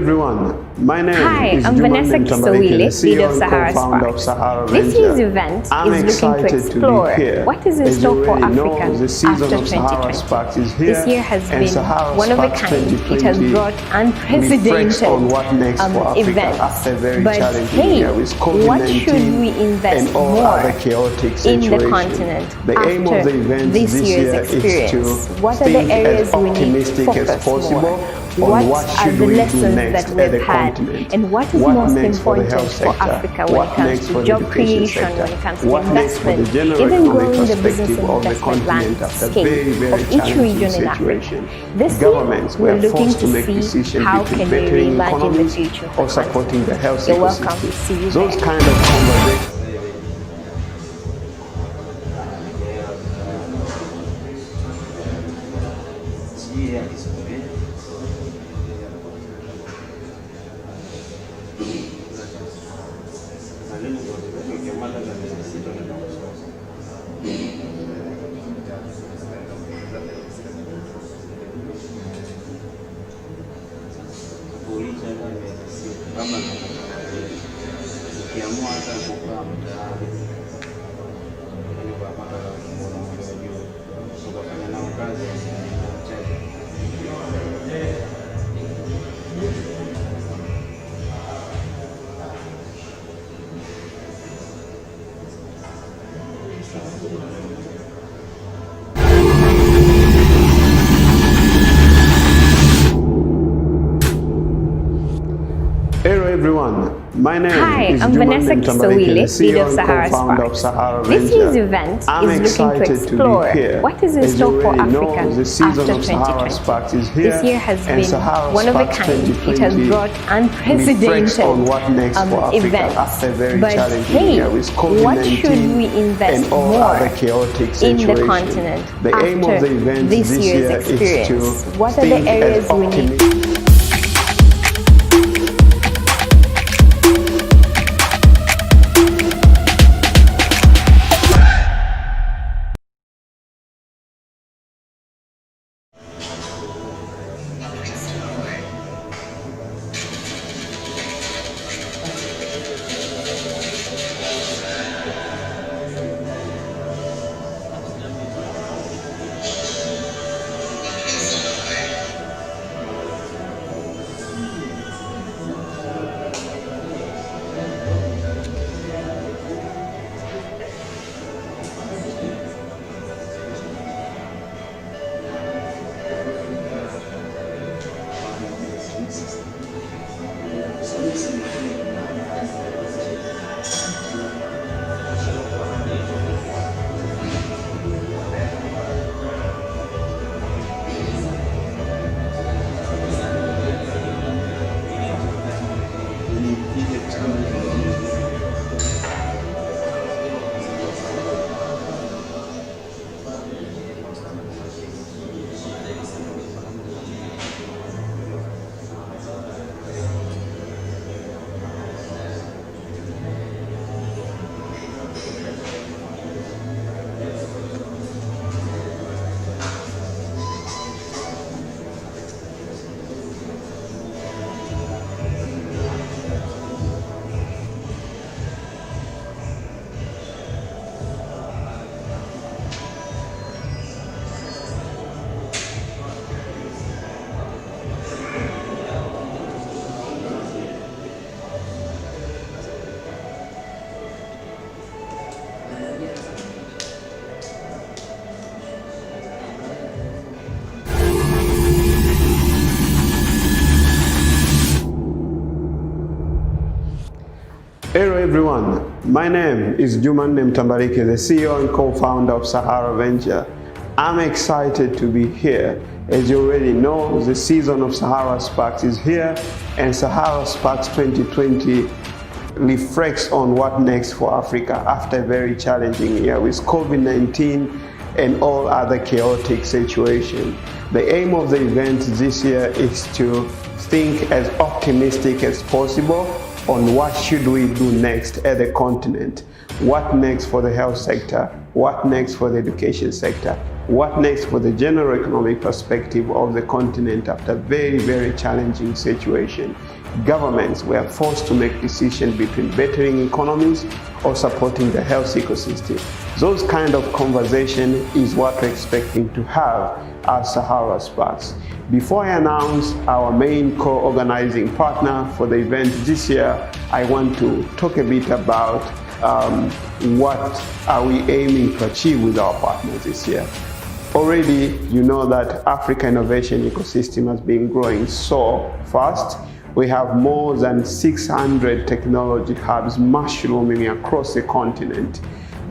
everyone, my name is I'm Vanessa Kisowile, leader of Sahara co-founder Spark. This year's event is looking to explore what is in store for Africa after 2020. This year has been one of a kind. It has brought unprecedented events. But hey, what should we invest more in the continent after this year's experience? What are the areas we need to focus more? What are the lessons that we've had, and what is most important for Africa when it comes to job creation, when it comes to investment, even growing the business and investment landscape of each region in Africa? This year, we're looking to see how can we reimagine the future of the continent. You're welcome. See you there. Those kind of conversations. Hello everyone, my name is I'm Vanessa Kisowile, leader of Sahara Spark. This year's event is looking to explore what is in store for Africa after 2020. This year has been one of a kind. It has brought unprecedented events. But hey, what should we invest more in the continent after this year's experience? What are the areas we need? Hello everyone, my name is Jumanne Mtambalike, the CEO and co-founder of Sahara Venture. I'm excited to be here. As you already know, the season of Sahara Sparks is here, and Sahara Sparks 2020 reflects on what next for Africa after a very challenging year with COVID-19 and all other chaotic situations. The aim of the event this year is to think as optimistic as possible on what should we do next at the continent. What next for the health sector? What next for the education sector? What next for the general economic perspective of the continent after very, very challenging situation? governments were forced to make decisions between bettering economies or supporting the health ecosystem. Those kind of conversation is what we're expecting to have as Sahara Sparks. Before I announce our main co-organizing partner for the event this year, I want to talk a bit about what are we aiming to achieve with our partners this year. Already, you know that Africa innovation ecosystem has been growing so fast. We have more than 600 technology hubs mushrooming across the continent.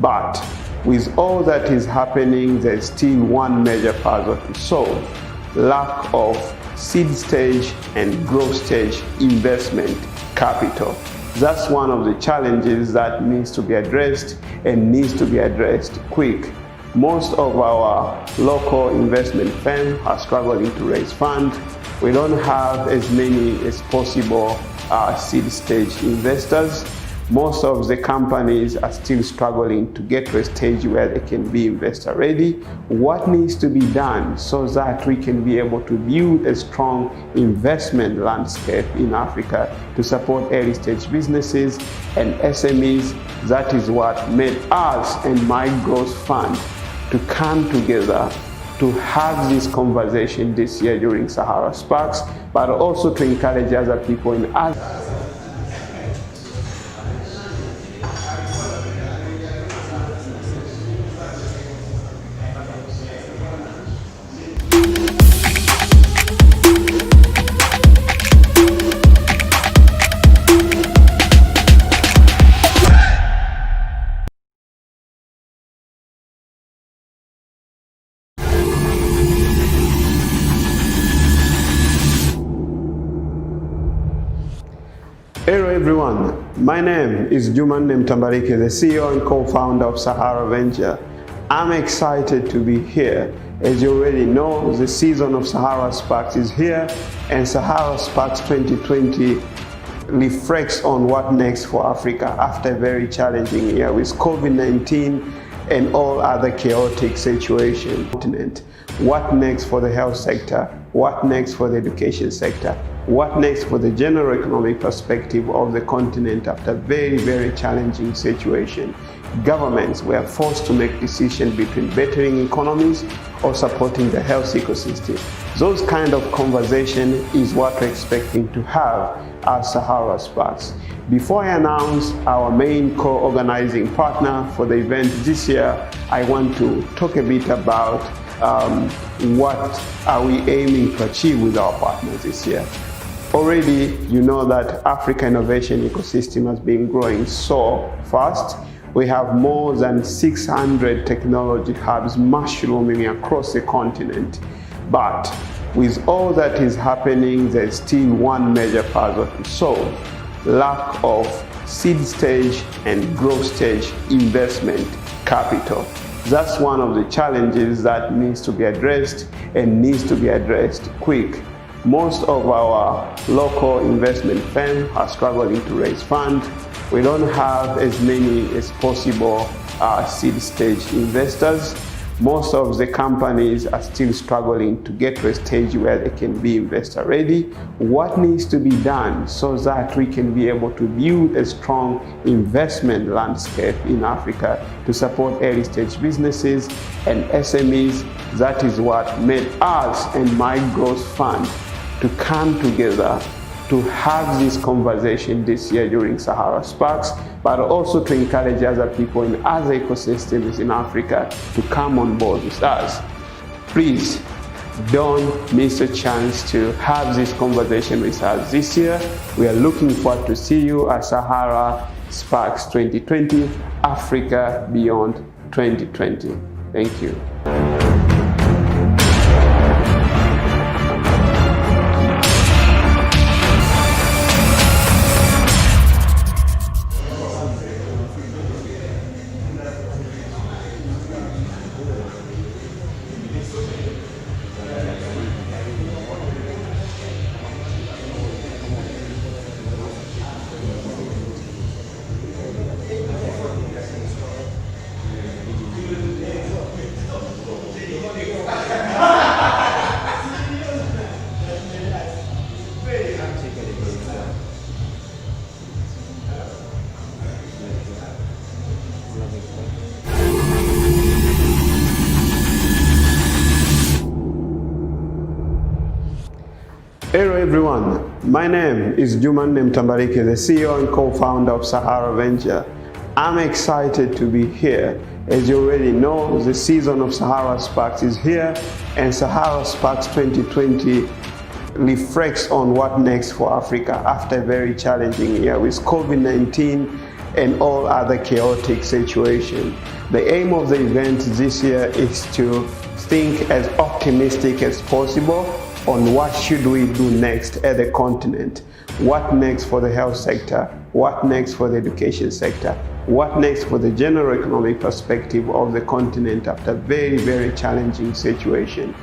But with all that is happening, there's still one major puzzle to solve: lack of seed stage and growth stage investment capital. That's one of the challenges that needs to be addressed and needs to be addressed quick. Most of our local investment firms are struggling to raise funds. We don't have as many as possible seed stage investors. Most of the companies are still struggling to get to a stage where they can be investor ready. What needs to be done so that we can be able to build a strong investment landscape in Africa to support early stage businesses and SMEs? That is what made us and My Growth Fund to come together to have this conversation this year during Sahara Sparks, but also to encourage other people in other. Hello everyone, my name is Jumanne Mtambalike, the CEO and co-founder of Sahara Venture. I'm excited to be here. As you already know, the season of Sahara Sparks is here, and Sahara Sparks 2020 reflects on what next for Africa after a very challenging year with COVID-19 and all other chaotic situations. What next for the health sector? What next for the education sector? What next for the general economic perspective of the continent after a very, very challenging situation? Governments were forced to make decisions between bettering economies or supporting the health ecosystem. Those kind of conversation is what we're expecting to have as Sahara Sparks. Before I announce our main co-organizing partner for the event this year, I want to talk a bit about what are we aiming to achieve with our partners this year. Already, you know that Africa innovation ecosystem has been growing so fast. We have more than 600 technology hubs mushrooming across the continent. But with all that is happening, there's still one major puzzle to solve: lack of seed stage and growth stage investment capital. That's one of the challenges that needs to be addressed and needs to be addressed quick. Most of our local investment firms are struggling to raise funds. We don't have as many as possible seed stage investors. Most of the companies are still struggling to get to a stage where they can be investor ready. What needs to be done so that we can be able to build a strong investment landscape in Africa to support early stage businesses and SMEs? That is what made us and My Growth Fund to come together to have this conversation this year during Sahara Sparks, but also to encourage other people in other ecosystems in Africa to come on board with us. Please don't miss a chance to have this conversation with us this year. We are looking forward to see you at Sahara Sparks 2020, Africa Beyond 2020. Thank you. everyone, my name is Mshinda, the CEO and co-founder of Sahara Venture. I'm excited to be here. As you already know, the season of Sahara Sparks is here, and Sahara Sparks 2020 reflects on what next for Africa after a very challenging year with COVID-19 and all other chaotic situations. The aim of the event this year is to think as optimistic as possible on what should we do next at the continent. What next for the health sector? What next for the education sector? What next for the general economic perspective of the continent after a very, very challenging situation?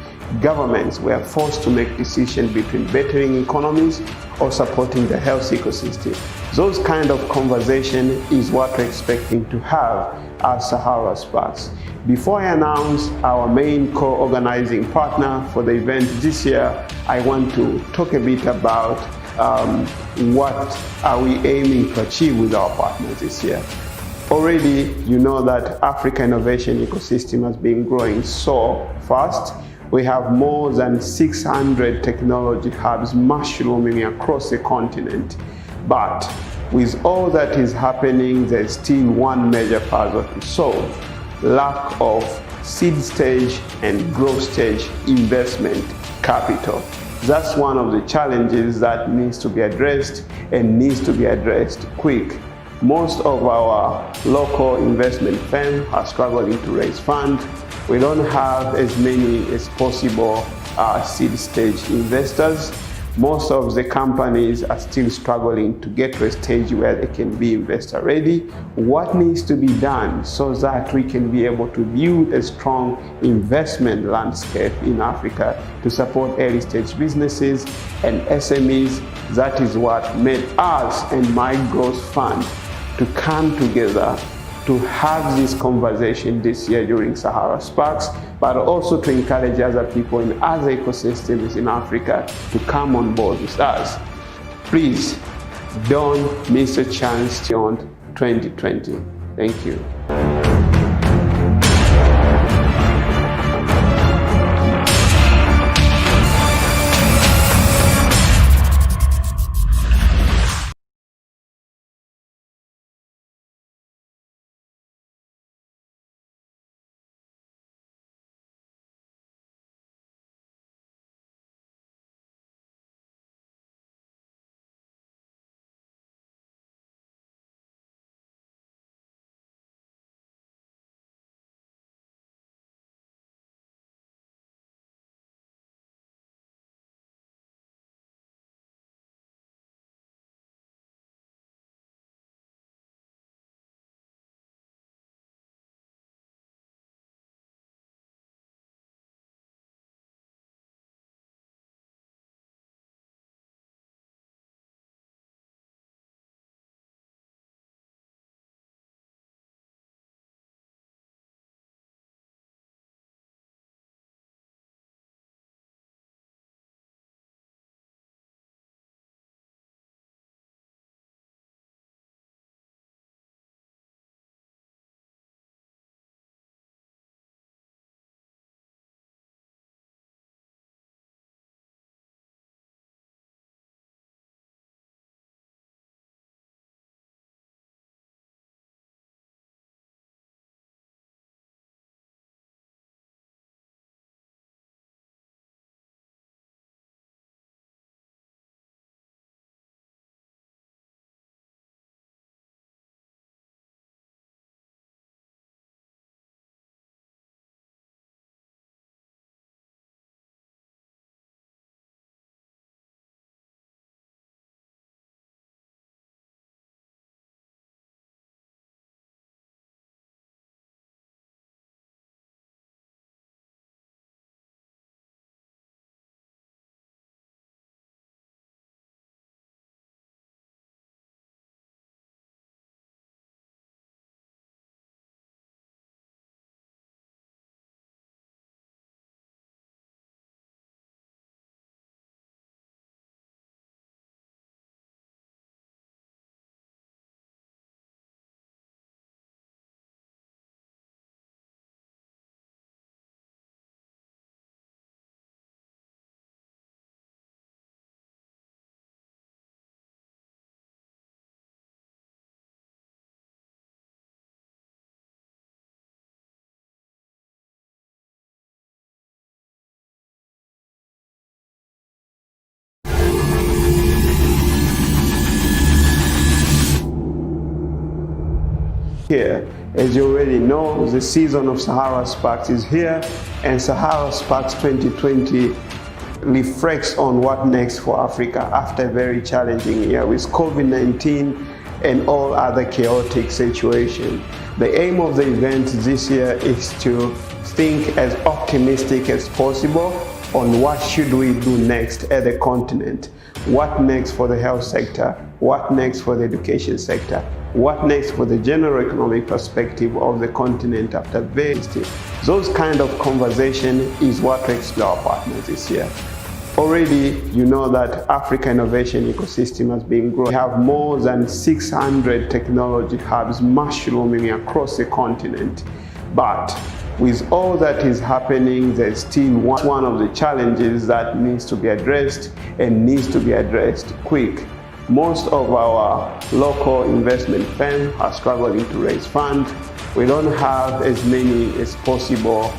Governments were forced to make decisions between bettering economies or supporting the health ecosystem. Those kind of conversation is what we're expecting to have at Sahara Sparks. Before I announce our main co-organizing partner for the event this year, I want to talk a bit about what are we aiming to achieve with our partners this year. Already, you know that Africa innovation ecosystem has been growing so fast. We have more than 600 technology hubs mushrooming across the continent. But with all that is happening, there's still one major puzzle to solve: lack of seed stage and growth stage investment capital. That's one of the challenges that needs to be addressed and needs to be addressed quick. Most of our local investment firms are struggling to raise funds. We don't have as many as possible seed stage investors. Most of the companies are still struggling to get to a stage where they can be investor ready. What needs to be done so that we can be able to build a strong investment landscape in Africa to support early stage businesses and SMEs? That is what made us and my growth fund to come together to have this conversation this year during Sahara Sparks, but also to encourage other people in other ecosystems in Africa to come on board with us. Please don't miss a chance beyond 2020. Thank you. here. As you already know, the season of Sahara Sparks is here, and Sahara Sparks 2020 reflects on what next for Africa after a very challenging year with COVID-19 and all other chaotic situations. The aim of the event this year is to think as optimistic as possible on what should we do next at the continent. What next for the health sector? What next for the education sector? What next for the general economic perspective of the continent after various things? Those kind of conversation is what we explore our partners this year. Already, you know that Africa innovation ecosystem has been growing. We have more than 600 technology hubs mushrooming across the continent. But with all that is happening, there's still one of the challenges that needs to be addressed and needs to be addressed quick. Most of our local investment firms are struggling to raise funds. We don't have as many as possible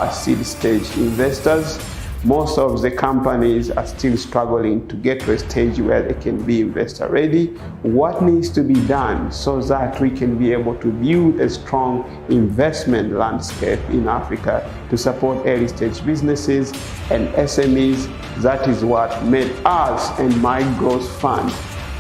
seed stage investors. Most of the companies are still struggling to get to a stage where they can be investor ready. What needs to be done so that we can be able to build a strong investment landscape in Africa to support early stage businesses and SMEs? That is what made us and My Growth Fund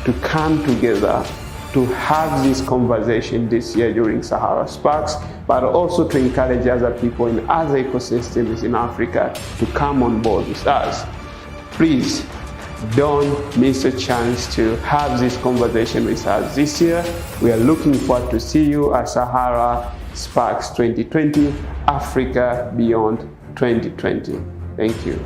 to come together to have this conversation this year during Sahara Sparks, but also to encourage other people in other ecosystems in Africa to come on board with us. Please don't miss a chance to have this conversation with us this year. We are looking forward to see you at Sahara Sparks 2020, Africa Beyond 2020. Thank you.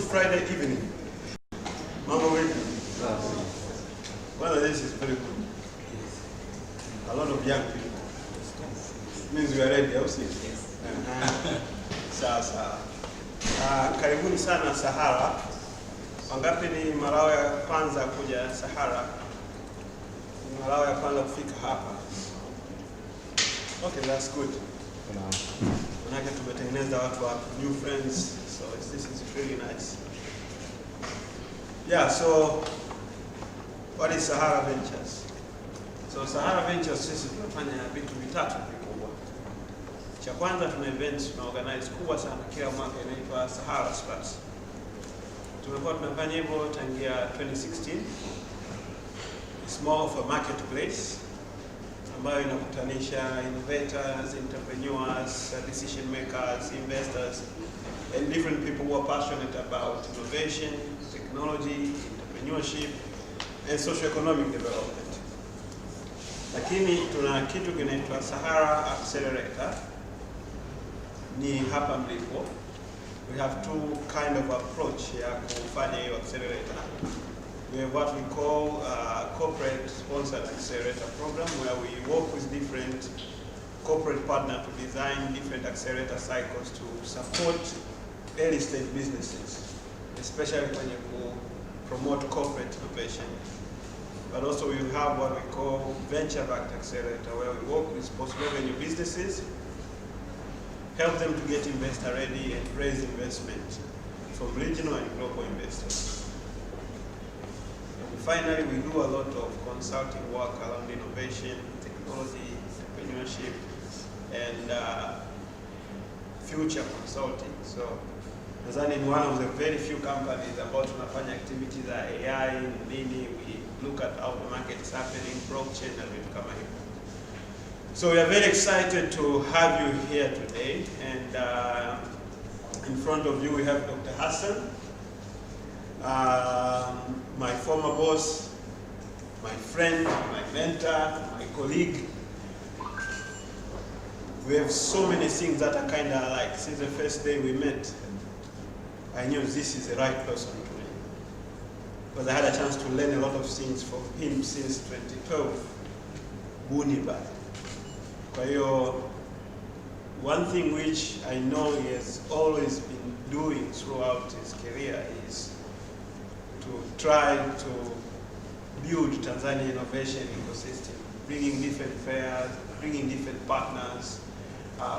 Friday evening. Mambo vipi? Well, this is very good. A lot of young people. Means we are ready, au si? Sasa. Karibuni sana Sahara. Wangapi ni mara ya kwanza kuja Sahara? Mara ya kwanza kufika hapa. Okay, that's good. Manake tumetengeneza watu wa new friends, so this is really nice. Yeah, so what is Sahara Ventures? So Sahara Ventures sisi tunafanya vitu vitatu vikubwa. Cha kwanza tuna events tuna organize kubwa sana kila mwaka inaitwa Sahara Sparks. Tumekuwa tunafanya hivyo tangia 2016. It's more of a marketplace ambayo inakutanisha innovators, entrepreneurs, decision makers, investors, and different people who are passionate about innovation, technology, entrepreneurship, and socio-economic development. Lakini tuna kitu kinaitwa Sahara Accelerator. Ni hapa mlipo. We have two kind of approach ya kufanya hiyo accelerator. We have what we call corporate sponsored accelerator program, where we work with different corporate partners to design different accelerator cycles to support early stage businesses, especially when you promote corporate innovation. But also we have what we call venture-backed accelerator, where we work with post-revenue businesses, help them to get investor ready and raise investment from regional and global investors. Finally, we do a lot of consulting work around innovation, technology, entrepreneurship, and future consulting. So, Tanzania is one of the very few companies about tunafanya activities za AI, nini, we look at how the market is happening, blockchain, and vitu kama hivyo. So we are very excited to have you here today, and in front of you we have Dr. Hassan. My former boss, my friend, my mentor, my colleague. We have so many things that are kind of alike. Since the first day we met, I knew this is the right person to me. Because I had a chance to learn a lot of things from him since 2012. Buniba. Kwa hiyo, one thing which I know he has always been doing throughout his career is to try to build Tanzania innovation ecosystem, bringing different fairs, bringing different partners,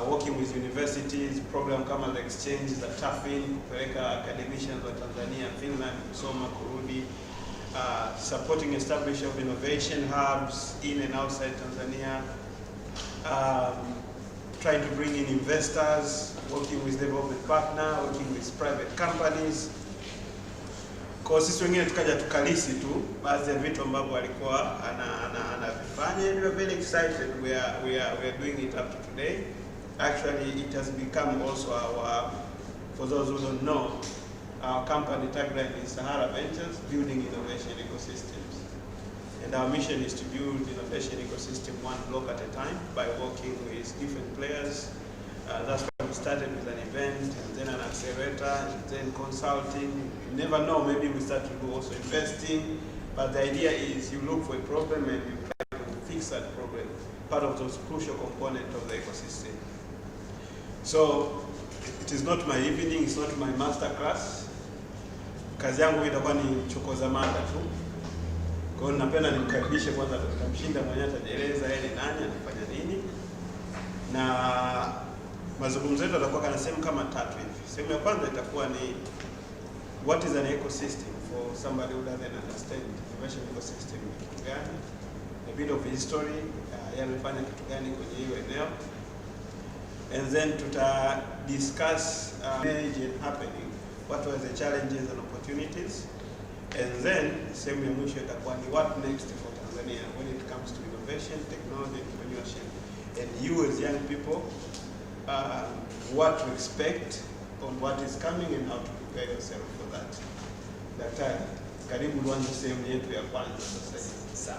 working with universities, program kama the exchange za TAFIN, kupeleka academicians wa Tanzania, Finland, kusoma, kurudi, supporting establishment of innovation hubs in and outside Tanzania, trying to bring in investors, working with development partners, working with private companies. Kwa sisi wengine tukaja tukalisi tu baadhi ya vitu ambavyo alikuwa anavifanya. We are very excited. We are doing it up to today. Actually, it has become also our, for those who don't know, our company tagline is Sahara Ventures, building innovation ecosystems. And our mission is to build innovation ecosystem one block at a time by working with different players. That's why we started with an event, and then an accelerator, and then consulting. You never know, maybe we start to do also investing. But the idea is you look for a problem and you try to fix that problem, part of those crucial components of the ecosystem. So, it is not my evening, it's not my masterclass. Kazi yangu itakuwa ni chokoza mada tu. Kwa hiyo napenda nimkaribishe kwanza Dr. Mshinda mwenyewe atajieleza yeye ni nani, anafanya nini. Na mazungumzo yetu yatakuwa kana sehemu kama tatu hivi. Sehemu ya kwanza itakuwa ni what is an ecosystem for somebody who doesn't understand innovation ecosystem ni kitu gani, a bit of history, yamefanya kitu gani kwenye hiyo eneo. And then tuta discuss manage and happening, what were the challenges and opportunities. And then sehemu ya mwisho itakuwa ni what next for Tanzania when it comes to innovation, technology, entrepreneurship. And you as young people, what to expect on what is coming and how to prepare yourself for that. Daktari, karibu tuanze sehemu yetu ya kwanza sasa hivi. Sawa.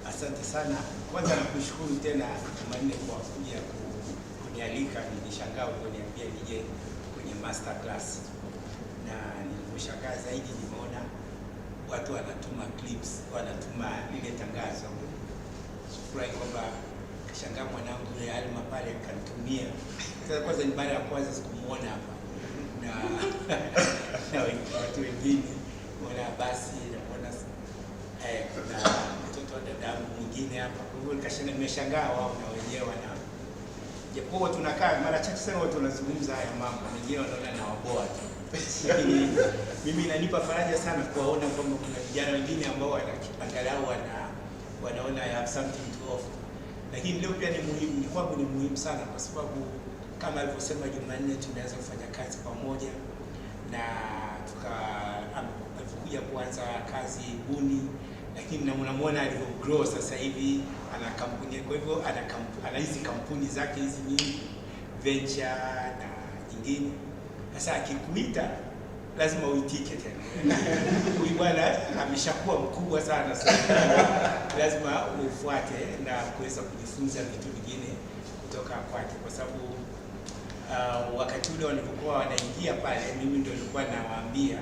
Asante sana. Kwanza nakushukuru tena Jumanne kwa kuja kunialika. Nilishangaa ukoniambia nije kwenye masterclass. na niliposhangaa zaidi nimeona watu wanatuma clips, wanatuma lile tangazo. Shukrani kwamba kashangaa mwanangu yule Alma pale kanitumia. Sasa kwanza ni mara ya kwanza sikumuona hapa na watu wengine wala basi naona kuna mtoto wa dadangu mwingine hapa. Kwa hivyo nikashangaa, nimeshangaa wao na wenyewe wana japo tunakaa mara chache sana watu wanazungumza haya mambo, wengine wanaona na waboa tu. Lakini mimi inanipa faraja sana kuwaona kwamba kuna vijana wengine ambao angalau wanaona I have something to offer. Lakini leo pia ni muhimu, ni kwangu ni muhimu sana kwa sababu kama alivyosema Jumanne tunaweza kufanya kazi pamoja na alivyokuja kuanza kazi Buni, lakini na mnamuona alivyo grow sasa hivi ana kampuni. Kwa hivyo ana hizi kampuni zake hizi nyingi venture na nyingine. Sasa akikuita lazima uitike tena. Huyu bwana ameshakuwa mkubwa sana sasa. Lazima ufuate na kuweza kujifunza vitu vingine kutoka kwake, kwa sababu wakati ule walipokuwa wanaingia pale mimi ndio nilikuwa nawaambia,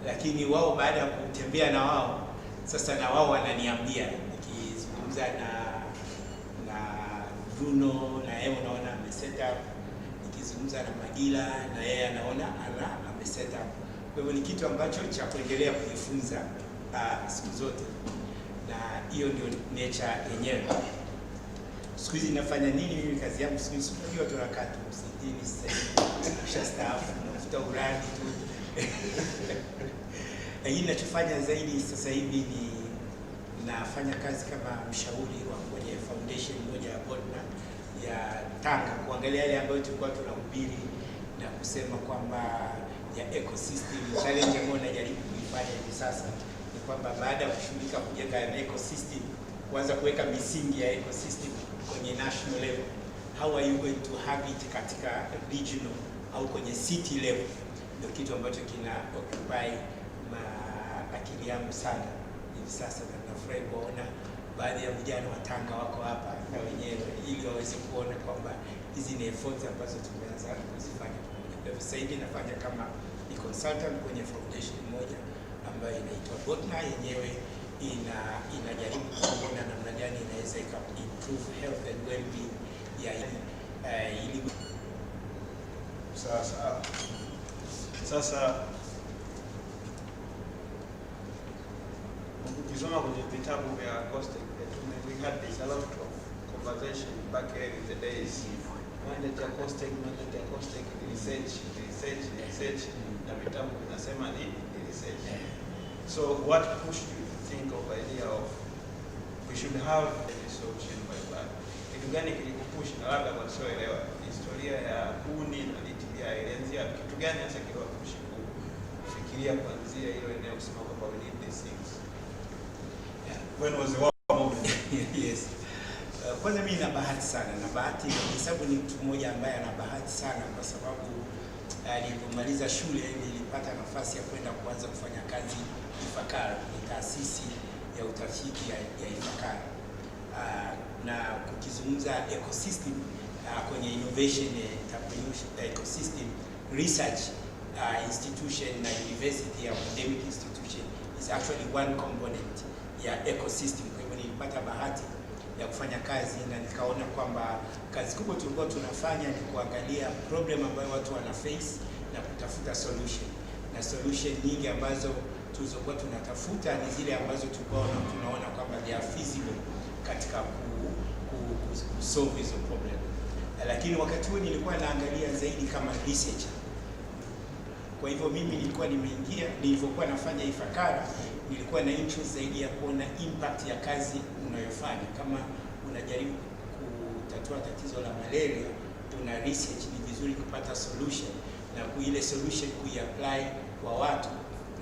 lakini wao baada ya kutembea na wao sasa na wao wananiambia, nikizungumza na Bruno na yeye unaona ameset up, nikizungumza na Magila na yeye anaona ameset up. Kwa hivyo ni kitu ambacho cha kuendelea kujifunza siku zote, na hiyo ndio nature yenyewe. Siku hizi nafanya nini mimi? Kazi yangu siku hizi ndio tunakaa tu msitini sasa hivi kushastaafu nafuta uradi tu. Lakini ninachofanya zaidi sasa hivi ni nafanya kazi kama mshauri wa kwenye foundation moja ya Botna ya Tanga, kuangalia yale ambayo tulikuwa tunahubiri na kusema kwamba ya ecosystem challenge ambayo najaribu kuifanya hivi sasa ni kwamba baada ya kushughulika kujenga ecosystem, kuanza kuweka misingi ya ecosystem kwenye national level, how are you going to have it katika regional au kwenye city level, ndio kitu ambacho kina occupy akili yangu sana hivi sasa, na nafurahi kuona baadhi ya vijana wa Tanga wako hapa na wenyewe ili waweze kuona kwamba hizi ni efforts ambazo tumeanza kuzifanya pamoja. Kwa hivyo sasa hivi nafanya kama ni consultant kwenye foundation moja ambayo inaitwa Botna, yenyewe inajaribu kuona namna gani inaweza improve health and well-being ya ili sasa ukisoma kwenye vitabu vya Costa, we had this a lot of conversation back in the days. Mandate ya Costa, research na vitabu vinasema ni research. So what pushed you to think of the idea of we should have a solution by that? Kitu gani kilikupush? Na labda kwa sioelewa historia ya Buni na Litibia ilianzia kitu gani hasa kiliwapush kufikiria kuanzia hilo eneo kusema kwamba we need these things? When was the moment? Yes. Kwanza mimi na bahati sana, na bahati kwa sababu ni mtu mmoja ambaye ana bahati sana, kwa sababu nilipomaliza shule nilipata nafasi ya kwenda kuanza kufanya kazi Ifakara, ni taasisi ya utafiti ya Ifakara, na kukizungumza ecosystem kwenye innovation entrepreneurship ecosystem research institution na university ya academic institution is actually one component ya ecosystem. Kwa hivyo nilipata bahati ya kufanya kazi na nikaona kwamba kazi kubwa tulikuwa tunafanya ni kuangalia problem ambayo watu wana face na kutafuta solution, na solution nyingi ambazo tulizokuwa tunatafuta ni zile ambazo tulikuwa tunaona kwamba they are feasible katika solve hizo problem. Lakini wakati huo nilikuwa naangalia zaidi kama researcher. Kwa hivyo mimi nilikuwa nimeingia, nilivyokuwa nafanya Ifakara, nilikuwa na interest zaidi ya kuona impact ya kazi unayofanya. Kama unajaribu kutatua tatizo la malaria, una research, ni vizuri kupata solution na ile solution kuiapply kwa watu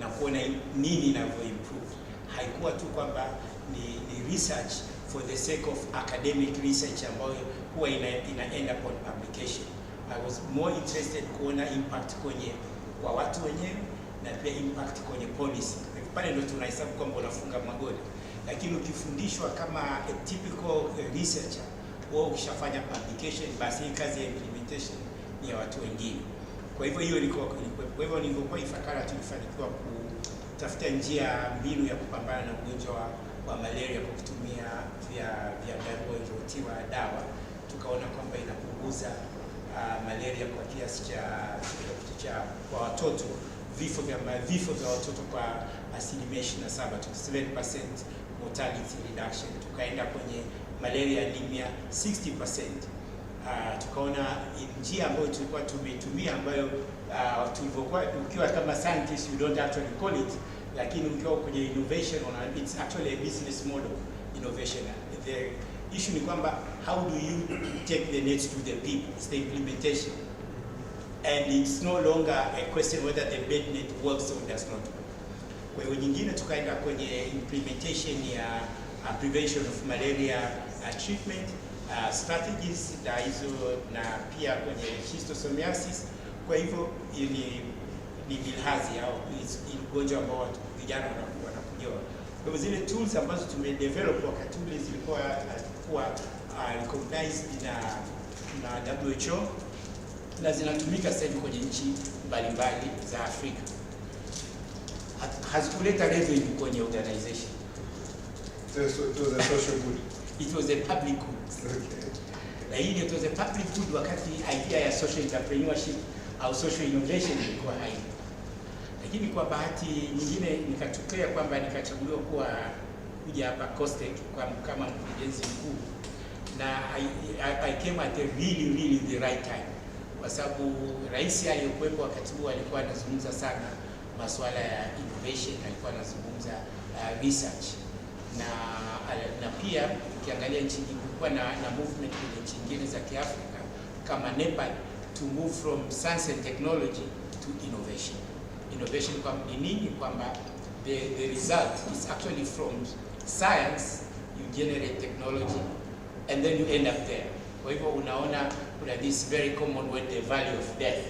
na kuona nini inavyo improve. Haikuwa tu kwamba ni research for the sake of academic research ambayo huwa ina end up on publication. I was more interested kuona impact kwa watu wenyewe na pia impact kwenye policy. Pale ndio tunahesabu kwamba unafunga magoli, lakini ukifundishwa kama a typical researcher, wewe ukishafanya publication, basi hii kazi ya implementation ni ya watu wengine. Kwa hivyo hiyo ilikuwa. Kwa hivyo nilipokuwa Ifakara tulifanikiwa kutafuta mbinu ya kupambana na ugonjwa wa malaria kwa kutumia vyandarua vilivyotiwa dawa. Tukaona kwamba inapunguza malaria kwa kiasi cha kwa watoto, vifo vya watoto kwa 27%, 7% mortality reduction. Tukaenda kwenye malaria anemia 60%. Tukaona njia ambayo tulikuwa tumeitumia ambayo tulivyokuwa ukiwa kama scientist you don't actually call it, lakini ukiwa kwenye innovation it's actually a business model innovation. The issue ni kwamba how do you take the net to the people? It's the implementation, and it's no longer a question whether the bed net works or does not work. Kwa hiyo nyingine tukaenda kwenye implementation ya prevention of malaria treatment strategies na hizo, na pia kwenye schistosomiasis. Kwa hivyo ni bilharzia au ugonjwa ambao vijana wanakujua. Kwa hivyo zile tools ambazo tumedevelop wakati ule zilikuwa recognized na WHO na zinatumika sasa hivi kwenye nchi mbalimbali za Afrika. Hazikuleta revenue kwenye organization. So it was a social good. It was a public good. Okay. Lakini it was a public good wakati idea ya social entrepreneurship au social innovation ilikuwa haina. Lakini kwa bahati nyingine nikatokea kwamba nikachaguliwa kuja hapa COSTECH kama mkurugenzi mkuu, na I came at a really the right time, kwa sababu rais aliyokuwepo wakati huo alikuwa anazungumza sana masuala ya innovation, alikuwa anazungumza research na pia ukiangalia nchi nyingi kulikuwa na movement kwenye nchi nyingine za Kiafrika kama Nepal to move from science and technology to innovation. Innovation kwa nini? Kwamba the result is actually from science you generate technology and then you end up there. Kwa hivyo unaona kuna this very common word, the value of death,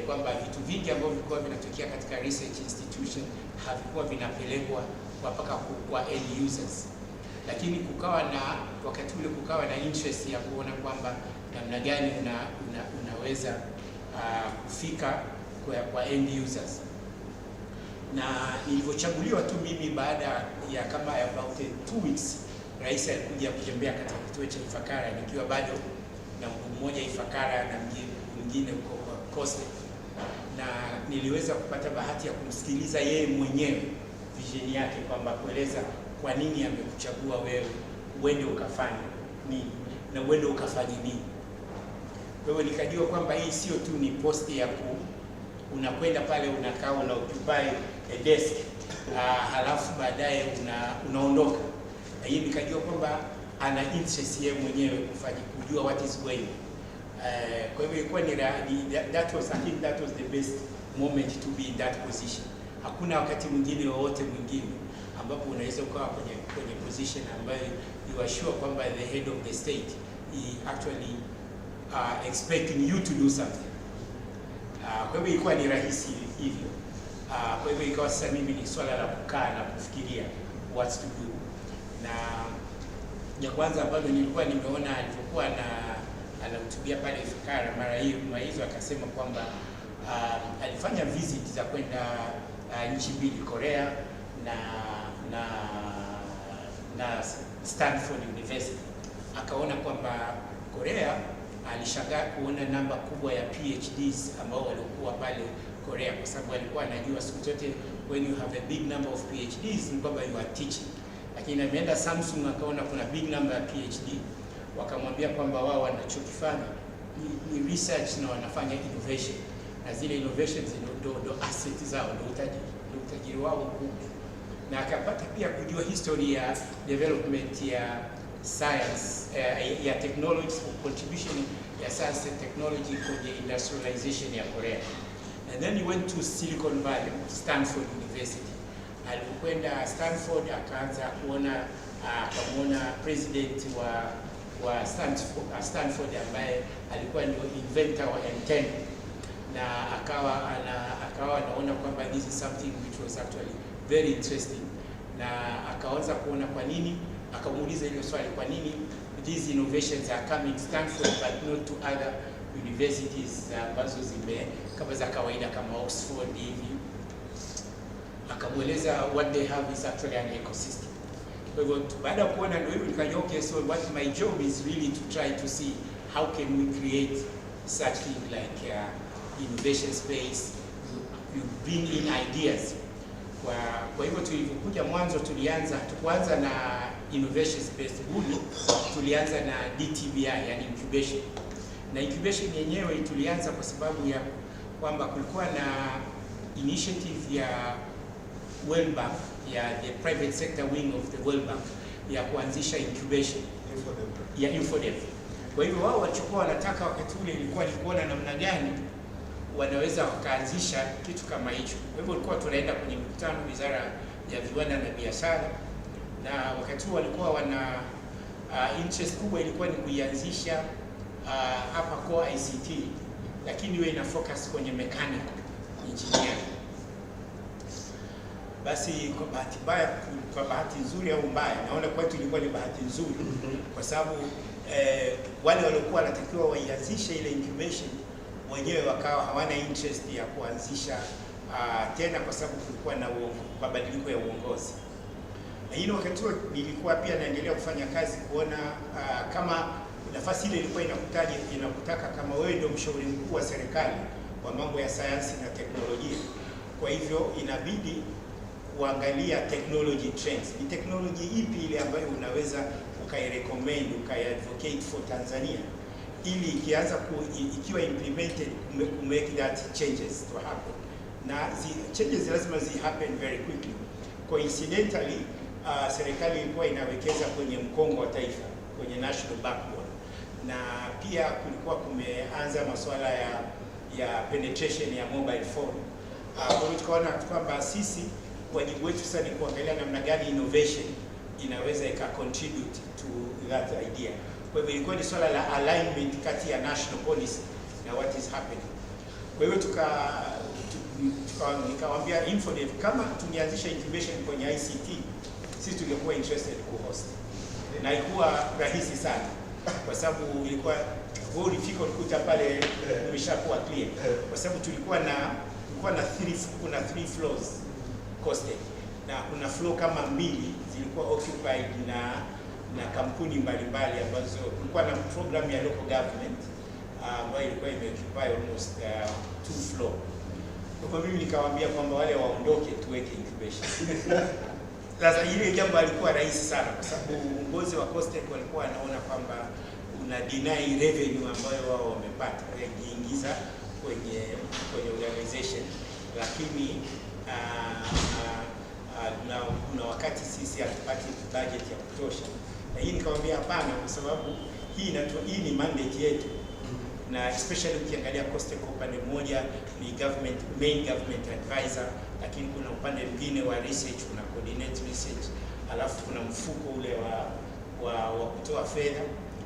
kwamba vitu vingi ambavyo vilikuwa vinatokea katika research institution havikuwa vinapelekwa mpaka kwa end users, lakini wakati ule kukawa na interest ya kuona kwamba namna gani unaweza kufika kwa end users. Na nilivyochaguliwa tu mimi, baada ya kama about 2 weeks, rais alikuja kutembea katika kituo cha Ifakara nikiwa bado na mguu mmoja Ifakara na mwingine huko COSTECH, na niliweza kupata bahati ya kumsikiliza yeye mwenyewe vision yake, kwamba kueleza kwa nini amekuchagua wewe uende ukafanye nini na uende ukafanye nini. Kwa hiyo nikajua kwamba hii sio tu ni post ya unakwenda pale unakaa na occupy a desk halafu baadaye unaondoka. Na hii nikajua kwamba ana interest yeye mwenyewe kujua what is going. Kwa hivyo ilikuwa I think that was the best moment to be in that position. Hakuna wakati mwingine wowote mwingine ambapo unaweza ukawa kwenye position ambayo you are sure kwamba the head of the state he actually expecting you to do something. Kwa hivyo ilikuwa ni rahisi hivyo. Kwa hivyo ikawa sasa mimi ni swala la kukaa na kufikiria what to do. Na ya kwanza ambayo nilikuwa nimeona alipokuwa anahutubia pale Ifakara mara hizo akasema kwamba alifanya visit za kwenda nchi mbili, Korea na Stanford University. Akaona kwamba Korea, alishangaa kuona namba kubwa ya PhDs ambao walikuwa pale Korea, kwa sababu alikuwa anajua siku zote when you have a big number of PhDs ni kwamba you are teaching. Lakini ameenda Samsung akaona kuna big number ya PhD, wakamwambia kwamba wao wanachokifanya ni research na wanafanya innovation, na zile innovations ndio asset zao, ndio utajiri wao mkubwa. Na akapata pia kujua history ya development ya science, ya technology, contribution ya science and technology kwenye industrialization ya Korea. And then he went to Silicon Valley, Stanford University. Alipokwenda Stanford akaanza akamwona president wa Stanford ambaye alikuwa ndio inventor wa antenna, na akawa anaona kwamba this is something which was actually very interesting, na akaanza kuona kwa nini, akamuuliza ile swali, kwa nini these innovations are coming Stanford but not to other universities ambazo zime kama za kawaida kama Oxford hivi, akamweleza what they have is actually an ecosystem. Kwa hivyo baada ya kuona ndio hivyo nikaja, okay, so what my job is really to try to see how can we create such thing like innovation space, you bring in ideas. Kwa hivyo tulivyokuja mwanzo tukuanza na innovation space budi, tulianza na DTBI, yani incubation. Na incubation yenyewe tulianza kwa sababu ya kwamba kulikuwa na initiative ya World Bank, ya the private sector wing of the World Bank, ya kuanzisha incubation ya InfoDev. Kwa hivyo wao walichokuwa wanataka wakati ule ilikuwa ni kuona namna gani wanaweza wakaanzisha kitu kama hicho. Kwa hivyo walikuwa tunaenda kwenye mikutano Wizara ya Viwanda na Biashara, na wakati huo walikuwa wana interest kubwa ilikuwa ni kuianzisha hapa core ICT, lakini iwe ina focus kwenye mechanical engineering. Basi kwa bahati nzuri au mbaya, naona kwetu ilikuwa ni bahati nzuri kwa sababu wale waliokuwa wanatakiwa waianzishe ile incubation wenyewe wakawa hawana interest ya kuanzisha tena, kwa sababu kulikuwa na mabadiliko ya uongozi. Na hilo wakati huo nilikuwa pia naendelea kufanya kazi kuona kama nafasi ile ilikuwa inakutaka kama wewe ndio mshauri mkuu wa serikali wa mambo ya sayansi na teknolojia. Kwa hivyo inabidi kuangalia technology trends. Ni technology ipi ile ambayo unaweza ukairecommend, ukaiadvocate for Tanzania, ili ikiwa implemented make that changes to happen. Na changes lazima happen very quickly. Coincidentally, serikali ilikuwa inawekeza kwenye mkongo wa taifa, kwenye national backbone, na pia kulikuwa kumeanza masuala ya penetration ya mobile phone. Kwa hiyo tukaona kwamba sisi wajibu wetu sasa ni kuangalia namna gani innovation inaweza contribute to that idea. Kwa hivyo ilikuwa ni swala la alignment kati ya national policy na what is happening. Kwa hivyo nikawaambia InfoDev kama tungeanzisha incubation kwenye ICT, sisi tungekuwa interested kuhost. Na ilikuwa rahisi sana kwa sababu ilikuwa ulifika ukuta pale umeshakuwa clear, kwa sababu tulikuwa na 3 floors costed, na kuna floor kama 2 zilikuwa occupied na kampuni mbalimbali ambazo kulikuwa na program ya local government ambayo ilikuwa imeoccupy almost 2 floor. Kwa hivyo mimi nikawaambia kwamba wale waondoke tuweke incubation. Sasa ile jambo alikuwa rahisi sana kwa sababu uongozi wa Costec walikuwa wanaona kwamba una deny revenue ambayo wao wamepata kuingiza kwenye organization, lakini kuna wakati sisi hatupati budget ya kutosha. Na hii nikamwambia hapana, kwa sababu hii ni mandate yetu, na especially ukiangalia Costec upande mmoja ni main government advisor, lakini kuna upande mwingine wa research, kuna coordinate research, alafu kuna mfuko ule wa kutoa fedha,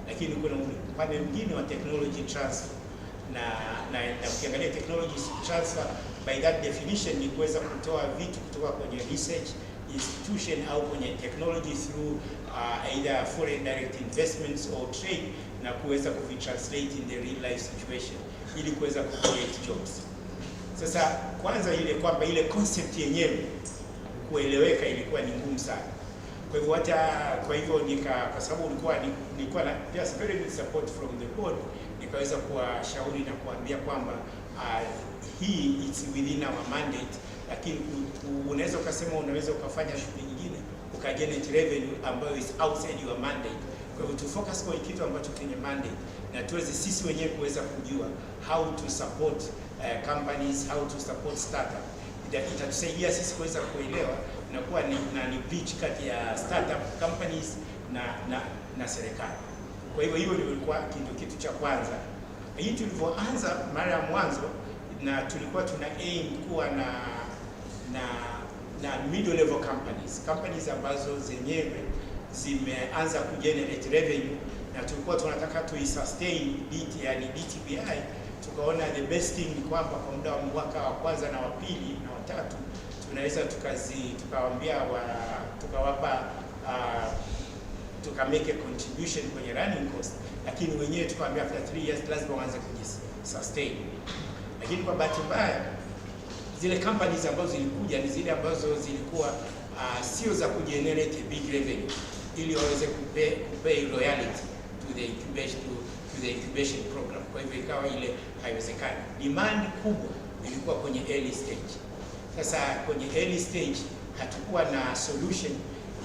lakini kuna upande mwingine wa technology transfer. Na ukiangalia technology transfer by that definition ni kuweza kutoa vitu kutoka kwenye research institution au kwenye technology through either foreign direct investments or trade, na kuweza kuvitranslate in the real life situation ili kuweza create jobs. Sasa kwanza ile kwamba ile concept yenyewe kueleweka ilikuwa ni ngumu sana. Kwa hivyo kwa sababu nilikuwa na very good support from the board, nikaweza kuwashauri na kuambia kwamba hii it's within our mandate, lakini unaweza ukasema unaweza ukafanya shughuli nyingine ukagenerate revenue ambayo is outside your mandate. Kwa hivyo tu focus kwa kitu ambacho kwenye mandate, na tuweze sisi wenyewe kuweza kujua how to support companies, how to support startup. Itatusaidia sisi kuweza kuelewa na kuwa ni bridge kati ya startup companies na serikali. Kwa hivyo hiyo ilikuwa kitu cha kwanza. Hii tulivyoanza mara ya mwanzo, na tulikuwa tuna aim kuwa na middle level companies ambazo zenyewe zimeanza kugenerate revenue, na tulikuwa tunataka sustain DTBI. Tukaona the best thing ni kwamba kwa muda wa mwaka wa kwanza na wa pili na wa tatu tukawapa make a contribution kwenye running cost, lakini wenyewe tukawaambia after 3 years lazima waanze kujisustain. Lakini kwa bahati mbaya zile companies ambazo zilikuja ni zile ambazo zilikuwa sio za kugenerate big revenue ili waweze kupay loyalty to the incubation program. Kwa hivyo ikawa ile haiwezekani. Demand kubwa ilikuwa kwenye early stage. Sasa kwenye early stage hatukuwa na solution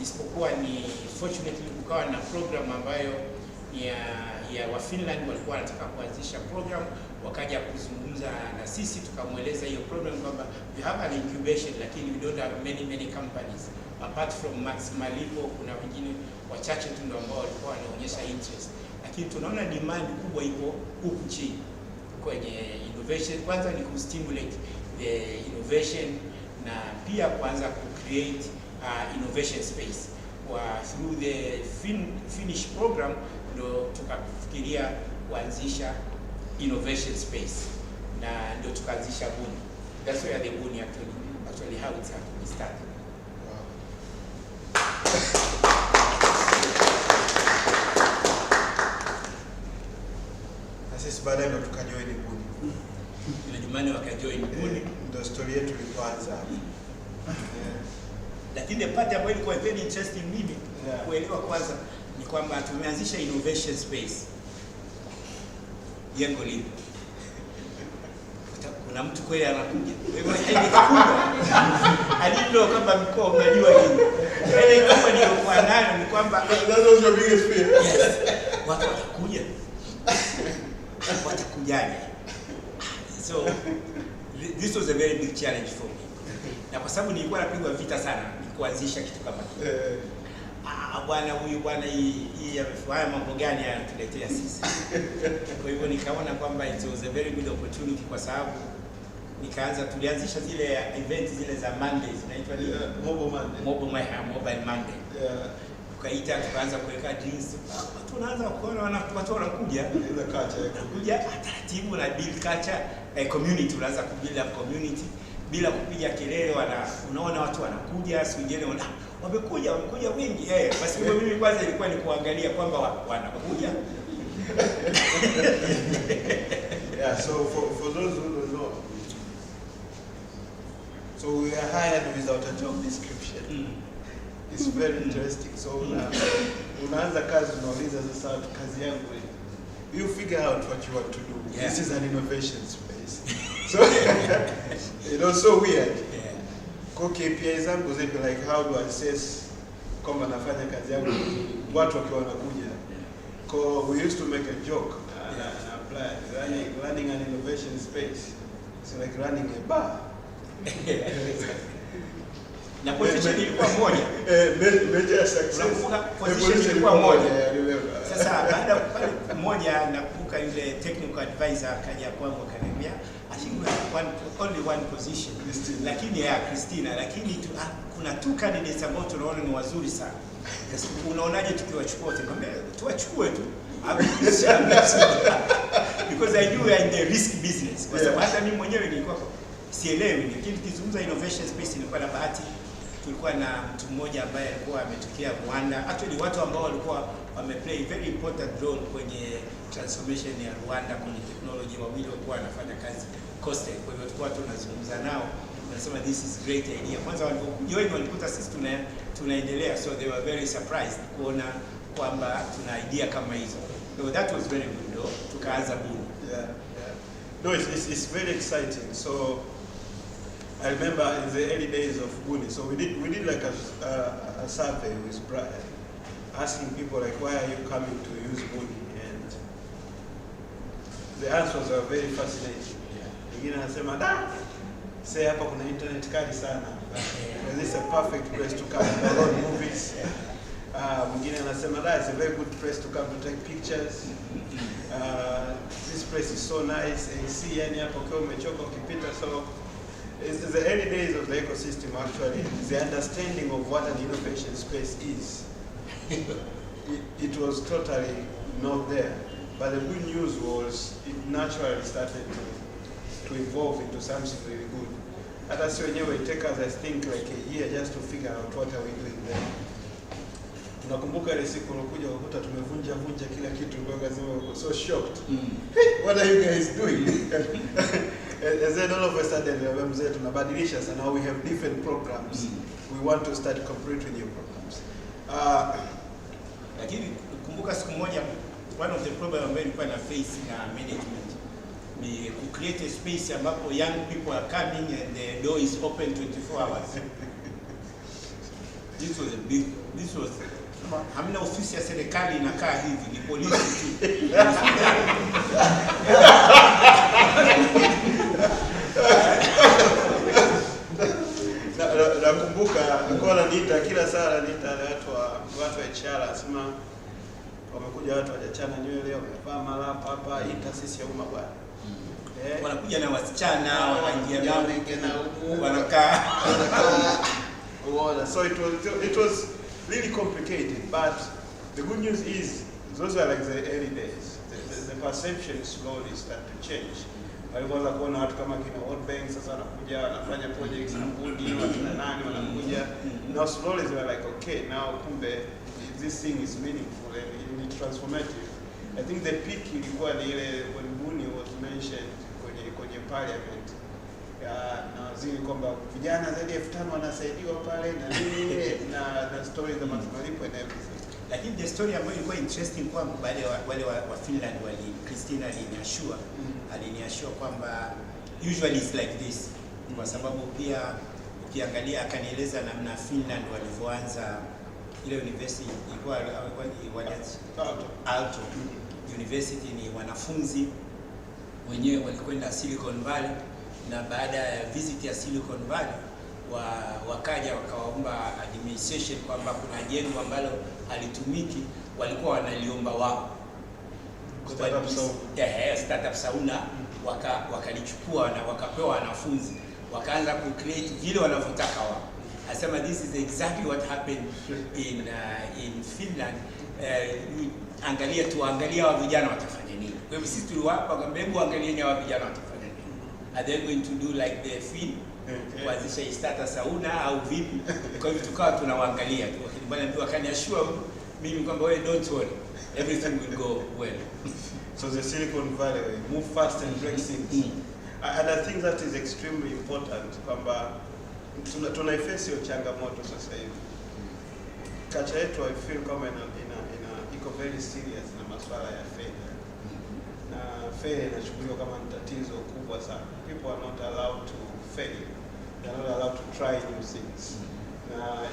isipokuwa ni fortunately kukawa na program ambayo ya wa Finland walikuwa wanataka kuanzisha program, wakaja kuzungumza na sisi, tukamweleza hiyo program kwamba we have an incubation lakini we don't have many companies apart from Max Malipo. Kuna wengine wachache tu ndio ambao walikuwa wanaonyesha interest, lakini tunaona demand kubwa ipo huku chini kwenye innovation. Kwanza ni kustimulate the innovation na pia kuanza create innovation space through the Finnish program, ndo tukafikiria kuanzisha innovation space na ndio tukaanzisha Buni. That's where the Buni actually how it started. Sisi baadaye ndo tukajoin Buni. Ile Jumani wakajoin Buni, ndio story yetu ilianza. Lakini the part ambayo ilikuwa very interesting mimi kuelewa kwanza ni kwamba tumeanzisha innovation space. Jengo lipo. Kuna mtu kweli anakuja. Wewe alilo kama mkoa unajua nini. Ile kama nilikuwa nayo ni kwamba that was your biggest fear. Yes. Watu watakuja. Watakujaje? So this was a very big challenge for me. Na kwa sababu nilikuwa napigwa vita sana kuanzisha kitu kama hicho. Bwana huyu bwana hii amefanya mambo gani anatuletea sisi? Kwa hivyo nikaona kwamba it was a very good opportunity kwa sababu tulianzisha zile event zile za Mondays zinaitwa ni Mobile Monday. Tukaita tukaanza kuweka drinks. Tunaanza kuona watu wanakuja ile culture kuja taratibu na build culture community, unaanza kubuild up community bila kupiga kelele. Unaona watu wanakuja, siku nyingine wamekuja wengi. Basi mimi kwanza ilikuwa ni kuangalia kwamba wanakuja. Yeah, so for those who don't know, so we are hired without a job description. It's very interesting. So unaanza kazi, unauliza sasa kazi yangu, you figure out what you want to do. Yeah. This is an innovation space. So it was so weird. Kwa KPI zangu zipi, like how do I assess kwamba nafanya kazi yangu watu wakiwa wanakuja. Kwa we used to make a joke and apply running an innovation space. It's like running a bar. Na position ilikuwa moja. Major success. Position ilikuwa moja. Sasa baada ya moja nakumbuka yule technical advisor akaja kwangu akaniambia I think we have only one position. Lakini Christina, lakini kuna 2 candidates ambao tunaona ni wazuri sana. Unaonaje tukiwachukua wote? Tuwachukue tu. Because I knew we are in the risk business. Kwa sababu hata mimi mwenyewe nilikuwa sielewi, lakini tukizungumza innovation space nilikuwa na bahati. Tulikuwa na mtu mmoja ambaye alikuwa ametokea Rwanda. Actually watu ambao walikuwa wameplay very important role kwenye transformation ya Rwanda kwenye technology, wawili walikuwa wanafanya kazi Coastal. Kwa hivyo tulikuwa tunazungumza nao, tunasema this is great idea. Kwanza walipojoin walikuta sisi tunaendelea, so they were very surprised kuona kwamba tuna idea kama hizo. So that was very good though. Tukaanza Buni. Yeah. No, it's very exciting. So I remember in the early days of Buni, so we did like a survey with Brian, asking people like, why are you coming to use Buni? And the answers are very fascinating. Wengine anasema say hapa kuna internet kali sana. This is a perfect place to come to download movies. Mwingine anasema it's a very good place to come to take pictures. This place is so nice. And see yani hapo ukiwa umechoka ukipita. So it's the early days of the ecosystem actually. The understanding of what an innovation space is. It was totally not there. But the good news was it naturally started to evolve into something really good. Hata si wenyewe it take us I think like a year just to figure out what are we doing there. Tunakumbuka ile siku unakuja ukuta tumevunja kila kitu mpaka sema uko so shocked. Hey, what are you guys doing? And then all of a sudden mzee tunabadilisha sana, now we have different programs. We want to start completely new programs. Lakini kumbuka siku moja one of the problem ambayo nilikuwa na face na management ni ku create a space ambapo young people are coming and the door is open 24 hours. This was hamna ofisi ya serikali inakaa hivi, ni polisi tu. Nakumbuka nilikuwa naniita kila saa, naniita watu wa HR, asema wamekuja watu hawajachana nywele, wamevaa malapa hapa, hii taasisi ya umma bwana. Wanakuja na wasichana, wanaingia nao wanakaa. So it was really complicated, but the good news is those are like the early days. The perception slowly start to change. Walianza kuona watu kama kina World Bank sasa wanakuja wanafanya projects na kundi watu na nani wanakuja. Now slowly they were like, okay, now kumbe this thing is meaningful and transformative. I think the peak ilikuwa ni ile when Buni was mentioned kwenye parliament. Na waziri kwamba vijana zaidi ya 5,000 wanasaidiwa pale na nini na stories za malipo and everything. Lakini the story ambayo ilikuwa interesting kwangu baada ya wale wa Finland Christina aliniashua kwamba usually it's like this. Kwa sababu pia ukiangalia akanieleza namna Finland walivyoanza ile university ilikuwa Aalto University, ni wanafunzi wenyewe walikwenda Silicon Valley, na baada ya visit ya Silicon Valley wakaja wakawaomba administration kwamba kuna jengo ambalo halitumiki, walikuwa wanaliomba wao startup sauna, wakalichukua na wakapewa wanafunzi, wakaanza ku create vile wanavyotaka wao. Asema this is exactly what happened in Finland. Angalia wa vijana watafanya nini. Kwa hivyo sisi tuliwapa kwamba hebu angalieni hawa vijana watafanya nini. Are they going to do like the film? Kuanzisha startup sauna au vipi? Kwa hivyo tukawa tunawaangalia tu. Bwana mtu akaniashua mimi kwamba wewe don't worry, everything will go well. So the Silicon Valley way, move fast and break things. And I think that is extremely important kwamba tunaiface hiyo changamoto sasa hivi. Culture yetu I feel kama iko very serious na masuala ya fedha. Na fedha inachukuliwa kama tatizo kubwa sana. People are not allowed to fail. They are not allowed to try new things.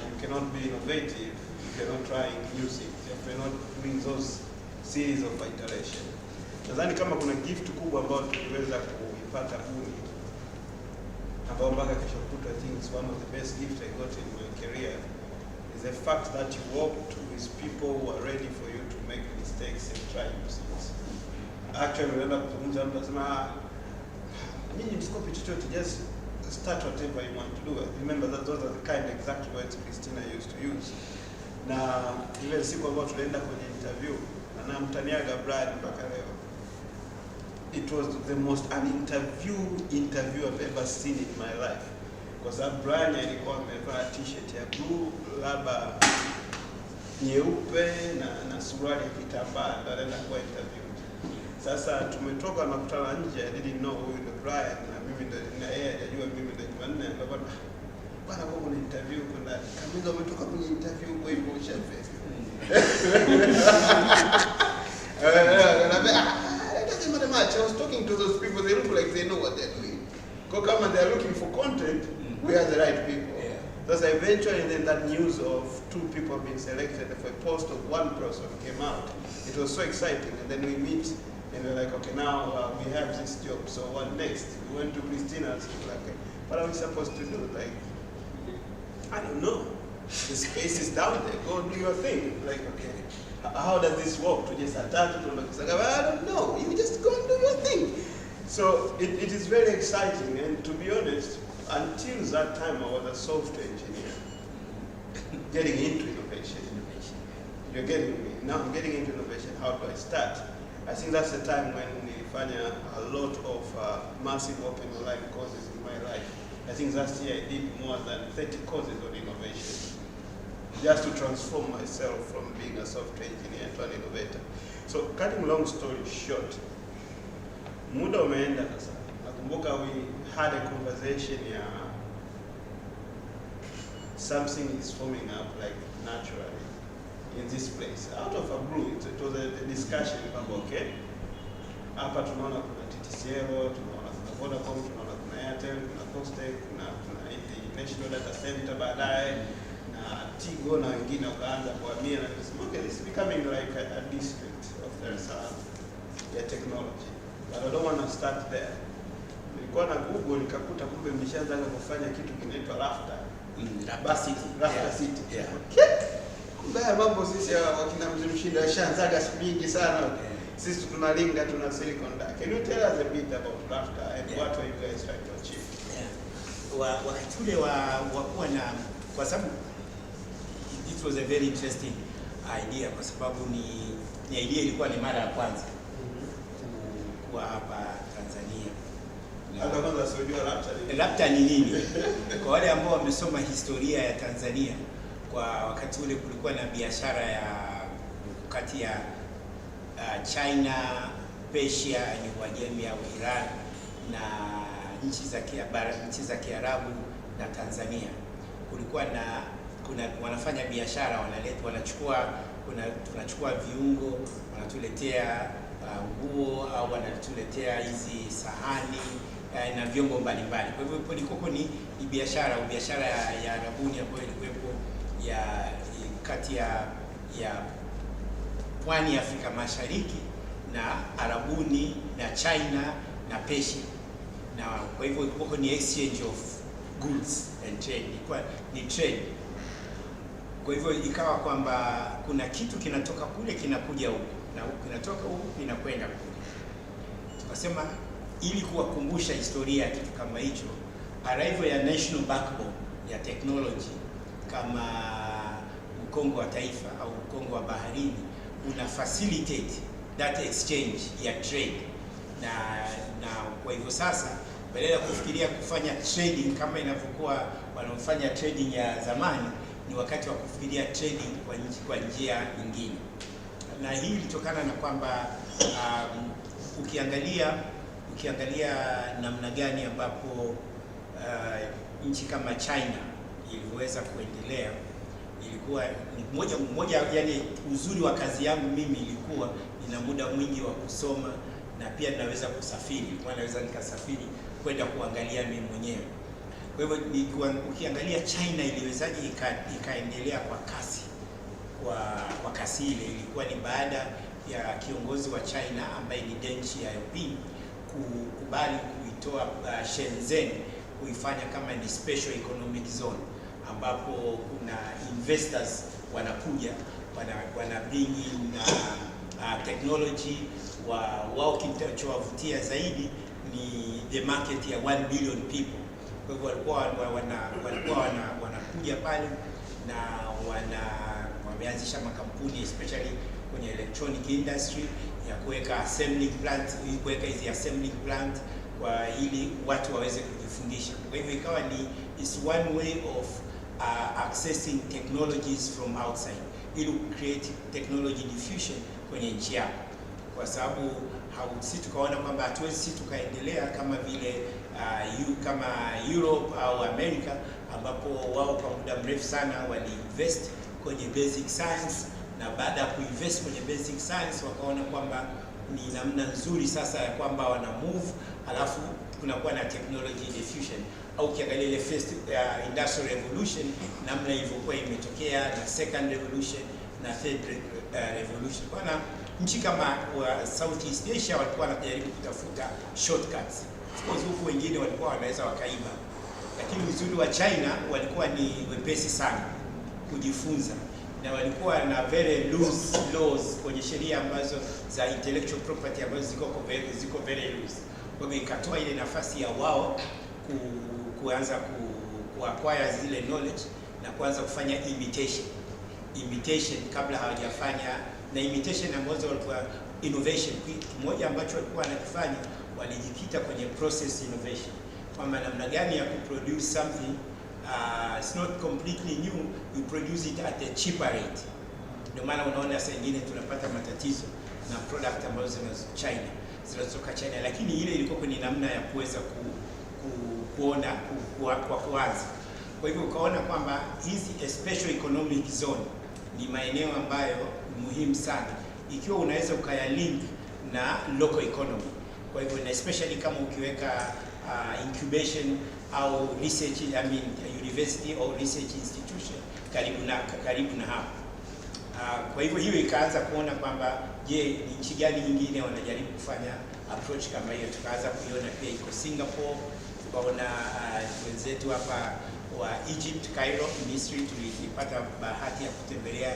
You cannot be innovative if you're not trying new things, if you're not doing those series of iteration. Nadhani kama kuna gift kubwa ambayo tuliweza kuipata Buni, ambao mpaka kesho kutwa I think it's one of the best gifts I got in my career, is the fact that you worked with people who are ready for you to make mistakes and try new things. Actually, unaenda kuzungumza mtu anasema mimi msikopi chochote, just start whatever you want to do. Remember that those are the kind of exact words Christina used to use. Na ile siku ambayo tulienda kwenye interview na mtaniaga Brad mpaka leo, it was the most interview I've ever seen in my life. Kwa sababu Brian alikuwa amevaa t-shirt ya blue, laba nyeupe na suruali ya kitambaa, ndio anaenda kwa interview. Sasa tumetoka na kutana nje, I didn't know who the Brian, na mimi na yeye hajajua mimi ndio Jumanne, ndio bwana kwa kuna interview kuna kama umetoka kwenye interview kwa hivyo ushafe. It doesn't matter much. I was talking to those people, they look like they know what they're doing. Go come and they're looking for content, we are the right people. Thus eventually then that news of 2 people being selected for a post of 1 person came out. It was so exciting, and then we meet and we're like, okay, now we have this job, so what next? We went to Christina and said, like, what are we supposed to do? Like, I don't know. The space is down there. Go do your thing. Like, okay, how does this work? To just attach it to I don't know. You just go and do your thing. So it is very exciting. And to be honest, until that time, I was a software engineer, getting into innovation. You're getting me. Now I'm getting into innovation. How do I start? I think that's the time when we find a lot of massive open online courses in my life. I think last year I did more than 30 courses on innovation. just to transform myself from being a software engineer to an innovator. So cutting long story short, muda umeenda sasa. Nakumbuka we had a conversation something is forming up like naturally in this place. Out of a blue, it was a discussion about, okay, hapa tunaona kuna TTCL, tunaona kuna Vodacom, tunaona kuna Airtel, kuna Costek, kuna National Data Center baadaye, na Tigo na wengine wakaanza kuhamia, na kusema okay, this is becoming like a district of Dar es Salaam ya technology. But I don't want to start there. Nilikuwa na Google nikakuta kumbe mshaanza kufanya kitu kinaitwa Rafta. Rafta City. Yeah. Kumbe mambo sisi wakina Mshinda shanzaga mingi sana. Sisi tunalinga tuna Silicon Valley. Can you tell us a bit about Rafta and what are you guys trying to achieve? Wakati ule wa kuwa na, kwa sababu it was a very interesting idea, kwa sababu ni idea ilikuwa ni mara ya kwanza kuwa hapa Tanzania. Hata kwanza sijua Rafta ni nini? Kwa wale ambao wamesoma historia ya Tanzania, kwa wakati ule kulikuwa na biashara ya kati ya China, Persia, ni Uajemi au Iran na nchi za Kiarabu na Tanzania. Kulikuwa na wanafanya biashara, tunachukua viungo, wanatuletea nguo au wanatuletea hizi sahani na vyombo mbalimbali. Kwa hivyo kulikuwa ni biashara ya Arabuni ambayo ilikuwepo ya kati ya pwani ya Afrika Mashariki na Arabuni na China na Persia. Na kwa hivyo ilikuwa ni exchange of goods and trade, ilikuwa ni trade. Kwa hivyo ikawa kwamba kuna kitu kinatoka kule kinakuja huku, na kinatoka huku kinakwenda kule. Tukasema ili kuwakumbusha historia ya kitu kama hicho, arrival ya national backbone ya technology kama mkongo wa taifa au mkongo wa baharini una facilitate that exchange ya trade, na kwa hivyo sasa badala ya kufikiria kufanya trading kama inavyokuwa wanaofanya trading ya zamani, ni wakati wa kufikiria trading kwa njia nyingine. Na hii ilitokana na kwamba ukiangalia namna gani ambapo nchi kama China iliweza kuendelea, ilikuwa moja yani uzuri wa kazi yangu mimi ilikuwa nina muda mwingi wa kusoma na pia ninaweza kusafiri. Naweza nikasafiri kwenda kuangalia mimi mwenyewe. Kwa hivyo ukiangalia China iliwezaje ikaendelea kwa kasi, kwa kasi ile ilikuwa ni baada ya kiongozi wa China ambaye ni Deng Xiaoping kukubali kuitoa Shenzhen kuifanya kama ni special economic zone, ambapo kuna investors wanakuja wana bring in technology wao kinachowavutia zaidi ni the market ya 1 billion people. Kwa hivyo walikuwa wanakuja pale na wameanzisha makampuni especially kwenye electronic industry ya kuweka hizi assembling plant kwa ili watu waweze kujifundisha. Kwa hivyo ikawa is one way of accessing technologies from outside ili create technology diffusion kwenye nchi yako, kwa sababu si tukaona kwamba hatuwezi si tukaendelea kama vile kama Europe au America, ambapo wao kwa muda mrefu sana waliinvest kwenye basic science, na baada ya kuinvest kwenye basic science wakaona kwamba ni namna nzuri sasa ya kwamba wana move, alafu kunakuwa na technology diffusion. Au ukiangalia ile first industrial revolution namna ilivyokuwa imetokea, na second revolution na third revolution. Kwa nchi kama Southeast Asia walikuwa wanajaribu kutafuta shortcuts. Of course huku wengine walikuwa wanaweza wakaiba, lakini uzuri wa China walikuwa ni wepesi sana kujifunza, na walikuwa na very loose laws kwenye sheria ambazo za intellectual property ambazo ziko very loose. Kwa hivyo ikatoa ile nafasi ya wao kuanza kuacquire zile knowledge na kuanza kufanya imitation kabla hawajafanya, na imitation ambazo walikuwa innovation. Kimoja ambacho walikuwa wanakifanya, walijikita kwenye process innovation, kwamba namna gani ya kuproduce something it's not completely new, we produce it at a cheaper rate. Ndio maana unaona saa nyingine tunapata matatizo na product ambazo zinatoka China, lakini ile ilikuwa kwenye namna ya kuweza kuona kwa kuanza. Kwa hivyo ukaona kwamba hizi special economic zone ni maeneo ambayo muhimu sana, ikiwa unaweza ukayalink na local economy. Kwa hivyo na especially kama ukiweka incubation au research, university or research institution karibu na hapo. Kwa hivyo hiyo ikaanza kuona kwamba je, ni nchi gani nyingine wanajaribu kufanya approach kama hiyo. Tukaanza kuiona pia iko Singapore, tukaona wenzetu hapa wa Egypt, Cairo, Misri. Tulipata bahati ya kutembelea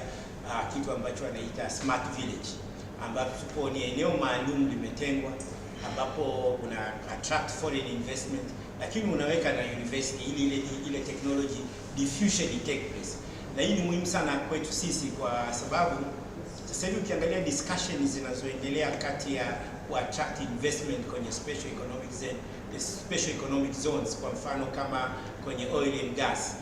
kitu ambacho wanaita smart village, ambapo tupo ni eneo maalum limetengwa, ambapo una attract foreign investment, lakini unaweka na university ili ile technology diffusion take place. Na hii ni muhimu sana kwetu sisi, kwa sababu sasa hivi ukiangalia discussions zinazoendelea kati ya attract investment kwenye special economic zones, kwa mfano kama kwenye oil and gas,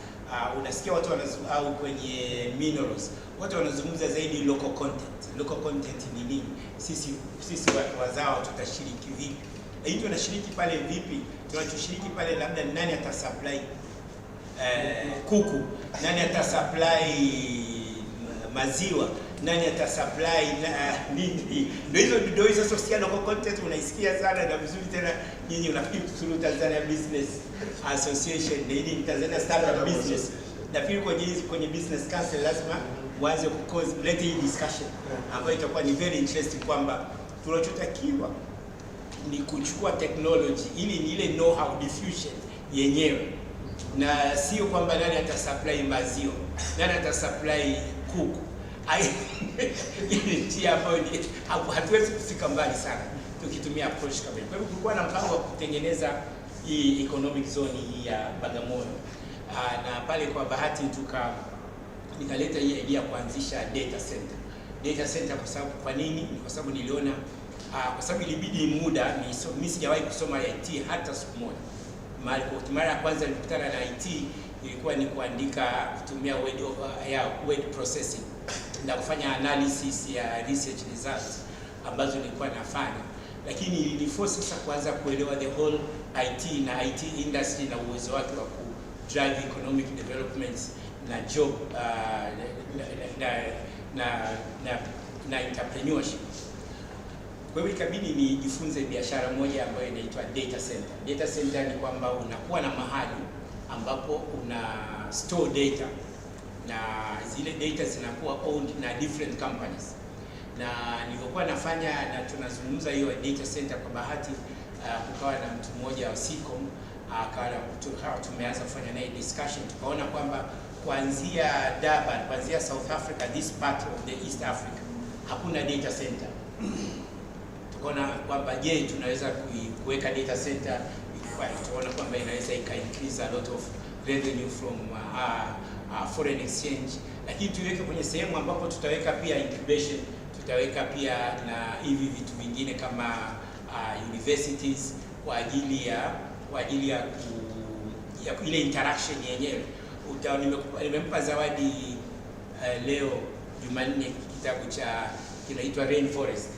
unasikia watu au kwenye minerals, watu wanazungumza zaidi local content. Local content ni nini? Sisi wazao tutashiriki vipi? Hii tunashiriki pale vipi? Tunachoshiriki pale labda nani atasupply kuku, nani atasupply maziwa, nani atasupply nini? Ndio hizo social local content unaisikia sana na vizuri tena. Nyinyi unafikiri through Tanzania Business Association, ni Tanzania Startup Business, nafikiri kwenye Business Council lazima uanze kuleta hii discussion ambayo itakuwa ni very interesting, kwamba tunachotakiwa ni kuchukua technology ili ni ile know how diffusion yenyewe, na sio kwamba nani atasupply maziwa, nani atasupply kuku. Ile njia ambayo hatuwezi kufika mbali sana tukitumia approach kama hiyo. Kwa hivyo kulikuwa na mpango wa kutengeneza hii economic zone hii ya Bagamoyo, na pale kwa bahati nikaleta hii idea kuanzisha data center. Data center kwa nini? Ni kwa sababu niliona kwa sababu ilibidi muda, mimi sijawahi kusoma IT hata siku moja. Mara ya kwanza nilikutana na IT ilikuwa ni kutumia word processing na kufanya analysis ya research results ambazo nilikuwa nafanya, lakini iliniforce sasa kuanza kuelewa the whole IT na IT industry na uwezo wake wa ku drive economic development na job na entrepreneurship. Kwa hivyo ikabidi nijifunze biashara moja ambayo inaitwa data center. Data center ni kwamba unakuwa na mahali ambapo una store data, na zile data zinakuwa owned na different companies. Na nilivyokuwa nafanya na tunazungumza hiyo data center, kwa bahati kukawa na mtu mmoja wa Sicom, tumeanza kufanya naye discussion, tukaona kwamba kuanzia Durban, kuanzia South Africa, this part of the East Africa, hakuna data center. Tukaona kwamba je, tunaweza kuweka data center, tukaona kwamba inaweza increase a lot of revenue from foreign exchange, lakini tuweke kwenye sehemu ambapo tutaweka pia incubation, tutaweka pia na hivi vitu vingine kama universities kwa ajili ya ile interaction yenyewe. Nimempa zawadi leo Jumanne kitabu cha kinaitwa Rainforest.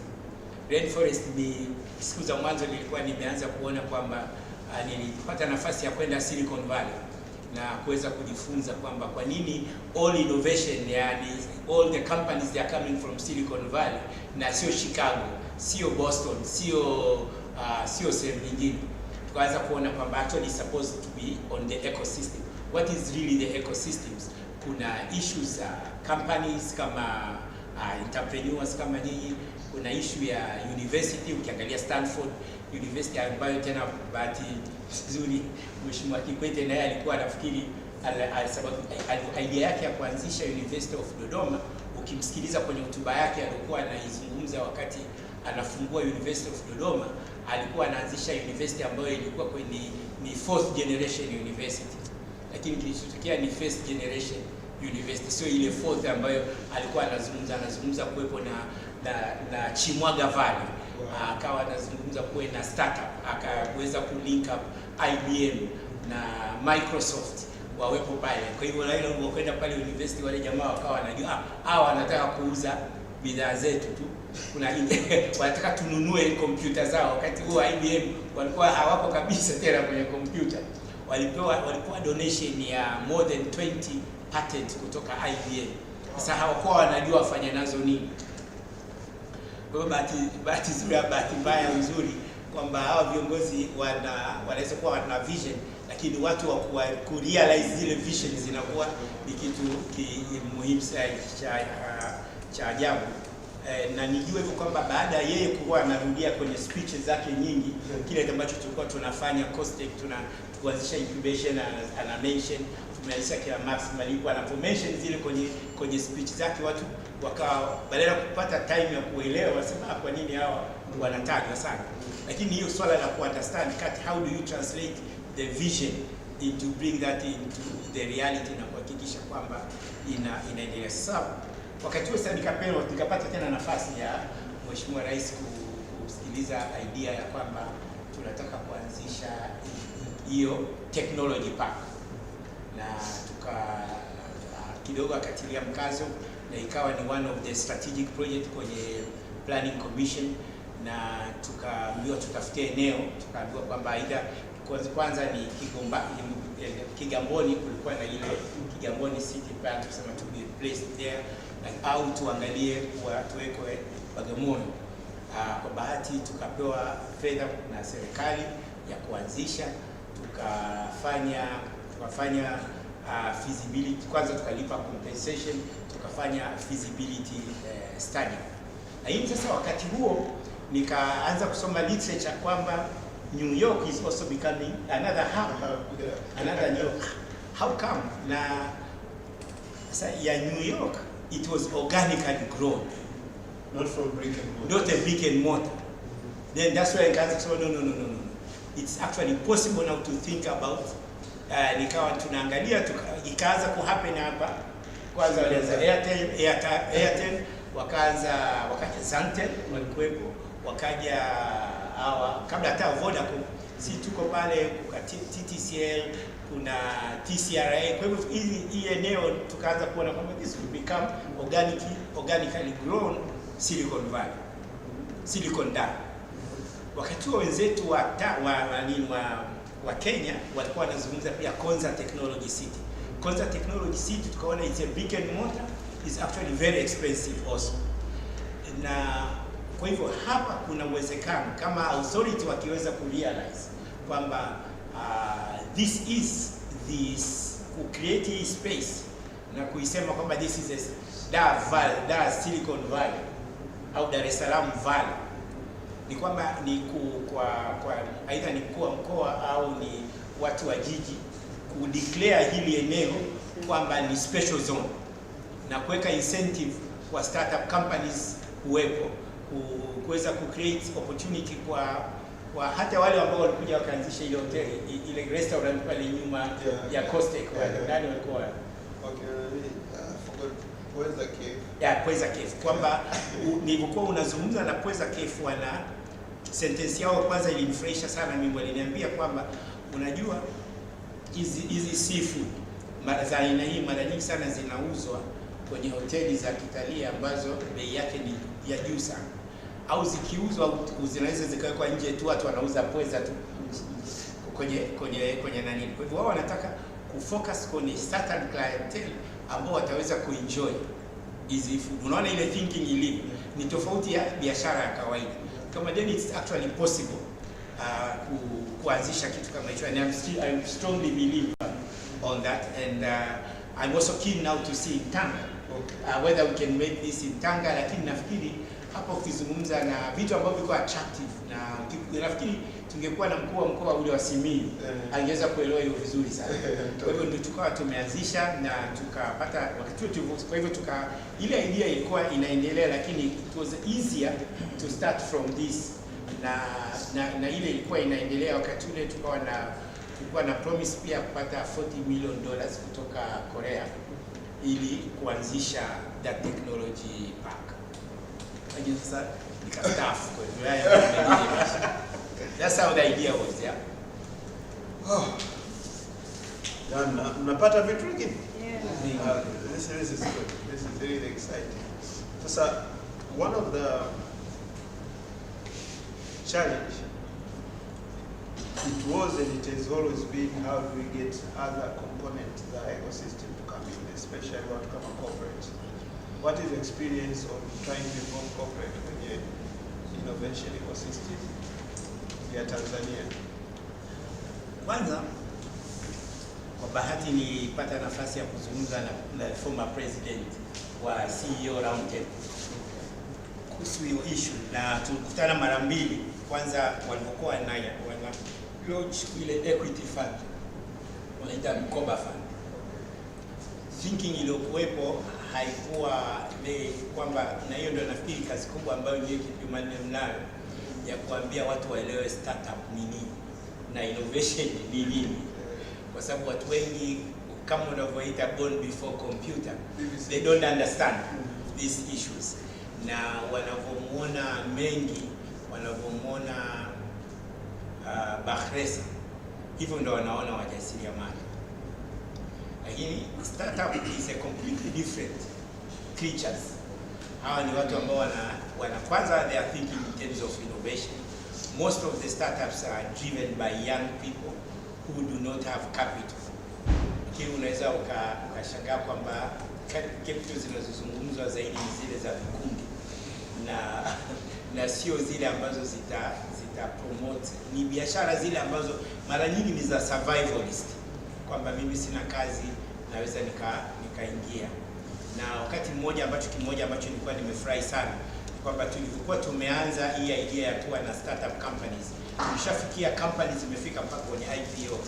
Rainforest ni siku za mwanzo nilikuwa nimeanza kuona kwamba nilipata nafasi ya kwenda Silicon Valley na kuweza kujifunza kwamba kwa nini all innovation, yani all the companies they are coming from Silicon Valley na sio Chicago, sio Boston, sio sehemu nyingine. Tukaanza kuona kwamba actually supposed to be on the ecosystem. What is really the ecosystems? Kuna issues companies kama entrepreneurs kama nyinyi, kuna issue ya university. Ukiangalia Stanford University ambayo tena bahati nzuri Mheshimiwa Kikwete naye alikuwa anafikiri sababu idea yake ya kuanzisha University of Dodoma, ukimsikiliza kwenye hotuba yake alikuwa anaizungumza wakati anafungua University of Dodoma, alikuwa anaanzisha university ambayo ilikuwa kwenye ni fourth generation university, lakini kilichotokea ni first generation university, sio ile fourth ambayo alikuwa anazungumza kuwepo na Chimwaga Valley. Akawa anazungumza kuwe na startup, akaweza kulink up IBM na Microsoft wawepo pale. Kwa hivyo wale walipokwenda pale university, wale jamaa wakawa wanajua hawa wanataka kuuza bidhaa zetu tu, kuna wanataka tununue kompyuta zao. Wakati huo IBM walikuwa hawako kabisa tena kwenye kompyuta. Walipewa donation ya more than 20 patents kutoka IBM. Sasa hawakuwa wanajua wafanya nazo nini. Kwa hiyo bahati nzuri, bahati mbaya nzuri kwamba hawa viongozi wanaweza kuwa wana vision, lakini watu wa kurealize zile vision zinakuwa ni kitu muhimu cha ajabu. Na nijue hivyo kwamba baada ya yeye kuwa anarudia kwenye speeches zake nyingi kile ambacho tulikuwa tunafanya COSTECH, tuanzisha incubation ana mention, tumeanzisha kila maximum anapomention zile kwenye speech zake, watu wakawa badala ya kupata time ya kuelewa wasema kwa nini hawa wanatajwa sana. Lakini hiyo swala la kuunderstand how do you translate the vision into bring that into the reality na kuhakikisha kwamba inaendelea. Sasa wakati huo sasa nikapata tena nafasi ya Mheshimiwa Rais kusikiliza idea ya kwamba tunataka kuanzisha hiyo technology park, na kidogo akatilia mkazo, na ikawa ni one of the strategic project kwenye planning commission, na tukaambiwa tutafutie eneo. Tukaambiwa kwamba aidha kwanza ni Kigamboni, kulikuwa na ile Kigamboni city plan, tusema to be placed there, au tuangalie tuwekwe Bagamoyo. Kwa bahati tukapewa fedha na serikali ya kuanzisha, tukafanya feasibility, kwanza tukalipa compensation, tukafanya feasibility study. Lakini sasa wakati huo nikaanza kusoma literature kwamba New York is also becoming another hub, another New York. How come? Na sasa ya New York, it was organically grown, not from brick and mortar. Not a brick and mortar. Then that's why I can't say no. It's actually possible now to think about. Nikawa tunaangalia, ikaanza kuhappen hapa. Kwanza walianza Airtel, wakaja Zantel walikuwepo, wakaja hawa kabla hata Vodacom. Si tuko pale kwa TTCL, kuna TCRA. Kwa hivyo hii eneo tukaanza kuona kwamba this will become organically grown Silicon Valley, Silicon Valley. Wakati wa wenzetu wa Kenya walikuwa wanazungumza pia Konza Technology City. Konza Technology City tukaona it's a brick and mortar, is actually very expensive also. Na kwa hivyo hapa kuna uwezekano kama authority wakiweza kurealize kwamba this create space na kuisema kwamba this is Dar Silicon Valley au Dar es Salaam Valley, ni kwamba ni aidha ni mkuu wa mkoa au ni watu wa jiji kudeclare hili eneo kwamba ni special zone na kuweka incentive kwa startup companies kuwepo, kuweza kucreate opportunity kwa hata wale ambao walikuja wakaanzisha ile hoteli, ile restaurant pale nyuma ya COSTECH wale ndani walikuwa Pweza Cave. Pweza Cave. Kwamba nilipokuwa unazungumza na Pweza Cave, wana sentence yao kwanza ilinifurahisha sana mimi. Waliniambia kwamba unajua hizi seafood za aina hii mara nyingi sana zinauzwa kwenye hoteli za kitalii ambazo bei yake ni ya juu sana, au zikiuzwa zinaweza zikawekwa nje tu, watu wanauza pweza tu kwenye nani. Kwa hivyo wao wanataka kufocus kwenye certain clientele ambao wataweza kuenjoy hizi food. Unaona ile thinking ilivyo ni tofauti ya biashara ya kawaida. Kama then it's actually possible kuanzisha kitu kama hicho, and I'm strongly believe on that, and I'm also keen now to see in Tanga whether we can make this in Tanga. Lakini nafikiri hapo ukizungumza na vitu ambavyo viko attractive, na nafikiri tungekuwa na mkuu wa mkoa ule wa Simiyu angeweza kuelewa hiyo vizuri sana. Kwa hivyo ndio tukawa tumeanzisha na tukapata wakati huo. Kwa hivyo ile idea ilikuwa inaendelea, lakini it was easier to start from this, na ile ilikuwa inaendelea wakati ule. Tulikuwa na promise pia kupata $40 million kutoka Korea ili kuanzisha that technology park. Sasa nikastaafu kwa hivyo that's how the idea was. Mnapata vitu vingine? This is good. This is really exciting. So, one of the challenge, it was and it has always been, how do we get other components of the ecosystem to come in, especially what come corporate. What is the experience of trying to involve corporate kwenye innovation ecosystem ya Tanzania? Kwanza, kwa bahati nilipata nafasi ya kuzungumza na former president wa CEO Roundtable kuhusu hiyo issue, na tulikutana mara mbili. Kwanza walipokuwa wana launch ile equity fund, wanaita mkoba fund. Thinking iliyokuwepo haikuwa ile kwamba, na hiyo ndio nafikiri kazi kubwa ambayo yeye Jumanne mnayo ya kuambia watu waelewe startup ni nini na innovation ni nini, kwa sababu watu wengi kama unavyoita born before computer, they don't understand these issues, na wanavyomuona mengi, wanavyomuona Bakhresa, hivyo ndio wanaona wajasiriamali. Lakini startup is a completely different creatures. Hawa ni watu ambao kwanza they are thinking in terms of innovation. Most of the startups are driven by young people who do not have capital. Lakini unaweza ukashangaa kwamba capital zinazozungumzwa zaidi ni zile za vikundi na sio zile ambazo zita promote, ni biashara zile ambazo mara nyingi ni za survivalist, kwamba mimi sina kazi naweza nikaingia. Na wakati mmoja ambacho nilikuwa nimefurahi sana kwamba tulikuwa tumeanza hii idea ya kuwa na startup companies, tulishafikia companies zimefika mpaka kwenye IPO.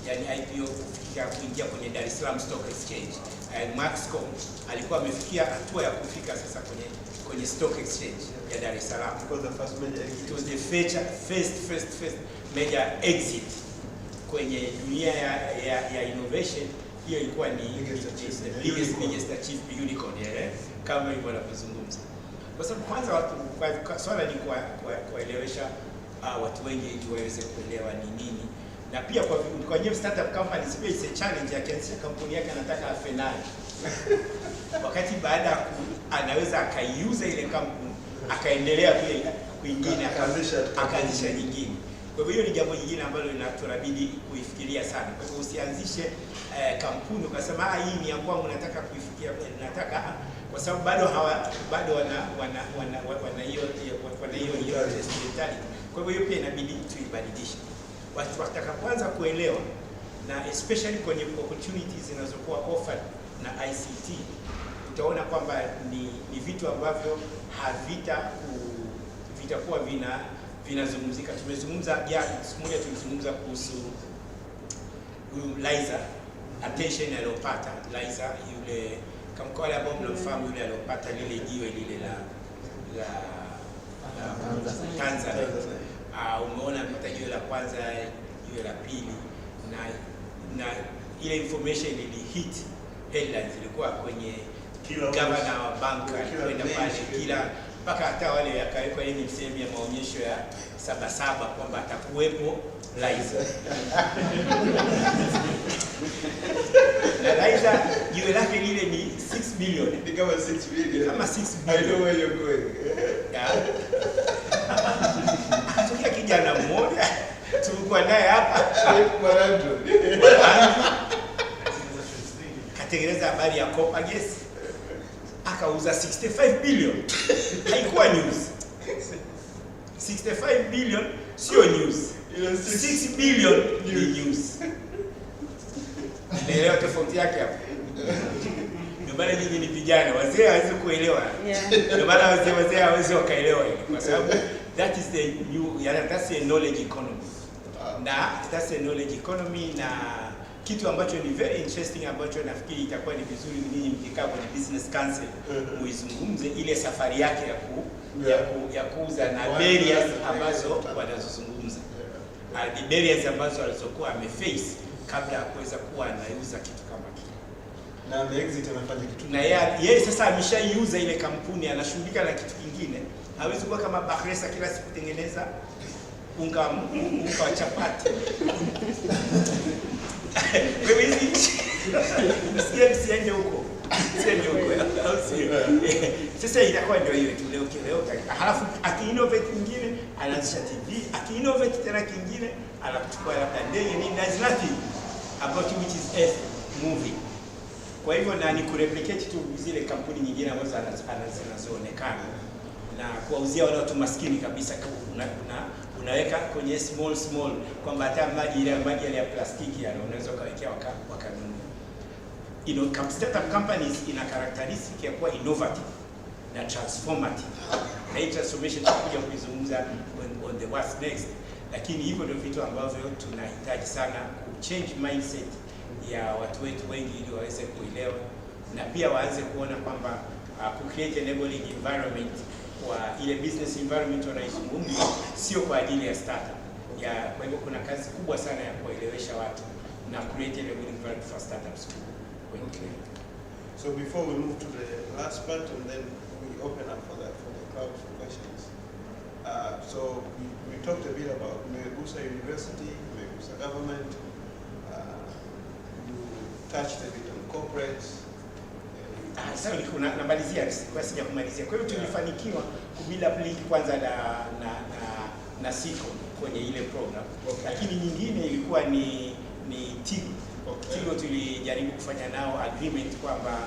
Yani IPO kuingia kwenye Dar es Salaam Stock Exchange. Maxcom alikuwa amefikia hatua ya kufika sasa kwenye Stock Exchange ya Dar es Salaam. It was the first major exit. It was the first major exit kwenye dunia ya innovation. Hiyo ilikuwa ni biggest achievement unicorn, kama hivyo wanazungumza. Kwa sababu kwanza swala ni kuelewesha watu wengi ili waweze kuelewa ni nini. Na pia kwa new startup companies pia it's a challenge. Akianzisha kampuni yake anataka afe nayo. Wakati baada anaweza akaiuza ile kampuni akaendelea pia kwingine akaanzisha nyingine. Kwa hivyo hiyo ni jambo jingine ambalo tunabidi kuifikiria sana. Kwa hivyo usianzishe kampuni ukasema hii ni ya kwangu nataka kuifikia, nataka, kwa sababu bado wana hiyo mentality. Kwa hivyo hiyo pia inabidi tuibadilishe. Watu wataka kwanza kuelewa, na especially kwenye opportunities zinazokuwa offered na ICT, utaona kwamba ni vitu ambavyo vitakuwa vinazungumzika. Tumezungumza siku moja, tulizungumza kuhusu Liza, attention aliyopata Liza, yule kama kwa wale ambao mnafahamu, yule aliyopata lile jiwe lile la Tanzania. Umeona amepata jiwe la kwanza, jiwe la pili, na ile information ili hit headlines, ilikuwa kwenye governor wa banka kwenda pale kila mpaka hata wale akawekwa ile sehemu ya maonyesho ya Sabasaba kwamba atakuwepo Liza. Na Liza jiwe lake lile ni 6 billion. Ni kama 6 billion. Kama 6 billion. I know where you're going. Atokea kijana mmoja tulikuwa naye hapa katengeneza habari ya Copa Gas akauza 65 billion. Haikuwa news. 65 billion sio news. 6 billion ni news. Leo tofauti yake hapo. Ndio maana nyinyi ni vijana, wazee hawezi kuelewa. Ndio maana wazee hawezi wakaelewa hili, kwa sababu that is the new, that's a knowledge economy. Na that's a knowledge economy, na kitu ambacho ni very interesting ambacho nafikiri itakuwa ni vizuri ninyi mkikaa kwenye business council muizungumze ile safari yake ya kuuza na barriers ambazo wanazozungumza. The barriers ambazo alizokuwa ameface kabla ya kuweza kuwa anauza kitu kama kile. Na the exit anafanya kitu. Na yeye sasa ameshaiuza ile kampuni, anashughulika na kitu kingine. Hawezi kuwa kama Bakhresa kila siku kutengeneza unga wa chapati. Wewe hizi msiende huko. Msiende huko. Au sio? Sasa itakuwa ndio hiyo tu leo. Halafu aki-innovate kingine, anaanzisha TV, aki-innovate tena kingine, anachukua labda ndege nini, there's nothing about which is earth moving. Kwa hivyo na ni kureplicate tu zile kampuni nyingine ambazo zinazoonekana na kuwauzia wale watu maskini kabisa. Unaweka kwenye small kwamba hata maji ile ya plastiki yale unaweza ukawekea wakanunua. Startup companies ina characteristic ya kuwa innovative na transformative. Na hii transformation tutakuja kuizungumza on the what's next. Lakini hivyo ndio vitu ambavyo tunahitaji sana ku-change mindset ya watu wetu wengi ili waweze kuelewa na pia waanze kuona kwamba ku-create enabling environment kwa ile business environment wanaizungumza sio kwa ajili ya startup. Kwa hivyo kuna kazi kubwa sana ya kuelewesha watu na create enabling environment for startups. Okay. So before we move to the last part and then we open up for the crowd for questions. So we talked a bit about Megusa University, Megusa government. You touched a bit on corporates. Sasa namalizia kwa sija kumalizia. Kwa hiyo tulifanikiwa kubuild up link kwanza na Siko kwenye ile program. Okay. Lakini nyingine ilikuwa ni Tigo. Okay. Tigo tulijaribu kufanya nao agreement kwamba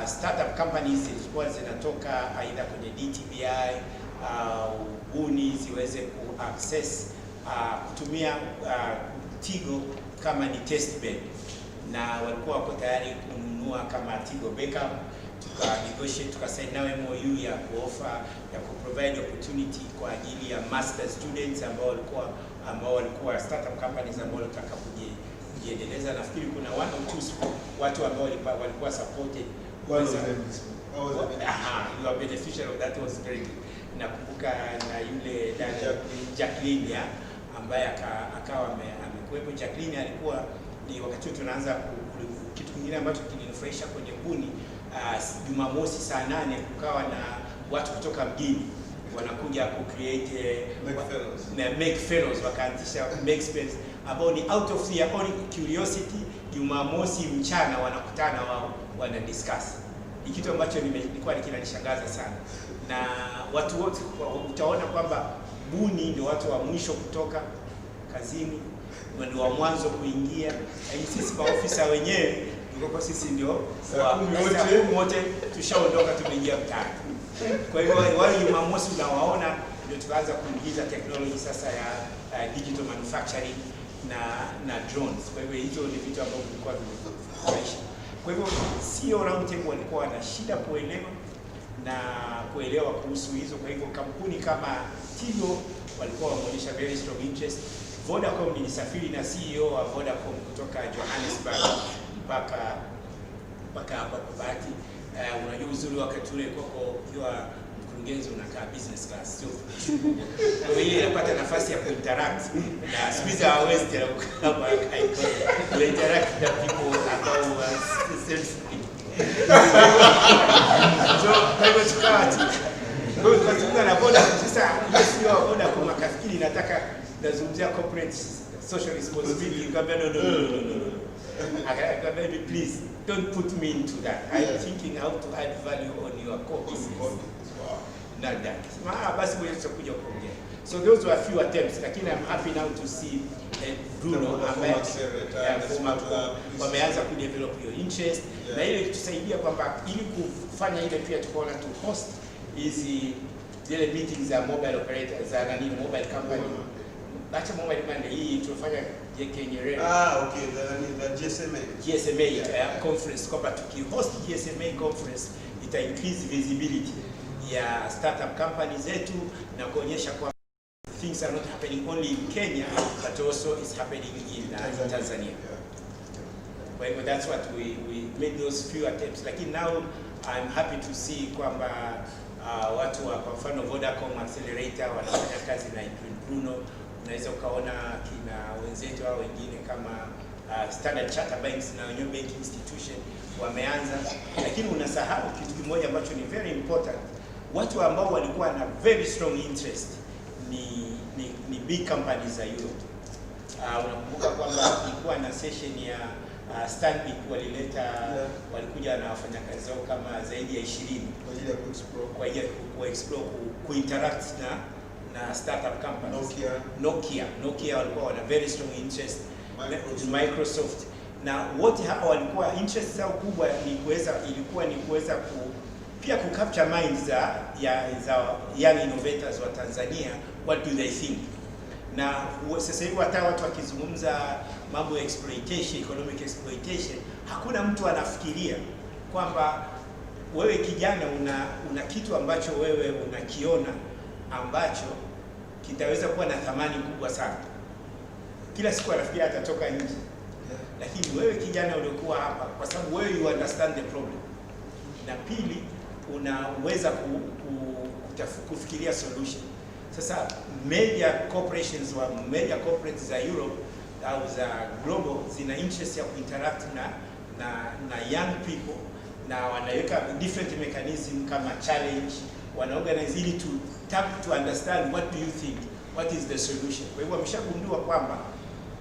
startup companies zilikuwa zinatoka aidha kwenye DTBI Buni ziweze ku-access kutumia Tigo kama ni test bed, na walikuwa wako tayari kununua kama Tigo backup. Tuka-negotiate, tuka-sign nao MOU ya kuoffer ya ku-provide opportunity kwa ajili ya master students ambao walikuwa startup companies ambao wanataka kujiendeleza. Nafikiri kuna 1 or 2 watu ambao walikuwa supported. One of them you are beneficial of that, was very good. Nakumbuka na yule dada Jacqueline ambaye akawa amekuwepo. Jacqueline alikuwa ni wakati tunaanza kitu kingine ambacho kilinufaisha kwenye Buni. Jumamosi saa 8 kukawa na watu kutoka mjini wanakuja ku create make fellows, wakaanzisha make space ambao ni out of their own curiosity. Jumamosi mchana wanakutana wao wana discuss. Ni kitu ambacho nilikuwa kinanishangaza sana, na watu wote utaona kwamba Buni ndio watu wa mwisho kutoka kazini, ndio wa mwanzo kuingia. Sisi kwa ofisa wenyewe kwa sisi ndio wote tushaondoka, tumeingia mtaani. Kwa hiyo wale Jumamosi unawaona ndio tukaanza kuingiza technology sasa ya digital manufacturing na drones. Kwa hivyo hizo ni vitu ambavyo vilikuwa vinafurahisha. Kwa hivyo sio round table walikuwa na shida kuelewa kuhusu hizo. Kwa hivyo kampuni kama Tigo walikuwa wameonyesha very strong interest. Vodacom, nilisafiri na CEO wa Vodacom kutoka Johannesburg mpaka hapa kwa bahati. Unajua uzuri wakati ule ukiwa mkurugenzi unakaa business class, sio kwa hiyo unapata nafasi ya kuinteract na speaker hawezi tena kama interact na people ambao sensitive. So kwa hivyo tukawa na Vodacom. Sasa sio Vodacom akafikiri nataka nazungumzia corporate social responsibility. Nikamwambia no. I please don't put me into that. I'm thinking how to add value on your core business. Not that. Basi wewe tutakuja kuongea. So those were a few attempts, lakini I'm happy now to see Bruno ambaye wameanza ku develop your interest. Na ile itusaidia kwamba ili kufanya ile pia tukaona to host hizi zile meetings za mobile operators za mobile company. Acha mobile company hii tunafanya Nyerere. Okay, the GSMA conference, kwamba tukihost GSMA conference ita increase visibility ya startup companies zetu na kuonyesha kwa things are not happening only in Kenya but also is happening in Tanzania. Kwa hivyo that's what we made those few attempts, lakini now I'm happy to see kwamba watu wa kwa mfano Vodacom Accelerator wanafanya kazi na Bruno. Unaweza ukaona kina wenzetu hao wengine kama Standard Chartered Banks na wenyewe banking institution wameanza, lakini unasahau kitu kimoja ambacho ni very important. Watu ambao walikuwa na very strong interest ni big companies za Europe. Unakumbuka kwamba ilikuwa na session ya Stanbic walikuja na wafanyakazi wao kama zaidi ya 20 kwa ajili ya ku-explore ku-interact na startup companies. Nokia walikuwa wana very strong interest, Microsoft, na wote hapa walikuwa interest zao kubwa ilikuwa ni kuweza pia ku capture minds za young innovators wa Tanzania. What do they think? Na sasa hivi hata watu wakizungumza mambo ya exploitation, economic exploitation, hakuna mtu anafikiria kwamba wewe kijana una kitu ambacho wewe unakiona ambacho kitaweza kuwa na thamani kubwa sana. Kila siku anafikiria atatoka nje. Lakini wewe kijana uliokuwa hapa, kwa sababu wewe you understand the problem. Na pili, unaweza kufikiria solution. Sasa major corporations corporates za Europe au za global zina interest ya kuinteract na young people, na wanaweka different mechanism kama challenge, wanaorganize ili to understand what do you think, what is the solution. Kwa hivyo wameshagundua kwamba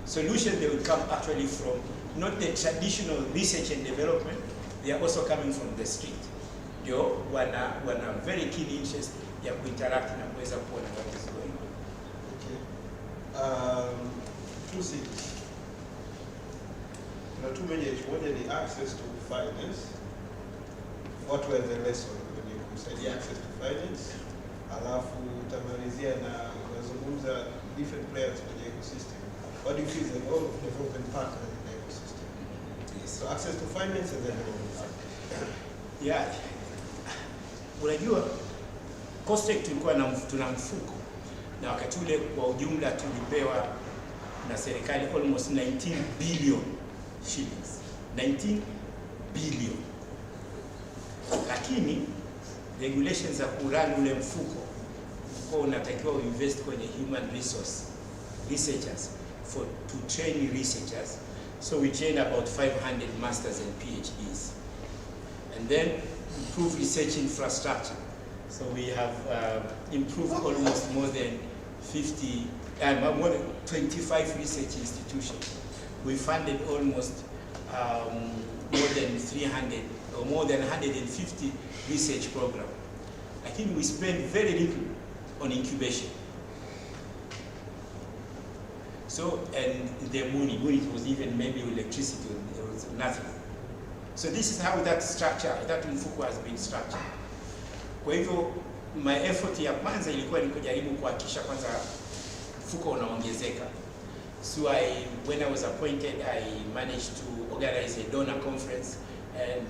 solution they will come actually from not the traditional research and development, they are also coming from the street. Ndio wana very keen interest ya kuinteract na kuweza kuona what is going on. Okay. Two things. Kuna two major issues. Moja ni access to finance. What were the lessons when you kusaidia access to finance? Alafu utamalizia na kuzungumza different players kwenye ecosystem. What do you feel is the role of development partner in the ecosystem? Yes. So access to finance and then development partner. Yeah. Unajua COSTECH tulikuwa tuna mfuko, na wakati ule kwa ujumla tulipewa na serikali almost 19 billion shillings. 19 billion. Lakini regulations za kurun ule mfuko kwa unatakiwa uinvest kwenye human researchers to train researchers. So we train about 500 masters and PhDs. And then improve research infrastructure. So we have improved almost more than 25 research institutions. We funded almost more than 300 or more than 150 research programs. I think we spend very little on incubation. So, and the money was even maybe electricity, there was nothing. So this is how that structure, that mfuko has been structured. Kwa hivyo, my effort ya kwanza ilikuwa ni kujaribu kuhakikisha kwanza mfuko unaongezeka. So when I was appointed, I managed to organize a donor conference and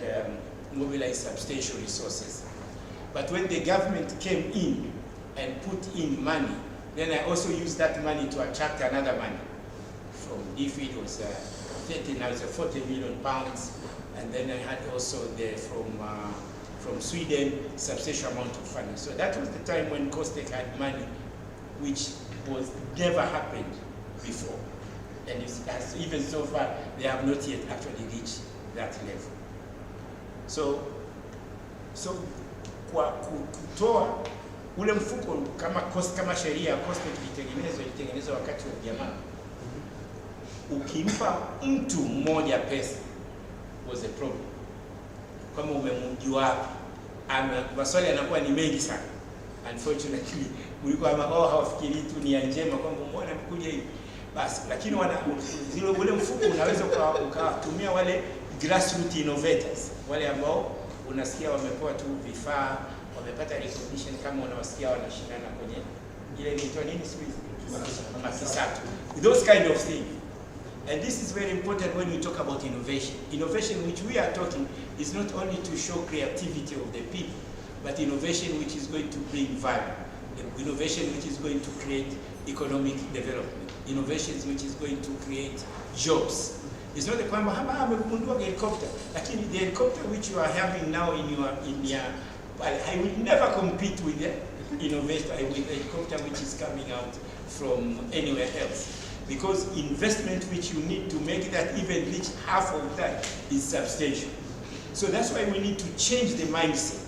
mobilize substantial resources. But when the government came in and put in money, then I also used that money to attract another money. From DFID it was 40 million pounds, and then I had also from Sweden substantial amount of funding. So that was the time when COSTECH had money, which was never happened before. And even so far, they have not yet actually reached that level. So kwa kutoa ule mfuko kama sheria COSTECH ilitengenezwa wakati wa jamaa. Ukimpa mtu mmoja pesa was a problem. Kama umemjua maswali yanakuwa ni mengi sana. Unfortunately, ulikuwa hawafikiri tu ni njema kwamba mbona mkuja hivi. Basi, lakini ule mfuko unaweza ukatumia wale grassroots innovators, wale ambao unasikia wamepewa tu vifaa, wamepata recognition, kama unawasikia wanashindana kwenye ile inaitwa nini Makisatu. Those kind of things. And this is very important when we talk about innovation. Innovation which we are talking is not only to show creativity of the people, but innovation which is going to bring value. Innovation which is going to create economic development. Innovations which is going to create jobs. It's not the kwamba amegundua helicopter, lakini the helicopter which you are having now in your I will never compete with the innovator, with the helicopter which is coming out from anywhere else. Because investment which you need to make that even reach half of that is substantial. So that's why we need to change the mindset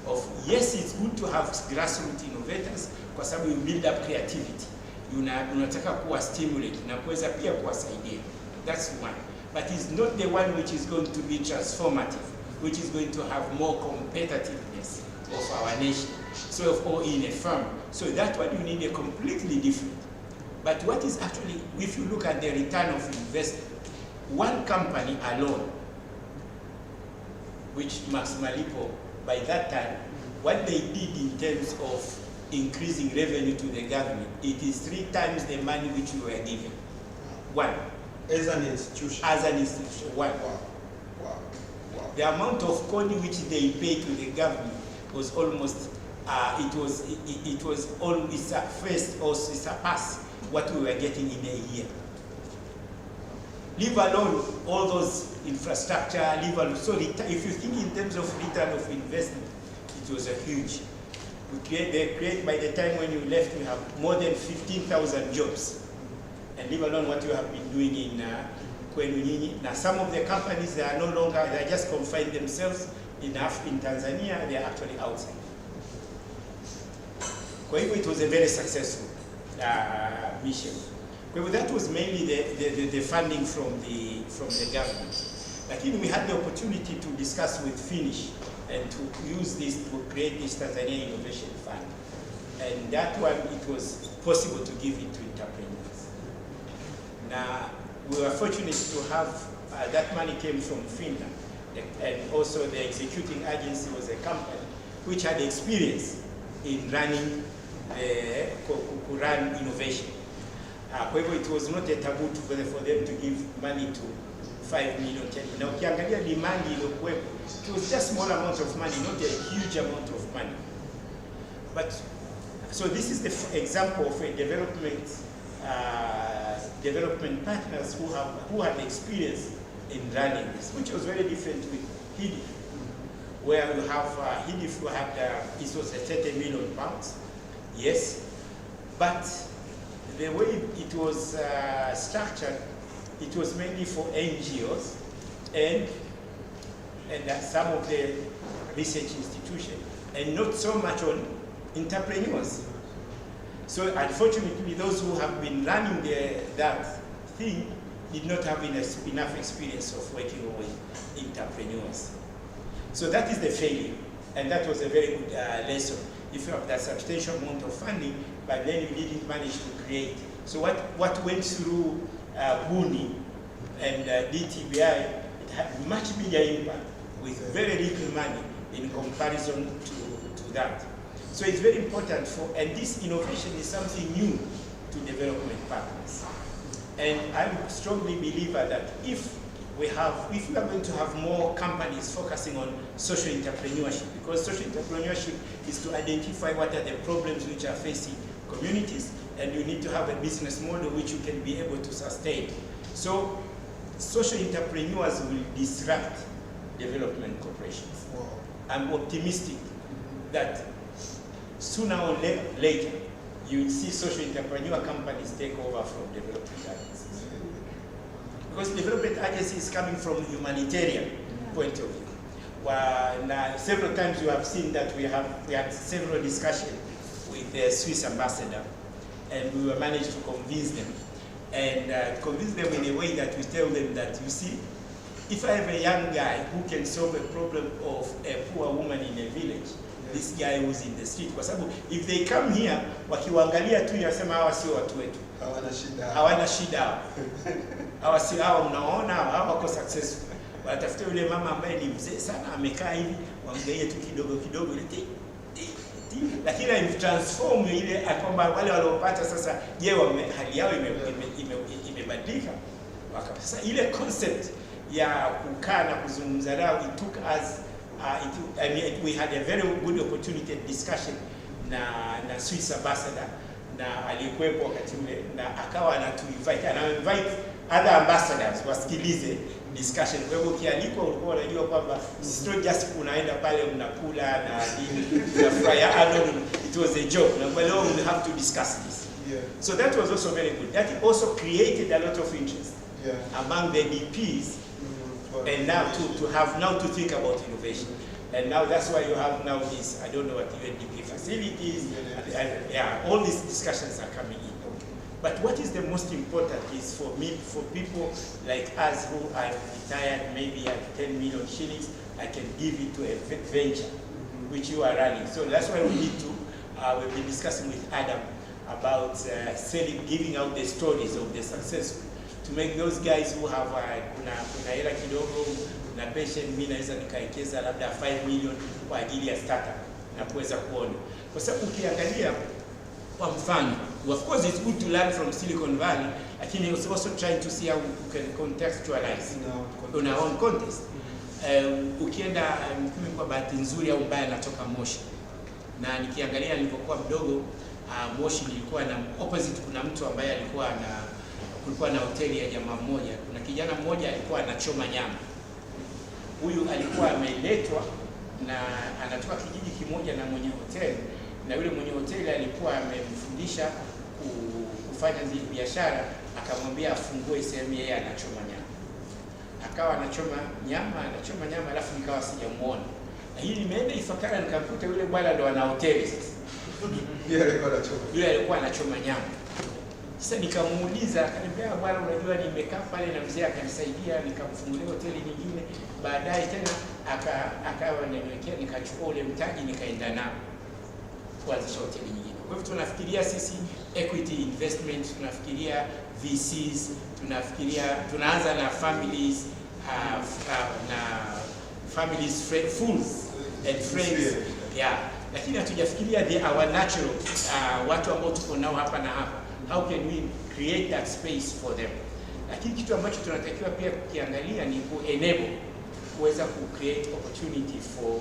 of, yes, it's good to have grassroots innovators, because we build up creativity. unataka kuwa stimulate na kuweza pia kuwasaidia. That's one. But it's not the one which is going to be transformative, which is going to have more competitiveness of our nation, so or in a firm. So that one you need a completely different. But what is actually, if you look at the return of investment, one company alone, which Max Malipo, by that time, what they did in terms of increasing revenue to the government, it is 3 times the money which we were given. One. As an institution. As an institution. One. Wow. Wow. Wow. The amount of money which they paid to the government was almost, it surpassed what we were getting in a year. Leave alone all those infrastructure, leave alone. So if you think in terms of return of investment, it was a huge. By the time when you left, we have more than 15,000 jobs. And leave alone what you have been doing in Kwenunyinyi. Now some of the companies, they are no longer, they just confined themselves in Tanzania, they are actually outside. Kwa hivyo it was a very successful mission. Kwa hivyo that was mainly the funding from the government. Lakini we had the opportunity to discuss with Finnish and to use this to create this Tanzania Innovation Fund. And that one, it was possible to give it to entrepreneurs. Now, we were fortunate to have, that money came from Finland. And also the executing agency was a company which had experience in running, run innovation. However, it was not a taboo for them to give money to 5 million. Now, ukiangalia demand iliyokuwepo, it was just small amount of money, not a huge amount of money. But, so this is the example of a development partners who had experience in running this, which was very different with HIDIF, where you have, HIDIF had, it was a 30 million pounds, yes, but the way it was structured, it was mainly for NGOs and some of the research institutions, and not so much on entrepreneurs. So unfortunately, those who have been running that thing did not have enough experience of working with entrepreneurs. So that is the failure, and that was a very good lesson. If you have that substantial amount of funding, but then you didn't manage to create. So what went through Buni and DTBI, it had much bigger impact with very little money in comparison to that. So it's very important and this innovation is something new to development partners. And I'm a strongly believer that if we are going to have more companies focusing on social entrepreneurship, because social entrepreneurship is to identify what are the problems which are facing communities, and you need to have a business model which you can be able to sustain. So social entrepreneurs will disrupt development corporations. Wow. I'm optimistic that sooner or later, you will see social entrepreneur companies take over from development agencies. Because development agency is coming from a humanitarian point of view. Now, several times you have seen that we had several discussions with the Swiss ambassador, and we were managed to convince them. And convince them in a way that we tell them that, you see, if I have a young guy who can solve a problem of a poor woman in a village, this guy who's in the street, kwa sababu if they come here, wakiwaangalia tu yasema hawa sio watu wetu. Hawana shida. Hawa si hawa mnaona, hawa wako successful. Watafuta yule mama ambaye ni mzee sana, amekaa hivi, wamgaie tu kidogo kidogo ile lakini transform ile kwamba wale waliopata sasa, je, hali yao imebadilika. Sasa ile concept ya kukaa na kuzungumza nao, it took us we had a very good opportunity discussion na Swiss ambassador, na alikuwepo wakati ule, na akawa invite other ambassadors wasikilize discussion. Kwa hivyo kialiko ulikuwa unajua kwamba it's not just unaenda pale mnakula na unafurahia. It was a joke. Na leo we have to discuss this. Yeah. So that was also very good. That also created a lot of interest among the DPs. And now to think about innovation. And now that's why you have now this, I don't know what UNDP facilities, all these discussions are coming in. But what is the most important is for me, for people like us who are retired, maybe at 10 million shillings, I can give it to a venture, which you are running. So that's why we need to, we've been discussing with Adam about selling, giving out the stories of the successful, to make those guys who have kuna hela kidogo, na pension, mimi naweza nikaekeza labda 5 million kwa ajili ya startup na kuweza kuona. Kwa sababu ukiangalia kwa mfano, of course it's good to learn from Silicon Valley, lakini it's also trying to see how you can contextualize on our own context. Ukienda mimi kwa bahati nzuri au mbaya natoka Moshi, na nikiangalia nilipokuwa mdogo Moshi nilikuwa na opposite, kuna mtu ambaye kulikuwa na hoteli ya jamaa mmoja, kuna kijana mmoja alikuwa anachoma nyama. Huyu alikuwa ameletwa na anatoka kijiji kimoja na mwenye hoteli, na yule mwenye hoteli alikuwa amemfundisha kufanya zile biashara, akamwambia afungue sehemu yeye anachoma nyama. Akawa anachoma nyama, alafu nikawa sijamuona. Na hii nimeenda Ifakara nikamkuta yule bwana ndo ana hoteli sasa. Yule alikuwa anachoma nyama. Sasa nikamuuliza, akaniambia bwana, unajua nimekaa pale na mzee akanisaidia, nikamfungulia hoteli nyingine. Baadaye tena akawa ananiwekea, nikachukua ule mtaji nikaenda nao kuanzisha hoteli nyingine. Kwa hivyo tunafikiria sisi equity investment, tunafikiria VCs, tunaanza na families, fools and friends, yeah. Lakini hatujafikiria our natural watu ambao tuko nao hapa na hapa. How can we create that space for them? Lakini kitu ambacho tunatakiwa pia kukiangalia ni ku-enable, kuweza ku-create opportunity for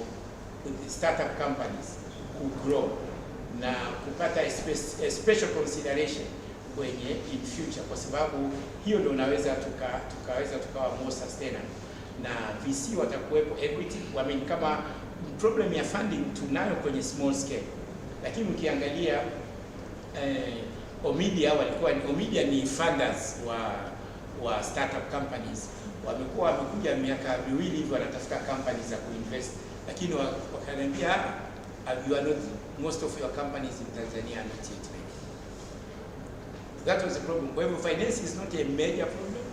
startup companies ku-grow na kupata a special consideration kwenye in future, kwa sababu hiyo ndio unaweza tukawa more sustainable. Na VC watakuwepo, equity, I mean, kama problem ya funding tunayo kwenye small scale, lakini ukiangalia Omidia ni funders wa startup companies. Wamekuja miaka miwili hivi wanatafuta companies za kuinvest, lakini wakaniambia most of your companies in Tanzania are not yet ready. That was the problem. Kwa hivyo finance is not a major problem.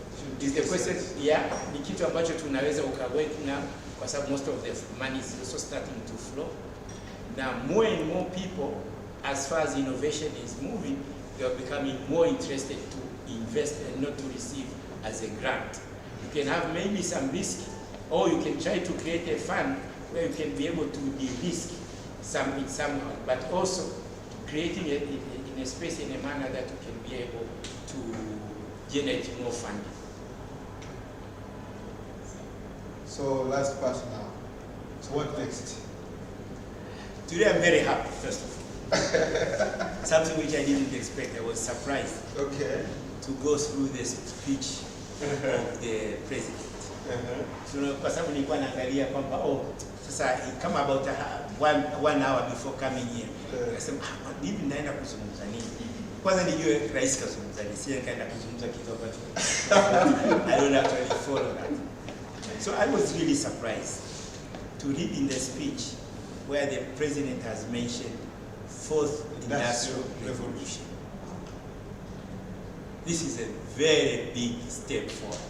Is the question, yeah, ni kitu ambacho tunaweza ukaweka na, kwa sababu most of the money is also starting to flow. Now more and more people, as far as innovation is moving, they are becoming more interested to invest and not to receive as a grant. You can have maybe some risk, or you can try to create a fund where you can be able to de-risk somehow, but also creating it in a space, in a manner that you can be able to generate more funding. So last part now. So what next? Today I'm very happy, first of all. Something which I didn't expect. I was surprised to go through the speech of the president. So kwa sababu nilikuwa naangalia kwamba sasa kama about one hour before coming here, nikasema hivi naenda kuzungumza nini? Kwanza nijue rais kazungumza nini, si nikaenda kuzungumza kitu ambacho I don't actually follow that. So I was really surprised to read in the speech where the president has mentioned fourth industrial revolution. This is a very big step forward.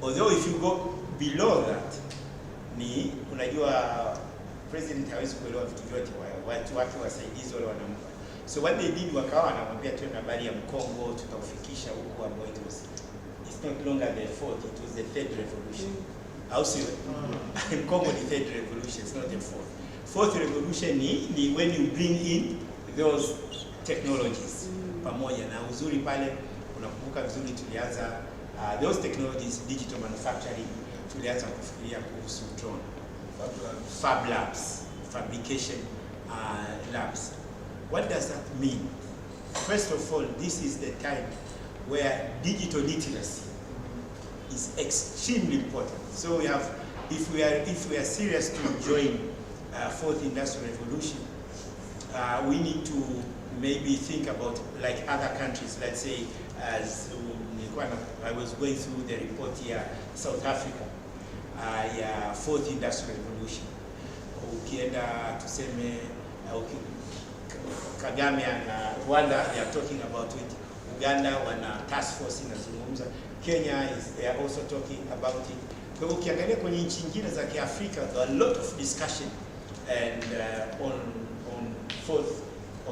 Although if you go below that, unajua president hawezi kuelewa vitu vyote, watu wake wasaidizi wale wanampa. So what they did, wakawa wanamwambia tu habari ya Mkongo, tutaufikisha huko ambao it's not longer the fourth, it was the third revolution. Au sio? Mkongo ni third revolution, it's not the fourth. Fourth revolution ni when you bring in those technologies pamoja. Na uzuri pale, unakumbuka vizuri tulianza those technologies, digital manufacturing, tulianza kufikiria kuhusu drone, fab labs, fabrication labs. What does that mean? First of all, this is the time where digital literacy is extremely important. So we have, if we are serious to join fourth industrial revolution, we need to maybe think about like other countries. Let's say, as I was going through the report here, South Africa, fourth industrial revolution. Ukienda tuseme Kagame and Rwanda, they are talking about it. Uganda wana task force inazungumza. Kenya they are also talking about it. Kwa hivyo ukiangalia kwenye nchi nyingine za Kiafrika, there are a lot of discussion and on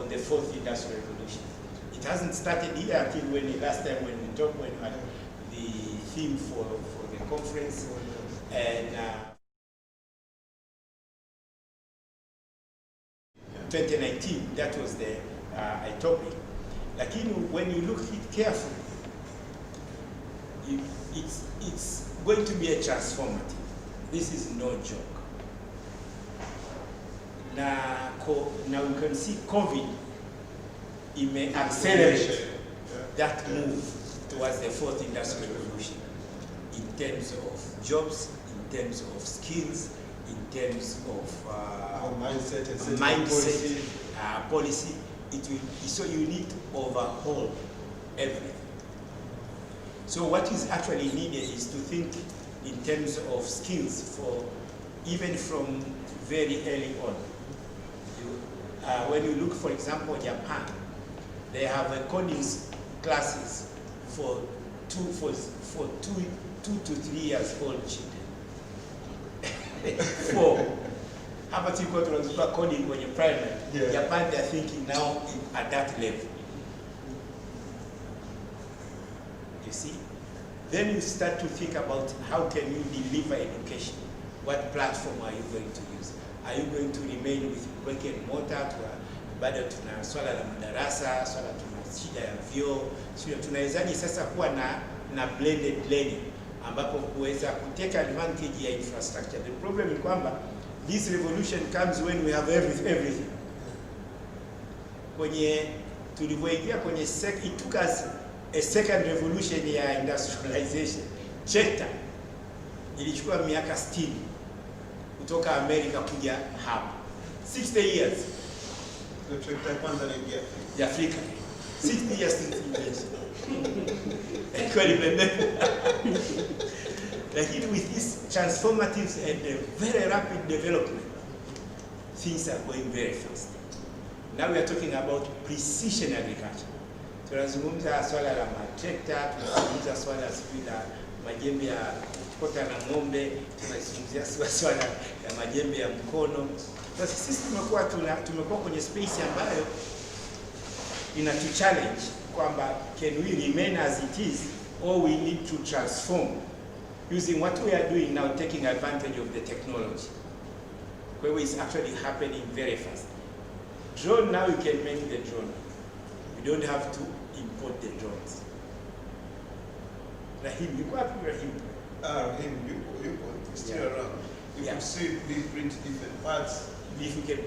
the fourth industrial revolution. It hasn't started here until last time when we talked, when we had the theme for the conference, and 2019, that was the topic. Lakini when you look at it carefully, it's going to be a transformative. This is no joke. Now you can see COVID, it may accelerate that move towards the fourth industrial revolution in terms of jobs, in terms of skills, in terms of mindset, policy. So you need to overhaul everything. So what is actually needed is to think in terms of skills for even from very early on. When you look, for example, Japan, they have coding classes for 2 to 3 years old children. 4. Hapa tulikuwa tunazuka coding kwenye primary. Japan, they are thinking now at that level. You see? Then you start to think about how can you deliver education? What platform are you going to use? Are you going to remain with brick and mortar? Bado tuna swala la madarasa, swala tuna shida ya vyoo, tunawezaje sasa kuwa na blended learning ambapo kuweza kuteka advantage ya infrastructure. The problem is kwamba this revolution comes when we have everything. Kwenye tulivyoingia kwenye it took us a second revolution ya industrialization. Tractor ilichukua miaka 60 kutoka Amerika kuja hapa. 60 years. Tractor kwanza ni ya Afrika. 60 years since actually Lakini with this transformative and very rapid development, things are going very fast. Now we are talking about precision agriculture. Tunazungumza swala la matrekta, tunazungumza swala la majembe ya kota na ng'ombe, tunazungumzia swala ya majembe ya mkono. Sasa sisi tumekuwa kwenye space ambayo inatu challenge kwamba can we remain as it is or we need to transform using what we are doing now, taking advantage of the technology. Where it's actually happening very fast. Drone, now you can make the drone. You don't have to import the drones. Rahim, you got Rahim. Rahim, you still around. You can still print different parts. If you can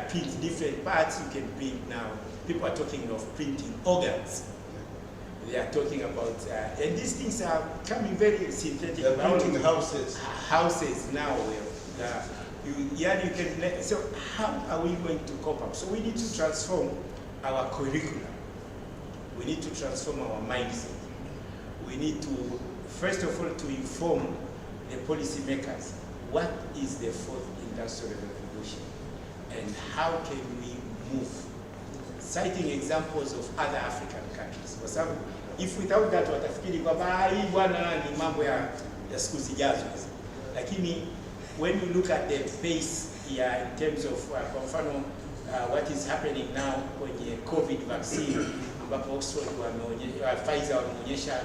print different parts, you can print now. People are talking of printing organs. They are talking about, and these things are coming very synthetic. They're printing houses. Houses now. You can. So how are we going to cope up? So we need to transform our curriculum. We need to transform our mindset. We need to, first of all, to inform the policymakers what is the fourth industrial revolution and how can we move, citing examples of other African countries. Kwa sababu if without that watafikiri kwamba hii bwana ni mambo ya siku zijazo. Lakini when you look at the pace here in terms of kwa mfano what is happening now kwenye COVID vaccine ambapo Oxford Pfizer wameonyesha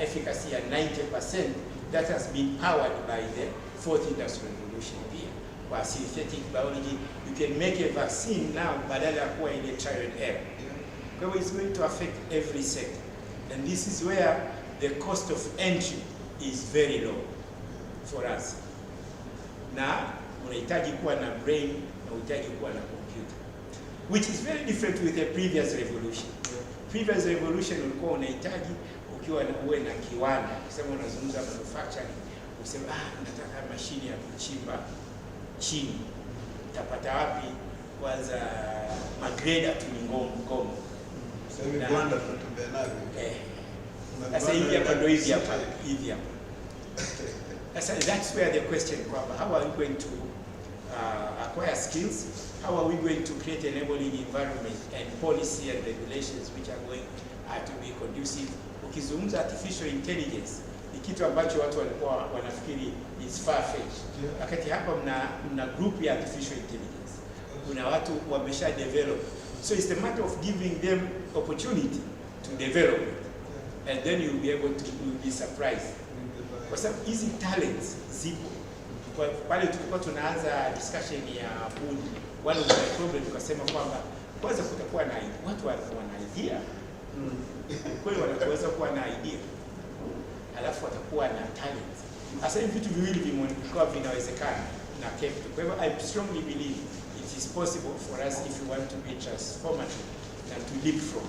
efficacy ya 90%, that has been powered by the fourth industrial revolution here. Kwa synthetic biology, you can make a vaccine now badala ya kuwa ile trial and error. Kwa hivyo it's going to affect every sector. And this is where the cost of entry is very low for us. Na unahitaji kuwa na brain na unahitaji kuwa na computer, which is very different with the previous revolution. Previous revolution ulikuwa unahitaji uwe na kiwanda, kusema unazungumza manufacturing, usema nataka mashine ya kuchimba chini. Utapata wapi? Kwanza magreda tu ni ngumu. Sasa hivi Rwanda tunatembea navyo. Sasa hivi hapa ndio hivi hapa. Sasa that's where the question kwamba how are you going to acquire skills. How are we going to create enabling environment and policy and regulations which are going to be conducive? Ukizungumza artificial intelligence ni kitu ambacho watu walikuwa wanafikiri is far-fetched. Wakati hapa mna group ya artificial intelligence. Kuna watu wamesha develop. So it's the matter of giving them opportunity to develop it. And then you'll be able to be surprised. Kwa sababu hizi talents zipo. Kwa pale tulikuwa tunaanza discussion ya food, one of the problem tukasema kwamba kwanza kutakuwa na watu wana idea. Kweli wanaweza kuwa na idea. Alafu watakuwa na talent. Sasa hivi vitu viwili vimekuwa vinawezekana na capital. Kwa hivyo I strongly believe it is possible for us if we want to be transformative and to leapfrog.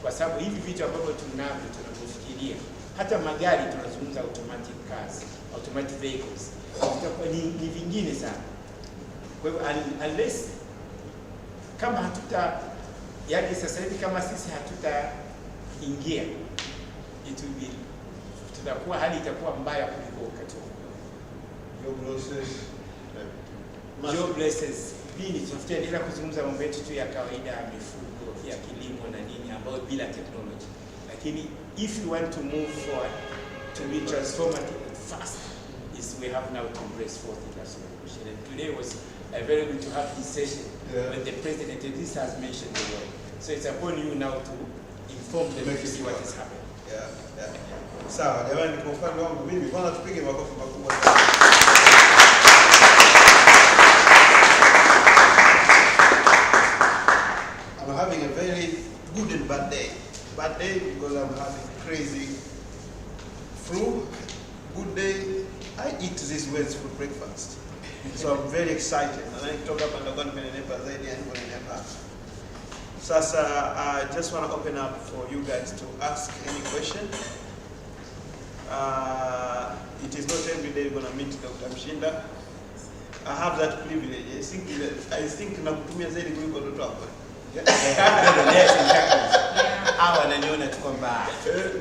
Kwa sababu hivi vitu ambavyo tunavyofikiria, hata magari tunazungumza automatic cars, automatic vehicles, ni vingine sana. Kwa hivyo unless kama hatuta, yani sasa hivi kama sisi hatutaingia, it will be, tutakuwa hali itakuwa mbaya kuliko wakati huo. Joblesses bini tutaendelea kuzungumza mambo yetu tu ya kawaida ya mifugo, ya kilimo na nini ambayo bila technology. Lakini if you want to move forward to be transformative fast, is we have now to embrace fourth industrial revolution. And today was very good to have this session when the president at least has mentioned the word. So it's upon you now to inform them to see what is happening. Sawa, jamani, kwa upande wangu mimi kwanza tupige makofi makubwa. I'm having a very good and bad day. Bad day because I'm having crazy flu. Good day, I eat these words for breakfast. So I'm very excited. And I talk up and I'm going to zaidi and going to Sasa, I just want to open up for you guys to ask any question. It is not every day you're going to meet Dr. Mshinda. I have that privilege. I think nakutumia zaidi kuliko watoto wako. Hawa wananiona tu kwamba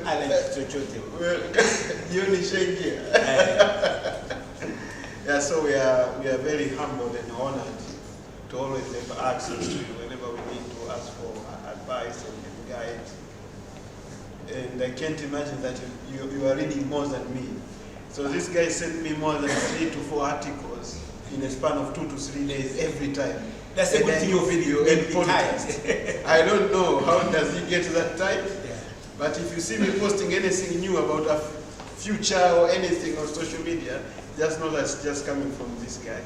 ala chochote. Hiyo ni shengia. Yeah, so we are very humbled and honored to always have access to you whenever we need to ask for advice and guide. And I can't imagine that you are reading more than me. So this guy sent me more than 3 to 4 articles in a span of 2 to 3 days every time. That's a good thing of video and podcast. I don't know how does he get that time, but if you see me posting anything new about a future or anything on social media, just know that's just coming from this guy.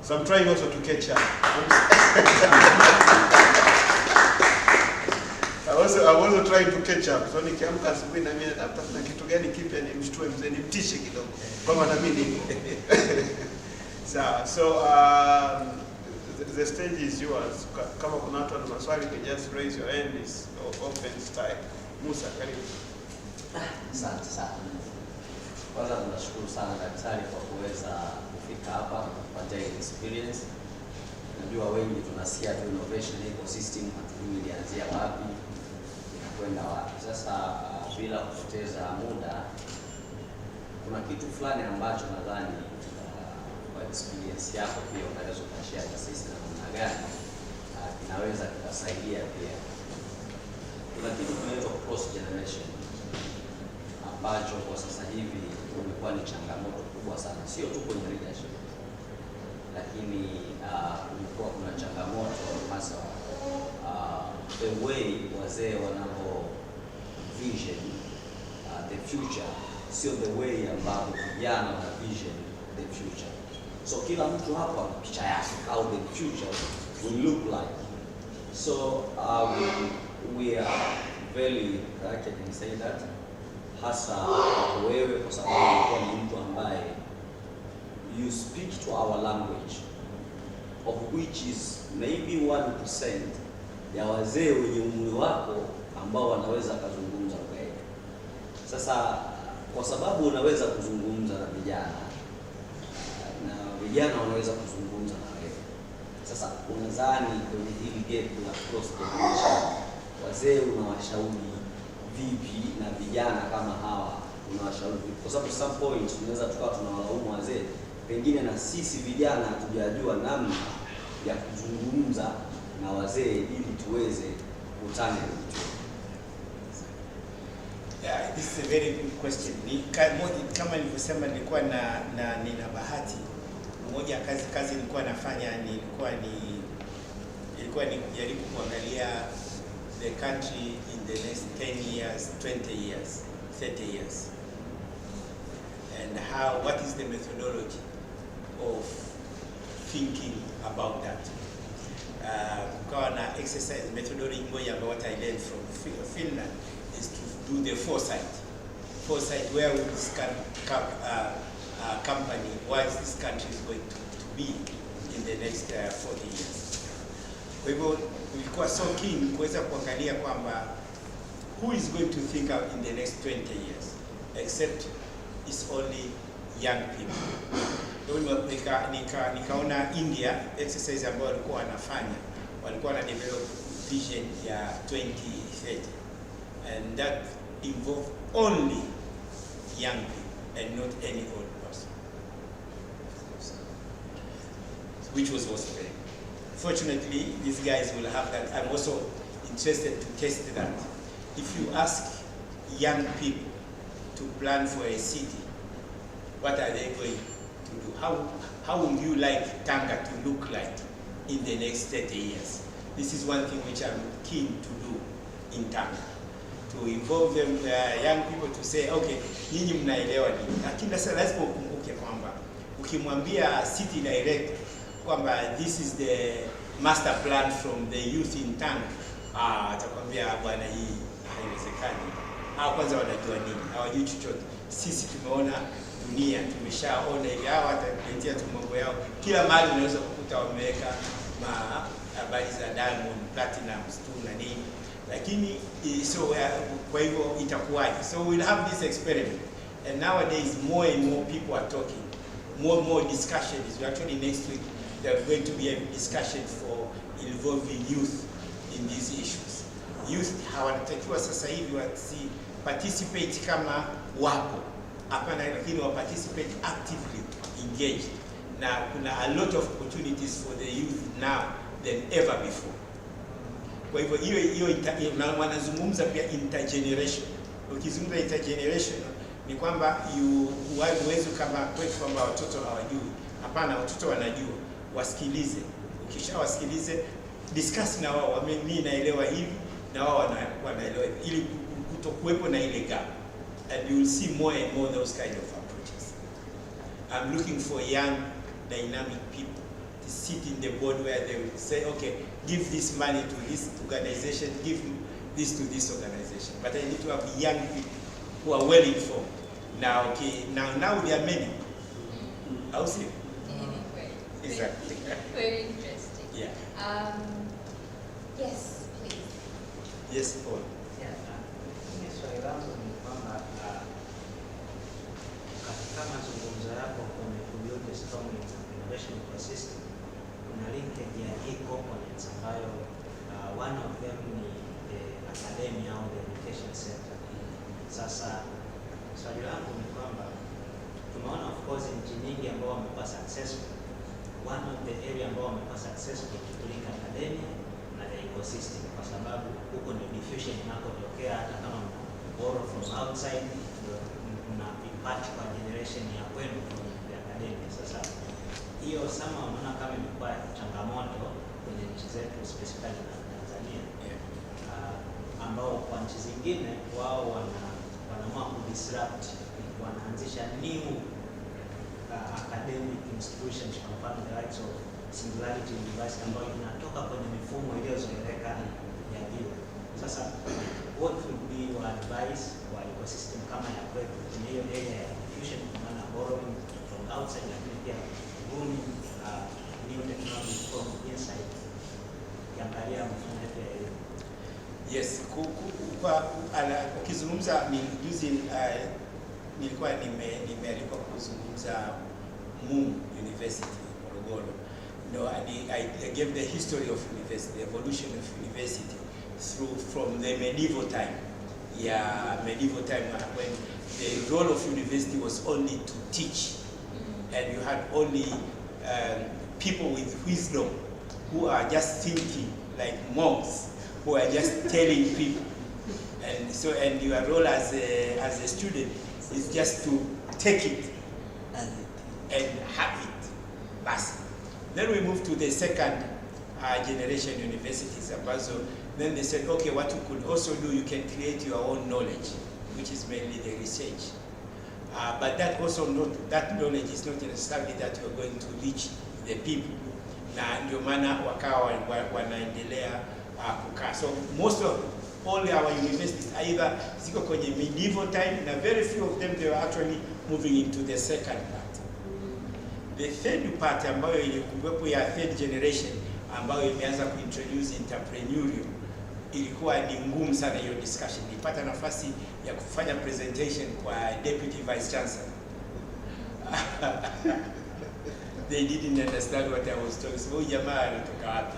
So I'm trying also to catch up. I'm also trying to catch up. So nikiamka asubuhi na mimi natafuta kitu gani kipya nimshtue mzee nimtishe kidogo. Kama na mimi niko. So the stage is yours. Kama kuna watu wana maswali, you just raise your hand. It's open style. Musa, karibu. Asante sana. Kwanza tunashukuru sana daktari kwa kuweza kufika hapa na kutupatia experience. Najua wengi tunasikia tu innovation ecosystem, hatujui ilianzia wapi inakwenda wapi. Sasa bila kupoteza muda, kuna kitu fulani ambacho nadhani kwa experience yako pia unaweza kushare na sisi na namna gani inaweza kukusaidia pia. Kuna kitu kinaitwa cross generation ambacho kwa sasa hivi umekuwa ni changamoto kubwa sana, sio tu kwenye leadership, lakini umekuwa kuna changamoto hasa the way wazee wanavyo vision the future, sio the way ambapo vijana wana vision the future. So kila mtu hapa ana picha yake how the future will look like. So we are very I can say that hasa wewe kwa sababu ulikuwa ni mtu ambaye you speak to our language of which is maybe 1% ya wazee wenye umri wako ambao wanaweza kuzungumza kweli. Sasa kwa sababu unaweza kuzungumza na vijana na vijana wanaweza kuzungumza na wewe. Sasa unadhani kwenye hili gap la cross generation wazee unawashauri vipi na vijana kama hawa unawashauri vipi? Kwa sababu some point tunaweza tukawa tunawalaumu wazee pengine na sisi vijana hatujajua namna ya kuzungumza na wazee ili tuweze kutana hicho. Yeah, this is a very good question. Kama nilivyosema, nilikuwa nina bahati moja kazi nilikuwa nafanya ilikuwa ni kujaribu kuangalia the country in the next 10 years, 20 years, 30 years. And what is the methodology of thinking about that? Kukawa na exercise methodology moja ambayo what I learned from Finland is to do the foresight. Foresight, where will this company, where is this country is going to be in the next 40 years. Kwa hivyo nilikuwa so keen kuweza kuangalia kwamba who is going to think out in the next 20 years except it's only young people. Nikaona India exercise ambayo walikuwa wanafanya, walikuwa na develop vision ya 2030, and that involved only young people and not any old person, which was also very good. Fortunately, these guys will have that. I'm also interested to test that. If you ask young people to plan for a city, what are they going to do? How would you like Tanga to look like in the next 30 years? This is one thing which I'm keen to do in Tanga, to involve them, young people, to say, okay, nyinyi mnaelewa nini? Lakini sasa lazima ukumbuke kwamba ukimwambia city director kwamba this is the master plan from the youth in Tanga, atakwambia bwana, hii haiwezekani. Kwanza wanajua nini? Hawajui chochote. Sisi tumeona dunia, tumeshaona hivi, watakuletea tu mambo yao. Kila mahali unaweza kukuta wameweka habari za Diamond, Platinum, tu na nini. Lakini so kwa hivyo itakuwaje? So we'll have this experiment, and nowadays more and more people are talking, more discussions. Actually next week there's going to be a discussion for involving youth in these issues. Youth hawatakiwa sasa hivi participate kama wapo, hapana, lakini wa participate actively, engaged. Na kuna a lot of opportunities for the youth now than ever before. Kwa hivyo hiyo wanazungumza pia intergeneration. Ukizungumza intergeneration ni kwamba huwezi kama kwetu kwamba watoto hawajui. Hapana, watoto wanajua. Wasikilize. Ukishawasikilize, discuss na wao, mimi naelewa hivi na wao wanaelewa hivi, ili kutokuwepo na ile gap. And you will see more and more those kind of approaches. I'm looking for young, dynamic people to sit in the board where they will say, okay, give this money to this organization, give this to this organization. But I need to have young people who are well informed. Now, okay, now there are many. I'll see. Exactly. Very interesting. Yeah. Yes, please. Yes, Paul. Yeah. Swali langu ni kwamba katika mazungumzo yako kwenye kubuild a strong innovation ecosystem, kuna linkage ya e-components ambayo one of them ni the academy au the education sector. Sasa swali langu ni kwamba tumeona of course nchi nyingi ambao wamekuwa successful, one of the area ambao wamekuwa successful ni academia na the ecosystem, kwa sababu huko ndio diffusion inakotokea. Hata kama borrow from outside, kuna impact kwa generation ya kwenu kwenye academia. Sasa hiyo sama unaona kama imekuwa changamoto kwenye nchi zetu specifically na Tanzania, ambao kwa nchi zingine wao wanaamua kudisrupt, wanaanzisha new academic institutions, kwa mfano the rights of singularity university ambayo inatoka kwenye mifumo iliyozoeleka ya juu. Sasa what would be your advice kwa ecosystem kama ya kwetu kwenye hiyo area ya diffusion, kwa maana borrowing from outside lakini pia booming new technology from inside, kiangalia mfumo wetu ya elimu? Yes, ukizungumza ni juzi nilikuwa nimealikwa kuzungumza University Morogoro. I gave the history of university, the evolution of university from the medieval time. Yeah, medieval time when the role of university was only to teach and you had only people with wisdom who are just thinking like monks, who are just telling people. And so, and your role as a student is just to take it and have it. Basi. Then we move to the second generation universities. Then they said, okay, what you could also do, you can create your own knowledge, which is mainly the research. But that knowledge is not necessarily that you're going to reach the people. Na ndio maana wakawa wanaendelea kukaa. So most of all our universities either ziko kwenye medieval time, na very few of them they were actually moving into the second part. The third part ambayo ilikuwepo ya third generation ambayo imeanza kuintroduce entrepreneurial, ilikuwa ni ngumu sana hiyo discussion. Nilipata nafasi ya kufanya presentation kwa deputy vice chancellor. They didn't understand what I was talking. So jamaa anatoka wapi?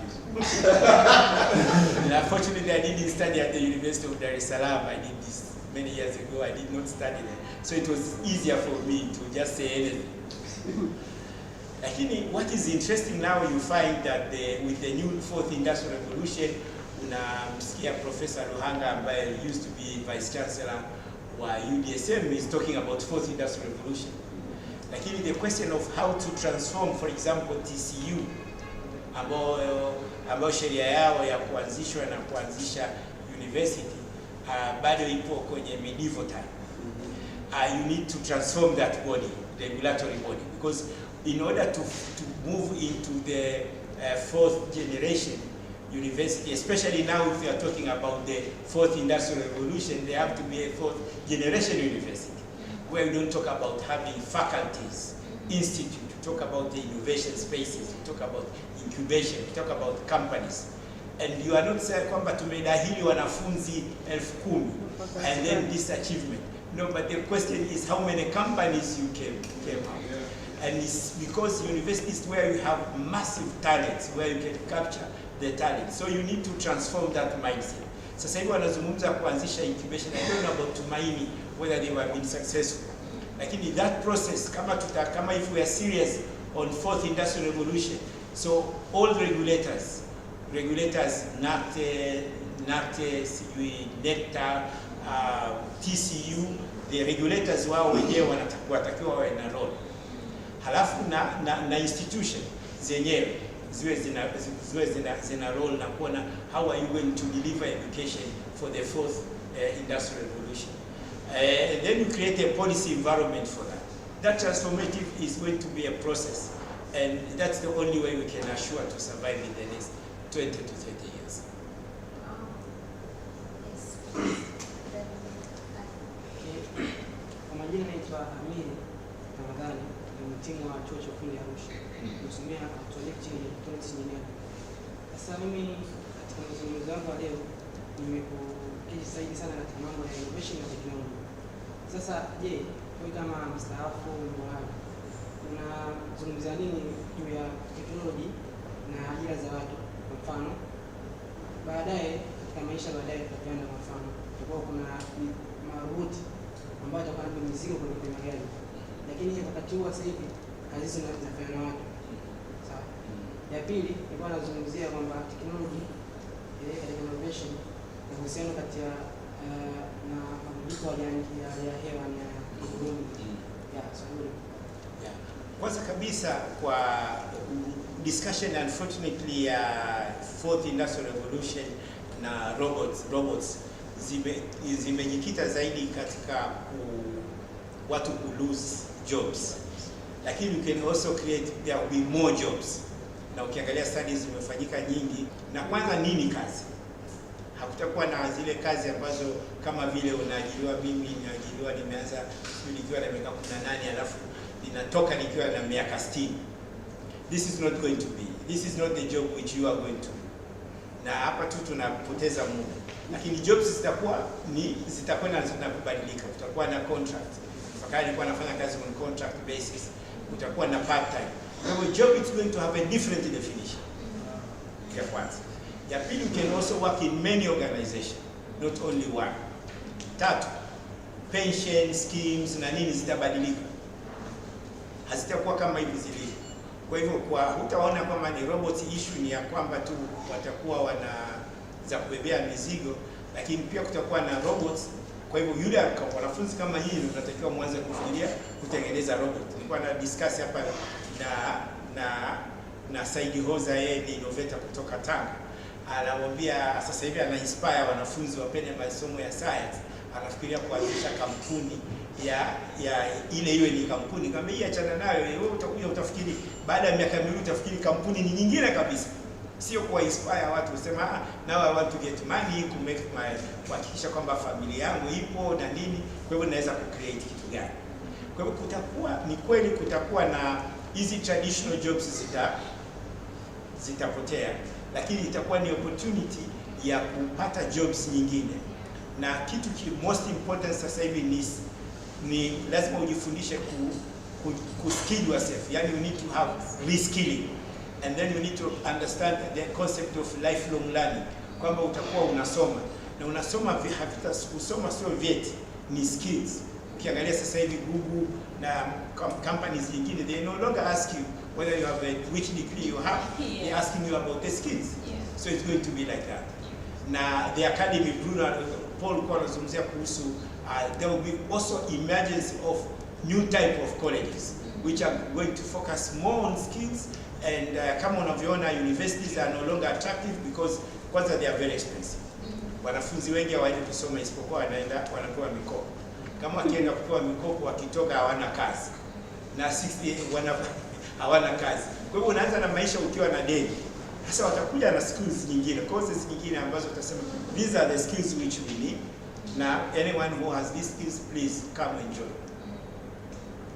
Unfortunately, I didn't study at the University of Dar es Salaam. I did this many years ago. I did not study there, so it was easier for me to just say anything. Lakini what is interesting now, you find that with the new fourth industrial revolution, unamsikia Professor Ruhanga ambaye used to be vice chancellor wa UDSM is talking about fourth industrial revolution. Lakini the question of how to transform, for example, TCU ambao sheria yao ya kuanzishwa na kuanzisha university bado ipo kwenye medieval time. You need to transform that body, regulatory body, because in order to move into the fourth generation university, especially now if you are talking about the fourth industrial revolution, there have to be a fourth generation university, where we don't talk about having faculties, institute, we talk about the innovation spaces, we talk about incubation, we talk about companies. And you are not saying kwamba tumedahili wanafunzi 10,000 and then this achievement. No, but the question is how many companies you came out. And it's because universities where you have massive talents, where you can capture the talent. So you need to transform that mindset. Sasa hivi wanazungumza kuanzisha incubation. I don't know about Tumaini, whether they were being successful. Lakini that process, kama if we are serious on fourth industrial revolution, so all regulators, NACTE, NECTA, TCU, the regulators wao wenyewe watakiwa wawe na role. Halafu na institution zenyewe ziwe zina role na kuona how are you going to deliver education for the fourth industrial revolution. And then you create a policy environment for that. That transformative is going to be a process, and that's the only way we can assure to survive in the next 20 to 30 years. Kwa majina naitwa Amiri Ramadhani, ni mtimu wa chuo cha ufundi Arusha. Nimesomea electronics engineering. Sasa mimi katika mazungumzo yangu leo nimekuketi zaidi sana katika mambo ya innovation na technology. Sasa je, wewe kama mstaafu mmoja unazungumzia nini juu ya technology na ajira za watu? Kwa mfano, baadaye katika maisha baadaye tutakwenda kwa mfano, kwa kuna maroboti ambayo yatakuwa na mizigo kwenye magari. Lakini wakati huo sasa hivi kazi hizo zinafanywa na watu. Sawa. Ya pili, nilikuwa nazungumzia kwamba technology katika innovation na uhusiano kati ya na mabadiliko ya hewa na Kwanza kabisa kwa discussion unfortunately ya fourth industrial revolution na robots zimejikita zaidi katika watu ku lose jobs, lakini you can also create, there will be more jobs. Na ukiangalia studies zimefanyika nyingi, na kwanza nini kazi? Hakutakuwa na zile kazi ambazo kama vile unaajiriwa. Mimi nimeajiriwa, nimeanza nikiwa na miaka 18 alafu ninatoka nikiwa na miaka 60. This is not going to be. This is not the job which you are going to. Na hapa tu tunapoteza muda. Lakini jobs zitakwenda kubadilika. Tutakuwa na contract. Fakari nilikuwa nafanya kazi on contract basis. Utakuwa na part time. So job is going to have a different definition. Ya kwanza. Ya pili, you can also work in many organizations, not only one. Tatu, pension schemes na nini zitabadilika. hazitakuwa kama hivi zilivyo. Kwa hivyo hutaona kwamba ni robots, issue ni ya kwamba tu watakuwa wana za kubebea mizigo, lakini pia kutakuwa na robots. Kwa hivyo yule wanafunzi kama hili tunatakiwa mwanze kufikiria kutengeneza robot. Nilikuwa na discuss hapa na Saidi Hoza, yeye ni innovator kutoka Tanga. Anamwambia sasa hivi ana inspire wanafunzi wapende masomo ya science, anafikiria kuanzisha kampuni ya ile iwe ni kampuni kama hii, achana nayo wewe, utakuja utafikiri baada ya miaka miwili utafikiri kampuni ni nyingine kabisa. Sio kuwa inspire watu kusema now I want to get money to make my, kuhakikisha kwamba familia yangu ipo na nini, kwa hivyo naweza ku create kitu gani. Kwa hivyo kutakuwa ni kweli kutakuwa na hizi traditional jobs zitapotea, lakini itakuwa ni opportunity ya kupata jobs nyingine. Na kitu most important sasa hivi ni lazima ujifundishe ku skill yourself, yani you need to have reskilling, and then you need to understand the concept of lifelong learning, kwamba utakuwa unasoma na unasoma kusoma sio vyeti, ni skills. Ukiangalia sasa hivi Google na companies nyingine, they no longer ask you whether you have which degree you have, they're asking you about the skills. So it's going to be like that. Na the academy, Paul kwa anazungumzia kuhusu there will be also emergence of new type of colleges which are going to focus more on skills, and kama unavyoona universities are no longer attractive because kwanza they are very expensive. Wanafunzi wengi hawaendi kusoma isipokuwa wanapewa mikopo. Kama wakienda kupewa mikopo wakitoka hawana kazi. Na 60 hawana kazi. Kwa hivyo unaanza na maisha ukiwa na deni. Sasa watakuja na skills nyingine, courses nyingine ambazo utasema these are the skills which we need. Now anyone who has these skills, please come and join.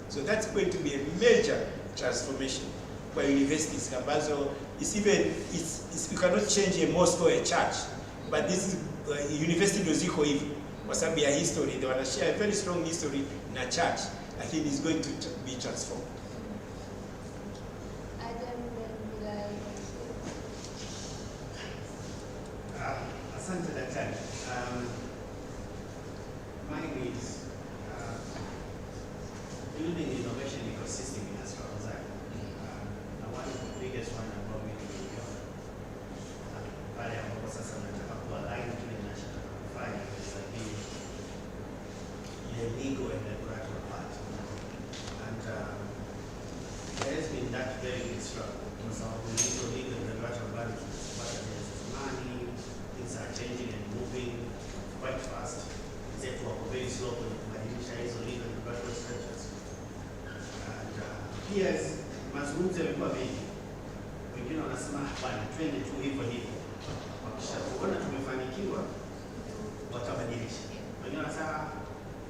So that's going to be a major transformation for universities ambazo you cannot change a mosque or a church, but this is university ndio ziko hivi kwa sababu ya history, they want to share a very strong history na church. I think it's going to be transformed. Asante daktari. Mine is building innovation ecosystem in Tanzania. And one of the biggest one ambao mimi niliona pale ambapo sasa nataka kualign kile ninachotaka kufanya ni legal and regulatory part. And there has been that very big struggle kwa sababu legal and regulatory part money, things are changing and moving quite fast. Except wako very slow kwenye kubadilisha hizo legal and regulatory structures. And peers, mazungumzo yamekuwa mengi. Wengine wanasema hapana, twende tu hivyo hivyo. Wakishaona tumefanikiwa watabadilisha. Wengine wanasema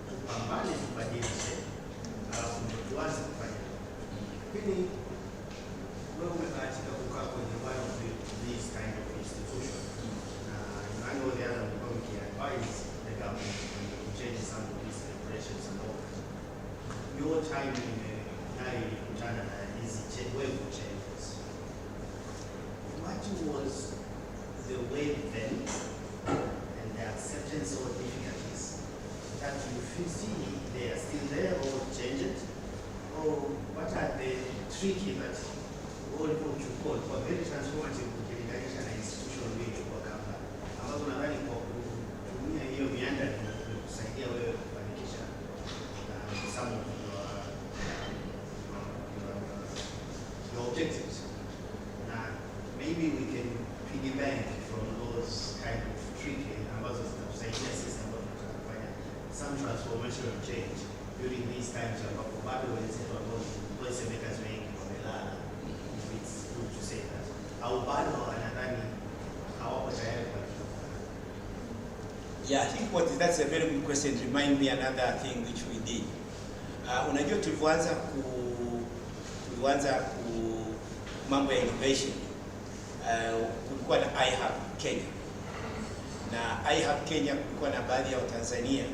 tupambane tubadilishe, alafu ndio tuanze kufanya. Lakini wewe umebahatika kukaa kwenye one of these kind of institutions. I know the other committee advised the government to change some of these regulations and all. Your time in Canada is wave of changes. What was the way then and the acceptance of difficulties that you see they are still there or changed? Or what are the tricky that all what you call for very transformative ukilinganisha na institutional way kwa kama ambazo nadhani kwa kutumia hiyo mianda ni kusaidia wewe kufanikisha some of your objectives. Now maybe we can piggyback from those kind of tricky ambazo zitatusaidia sisi ambao tunataka kufanya some transformational change during these times ambapo bado wenzetu ambao policy makers wengi wamelala, if it's good to say that, au bado wanadhani hawako tayari kwa kitu. Yeah, I think that's a very good question. Remind me another thing which we did. Unajua tulivyoanza mambo ya innovation, kulikuwa na iHub Kenya. Na iHub Kenya kulikuwa na baadhi ya Watanzania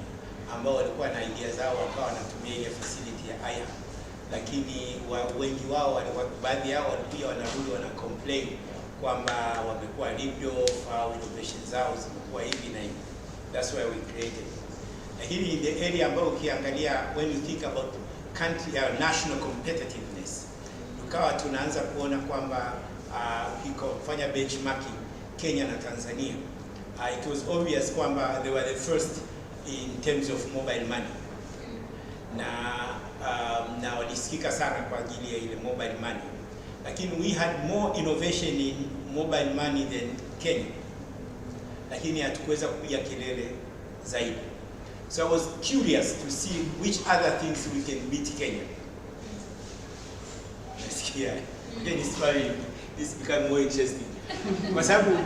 ambao walikuwa na idea zao wakawa wanatumia ile facility ya iHub. Lakini wengi wao baadhi yao walikuja wanarudi wana complain kwamba wamekuwa ripio au innovation zao zimekuwa hivi na hivi. That's why we created. Lakini in the area ambayo ukiangalia when you think about country national competitiveness, tukawa tunaanza kuona kwamba ukifanya benchmarking Kenya na Tanzania, it was obvious kwamba they were the first in terms of mobile money, na walisikika sana kwa ajili ya ile mobile money, lakini we had more innovation in mobile money than Kenya, lakini hatukuweza kupiga kelele zaidi. So I was curious to see which other things we can beat Kenya. This became more interesting. Kwa sababu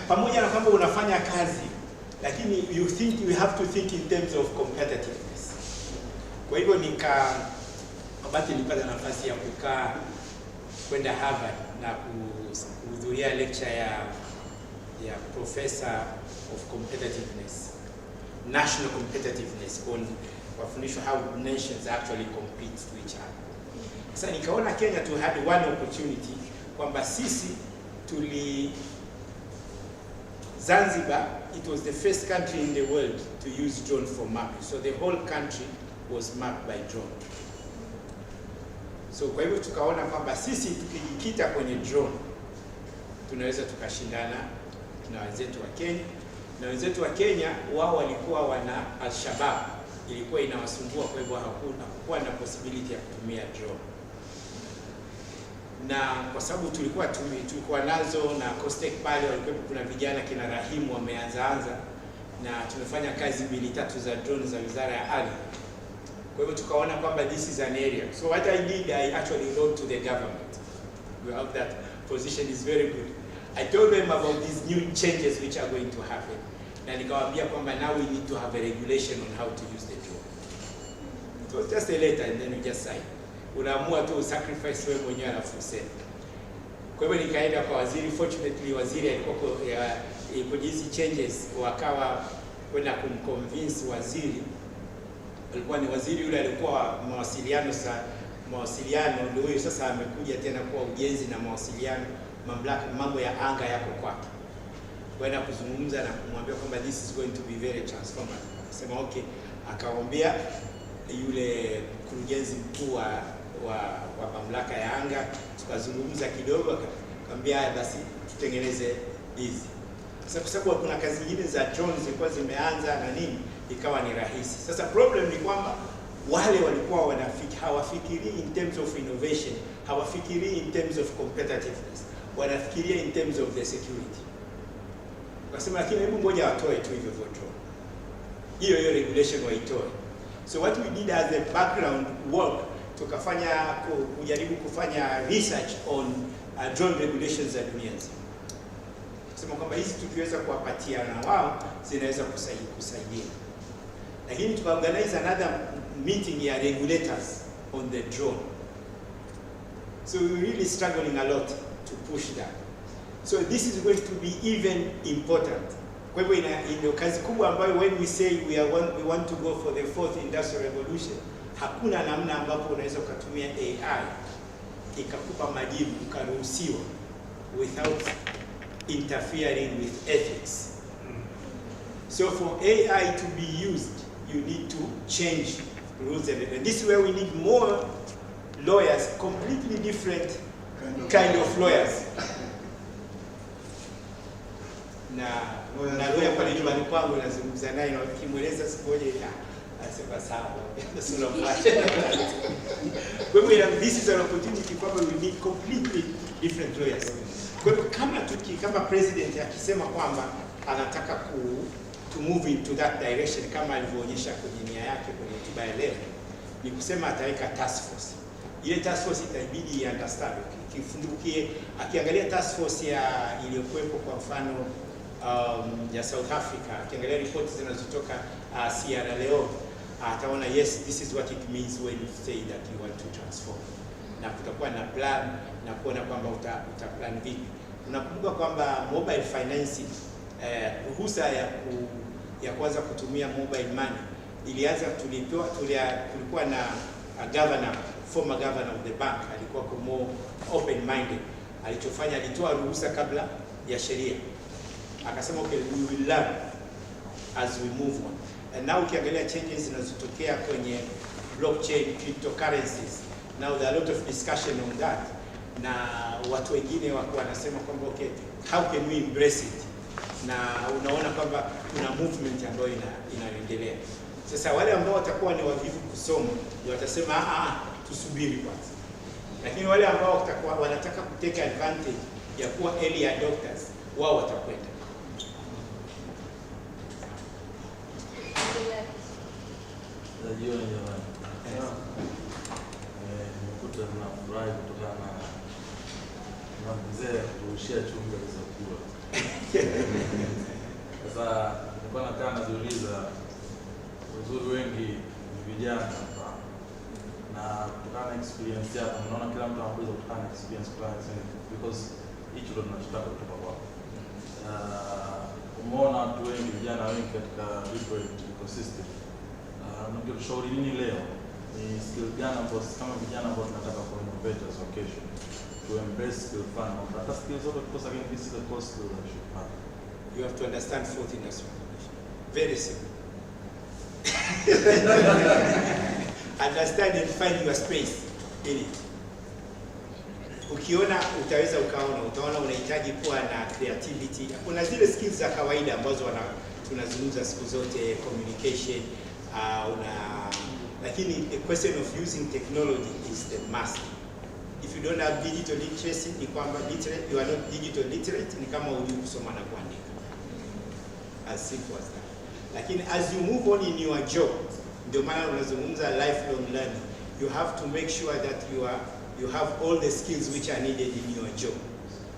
pamoja na kwamba unafanya kazi, lakini you have to think in terms of competitiveness. Kwa hivyo nilipata nafasi ya kukaa kwenda Harvard na kuhudhuria lecture ya professor of competitiveness, national competitiveness, on wafundishwa how nations actually compete to each other. Sasa nikaona Kenya to had one opportunity kwamba sisi Zanzibar, it was the first country in the world to use drone for mapping. So the whole country was mapped by drone. So kwa hivyo tukaona kwamba sisi tukijikita kwenye drone tunaweza tukashindana na wenzetu wa Kenya. Na wenzetu wa Kenya wao walikuwa wana Al-Shabaab, ilikuwa inawasumbua, kwa hivyo hakukuwa na possibility ya kutumia drone. Na kwa sababu tulikuwa nazo na Costec pale, walikuwa kuna vijana kina Rahimu wameanza na tumefanya kazi 2-3 za drone za Wizara ya Ardhi. Kwa hivyo tukaona kwamba this is an area. So what I did, I actually wrote to the government. We have that position is very good. I told them about these new changes which are going to happen. Na nikawaambia kwamba now we need to have a regulation on how to use the drone. It was just a letter and then we just signed. Unaamua tu sacrifice wewe mwenyewe alafu useme. Kwa hivyo nikaenda kwa waziri. Fortunately waziri alikuwa kwa hizi changes, wakawa kwenda kumconvince waziri. Alikuwa ni waziri yule alikuwa mawasiliano ndio huyo sasa amekuja tena kwa ujenzi na mawasiliano, mambo ya anga yako kwake. Kwenda kuzungumza na kumwambia kwamba this is going to be very transformative. Akasema okay, akaombea yule mkurugenzi mkuu wa mamlaka ya anga, tukazungumza kidogo, akamwambia basi tutengeneze hizi. Sasa kwa sababu kuna kazi nyingine za drones zilikuwa zimeanza na nini, ikawa ni rahisi. Sasa problem ni kwamba wale walikuwa hawafikiri in terms of innovation, hawafikiri in terms of competitiveness, wanafikiria in terms of the security. Wakasema lakini hebu ngoja watoe tu hivyo drone, hiyo regulation waitoe. So what we did as a background work, kujaribu kufanya research on drone regulations za dunia nzima. Kusema kwamba hizi tukiweza kuwapatia na wao zinaweza kusaidia. Lakini tukaorganize another meeting ya regulators on the drone. So we're really struggling a lot to push that. So this is going to be even important. Kwa hivyo ina kazi kubwa ambayo when we say we want to go for the 4th industrial revolution, hakuna namna ambapo unaweza ukatumia AI ikakupa majibu ukaruhusiwa without interfering with ethics. So for AI to be used, you need to change rules and this is where we need more lawyers, completely different kind of lawyers. Na lawyer pale nyumbani kwangu nazungumza naye na kimweleza siku moja anasema sawa. This is an opportunity kwamba we need completely different lawyers. Kwa hivyo kama president akisema kwamba anataka to move into that direction kama alivyoonyesha kwenye nia yake kwenye hotuba ya leo, ni kusema ataweka task force. Ile task force itabidi understand. Kifundukie akiangalia task force iliyokuwepo kwa mfano ya South Africa, akiangalia ripoti zinazotoka Sierra Leone, ataona yes, this is what it means when you say that you want to transform. Na kutakuwa na plan na kuona kwamba uta plan vipi. Unakumbuka kwamba mobile financing, ruhusa ya kuanza kutumia mobile money ilianza, tulikuwa na former governor of the bank, alikuwa more open minded. Alichofanya, alitoa ruhusa kabla ya sheria. Akasema okay, we will learn as we move on. And now ukiangalia changes zinazotokea kwenye blockchain, cryptocurrencies, now there are a lot of discussion on that. Na watu wengine wako wanasema kwamba okay, how can we embrace it? Na unaona kwamba kuna movement ambayo inaendelea. Sasa wale ambao watakuwa ni wavivu kusoma watasema tusubiri kwanza. Lakini wale ambao watakuwa wanataka kutake advantage ya kuwa early adopters, wao watakwenda. Jioni jamani. Nimekuta tunafurahi kutokana na mzee kurushia chumba za kula. Sasa nilikuwa nakaa najiuliza, wazuri wengi ni vijana hapa, na kutokana na experience yako, unaona kila mtu anaweza kutokana na experience fulani, because hicho ndio tunachotaka kutoka kwako. Umeona watu wengi, vijana wengi katika different ecosystem. Ungetushauri nini leo? Ni skill gani ambazo kama vijana ambao tunataka ku innovators wa kesho to embrace skill fund? Hata skills zote, because again this is a core skill that should have. You have to understand fourth industrial revolution. Very simple. Understand and find your space in it. Ukiona utaweza utaona unahitaji kuwa na creativity. Kuna zile skills za kawaida ambazo tunazungumza siku zote, communication, lakini the question of using technology is the must. If you don't have digital literacy, ni kwamba you are not digital literate, ni kama hujui kusoma na kuandika. As simple as that. Lakini as you move on in your job, ndio maana unazungumza lifelong learning. You have to make sure that you have all the skills which are needed in your job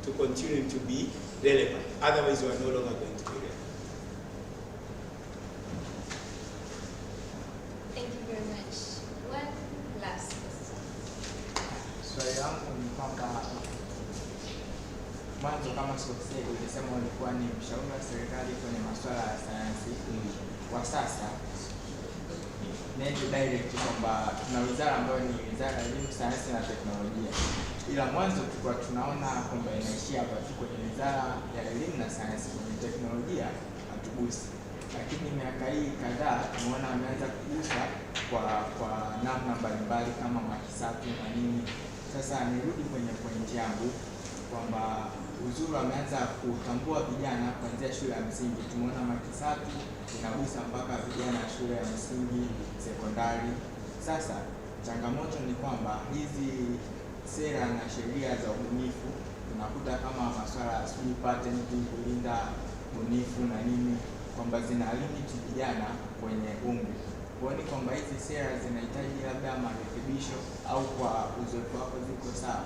to continue to be relevant. Otherwise, you are no longer going to be relevant. Thank you very much. One last question. Swali langu ni kwamba mwanzo kama sikosei ulisema ulikuwa ni mshauri wa serikali kwenye masuala ya sayansi. Kwa sasa nende direct kwamba tuna wizara ambayo ni wizara ya elimu, sayansi na teknolojia, ila mwanzo tulikuwa tunaona kwamba inaishia hapa tu kwenye wizara ya elimu na sayansi, kwenye teknolojia hatugusi. Lakini miaka hii kadhaa tumeona wameanza kugusa kwa namna mbalimbali kama makisatu na nini. Sasa nirudi kwenye pointi yangu kwamba uzuri wameanza kutambua vijana kuanzia shule ya msingi. Tumeona makisatu inagusa mpaka vijana shule ya msingi, sekondari. Sasa changamoto ni kwamba hizi sera na sheria za ubunifu tunakuta kama masuala ya patent, kulinda ubunifu na nini, kwamba zina limit vijana kwenye umri. Kuoni kwamba hizi sera zinahitaji labda marekebisho, au kwa uzoefu wako ziko sawa?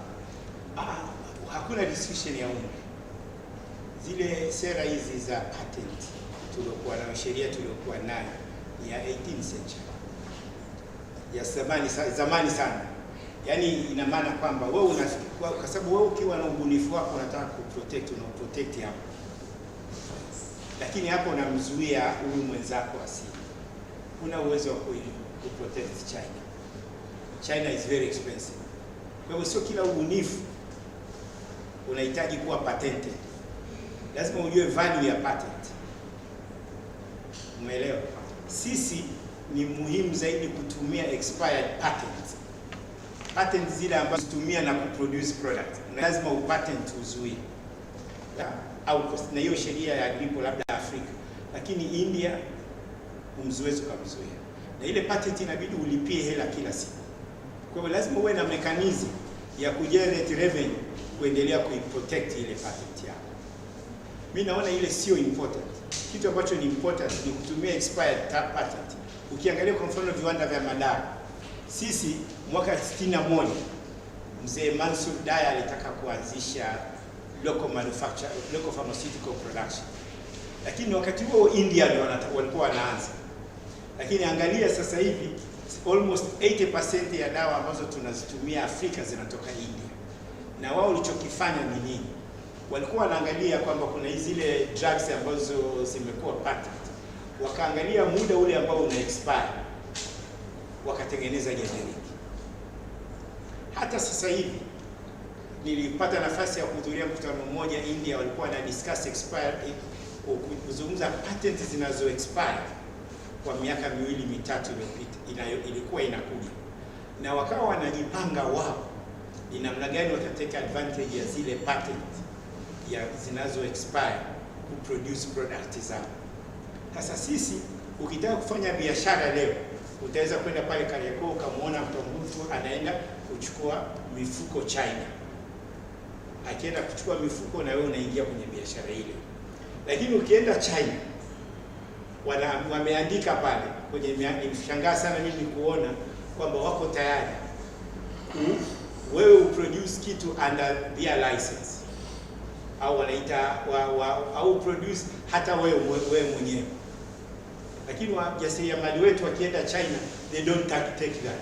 Hakuna discussion ya umri. Zile sera hizi za patent tuliokuwa na sheria tuliokuwa nayo ya 18th century, ya zamani sana. Yaani ina maana kwamba wewe unafikiri kwa sababu wewe ukiwa na ubunifu wako unataka kuprotect, unaprotect hapo. Lakini hapo unamzuia huyu mwenzako asili. Una uwezo wa kuprotect China. China is very expensive. Kwa hivyo sio kila ubunifu unahitaji kuwa patented. Lazima ujue value ya patent. Umeelewa? Sisi ni muhimu zaidi kutumia expired patent. Patent zile ambazo tutumia na kuproduce product. Lazima upatent uzuie. Au na hiyo sheria ya agripo labda Afrika. Lakini India umzuezo kamzuia. Na ile patent inabidi ulipie hela kila siku. Kwa hivyo lazima uwe na mechanism ya kugenerate revenue kuendelea kuiprotect ile patent yako. Mimi naona ile sio important. Kitu ambacho ni important ni kutumia expired patent. Ukiangalia kwa mfano viwanda vya madawa, sisi mwaka 61 mzee Mansur Daya alitaka kuanzisha local manufacture, local pharmaceutical production. Lakini wakati huo India ndio walikuwa wanaanza. Lakini angalia sasa hivi almost 80% ya dawa ambazo tunazitumia Afrika zinatoka India. Na wao walichokifanya ni nini? Walikuwa wanaangalia kwamba kuna zile drugs ambazo zimekuwa patent. Wakaangalia muda ule ambao una expire. Wakatengeneza generic. Hata sasa hivi nilipata nafasi ya kuhudhuria mkutano mmoja India, walikuwa na discuss expire, kuzungumza patent zinazo expire. kwa miaka 2-3 iliyopita ilikuwa inakuja, na wakawa wanajipanga wao ni namna gani watateka advantage ya zile patent ya zinazo expire kuproduce product zao. Sasa sisi ukitaka kufanya biashara leo, utaweza kwenda pale Kariakoo ukamwona mtu anaenda kuchukua mifuko China. Akienda kuchukua mifuko na wewe unaingia kwenye biashara ile. Lakini ukienda China wameandika pale kwenye, nilishangaa sana mimi kuona kwamba wako tayari wewe uproduce kitu under their license, au wanaita au produce hata wewe mwenyewe. Lakini wajasiriamali wetu wakienda China, they don't take that.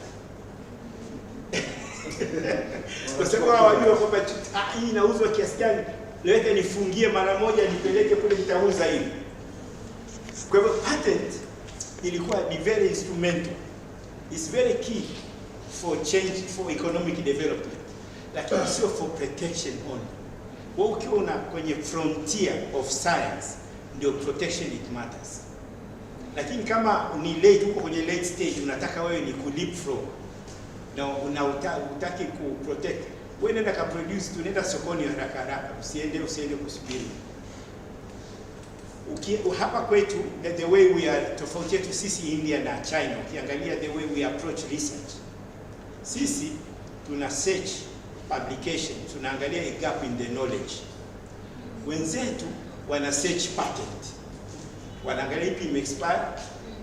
Kwa sababu hawajua kwamba hii inauzwa kiasi gani, leo nifungie mara moja nipeleke kule nitauza hivi. Kwa hivyo patent ilikuwa ni very instrumental. It's very key for change, for economic development. Lakini sio for protection only. Wewe ukiona kwenye frontier of science, ndio protection it matters. Lakini kama ni late, huko kwenye late stage, unataka wewe ni leapfrog na utaki ku protect, wewe nenda ka produce, tunaenda sokoni haraka, usiende kusubiri. Hapa kwetu the way we are tofauti yetu sisi India na China, ukiangalia the way we approach research, sisi tuna search publication, tunaangalia a gap in the knowledge. Wenzetu wana search patent, wanaangalia ipi imeexpire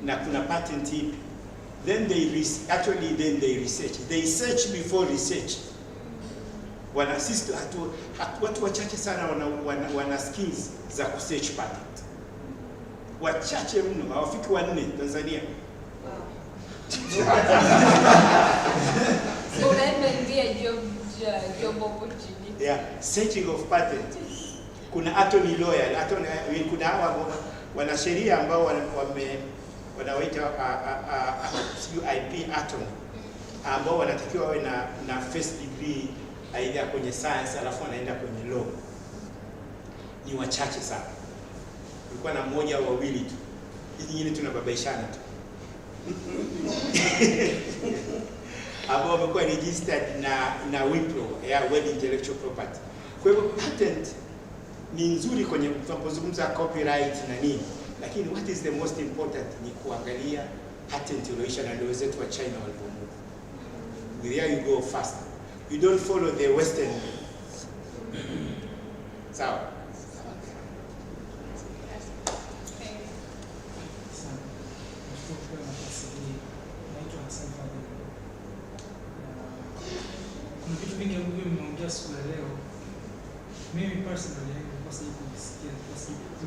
na kuna patent ipi, then they research. They search before research. Sisi watu wachache sana wana skills za kusearch patent. Wachache mno, hawafiki 4 Tanzania. So that may be a job opportunity. Yeah, searching of patent. Kuna attorney lawyer, kuna hawa wanasheria ambao wanawaita IP attorney, ambao wanatakiwa wawe na first degree aidha kwenye science alafu wanaenda kwenye law. Ni wachache sana. Kulikuwa na mmoja au wawili tu. Hizi nyingine tunababaishana tu. Ambao wamekuwa registered na WIPRO, ya World Intellectual Property. Kwa hivyo patent ni nzuri kwenye tunapozungumza copyright na nini, lakini what is the most important ni kuangalia patent iliyoisha na ndio wenzetu wa China walivyomudu. There you go faster. You don't follow the western way. Sawa. Kuna vitu vingi ambavyo mmeongea siku ya leo. Mimi personally kwa sababu kujisikia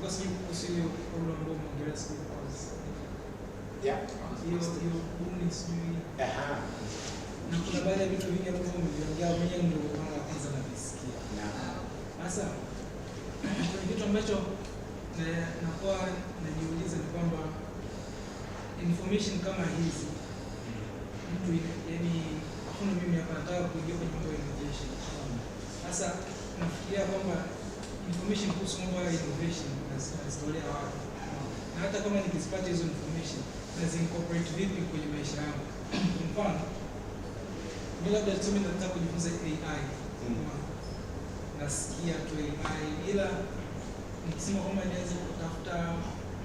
kwa sababu kuhusu hiyo problem ambayo mmeongelea siku ya kwanza. Yeah. Hiyo buni sijui. Aha. Na kuna baadhi ya vitu vingi ambavyo mmeongea mwenyewe ndio mara ya kwanza navisikia. Sasa kuna kitu ambacho nakuwa najiuliza ni kwamba information kama hizi mtu yani kuna mimi hapa nataka kuingia kwenye mambo ya innovation. Sasa nafikiria kwamba information kuhusu mambo ya innovation nazitolea wapi? Na hata kama nikizipata hizo information nazi-incorporate vipi kwenye maisha yangu? Mfano, mimi labda tuseme nataka kujifunza AI. Nasikia tu AI, ila nikisema kwamba nianze kutafuta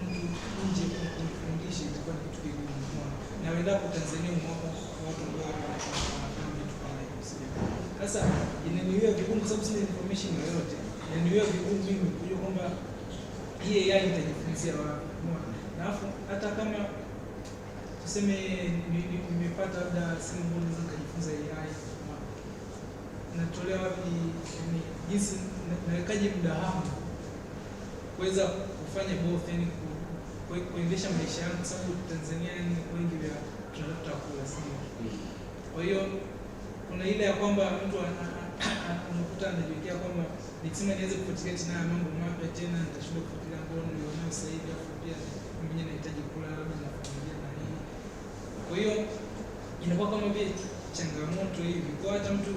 mtu nje kunifundisha itakuwa ni kitu kigumu. Na endapo Tanzania mwako watu ambao wanafanya vitu kama hivyo. Sasa inaniwia vigumu kwa sababu sina information yoyote. Inaniwia vigumu mimi kujua kwamba hii AI itajifunzia wapi. Alafu hata kama tuseme nimepata labda simu moja naweza kujifunza AI, natolea wapi yani jinsi nawekaje muda wangu kuweza kufanya both, yani kuendesha maisha yangu kwa sababu Tanzania ni wengi vya tunatafuta kula sana. Kwa hiyo kuna ile ya kwamba mtu anakuta anajiwekea kwamba nikisema niweze kufuatilia tena mambo mapya tena nitashinda kufuatilia ngono nilionayo sasa hivi, afu pia mimi nahitaji kula labda na familia na nini. Kwa hiyo inakuwa kama vile changamoto hivi kwa hata mtu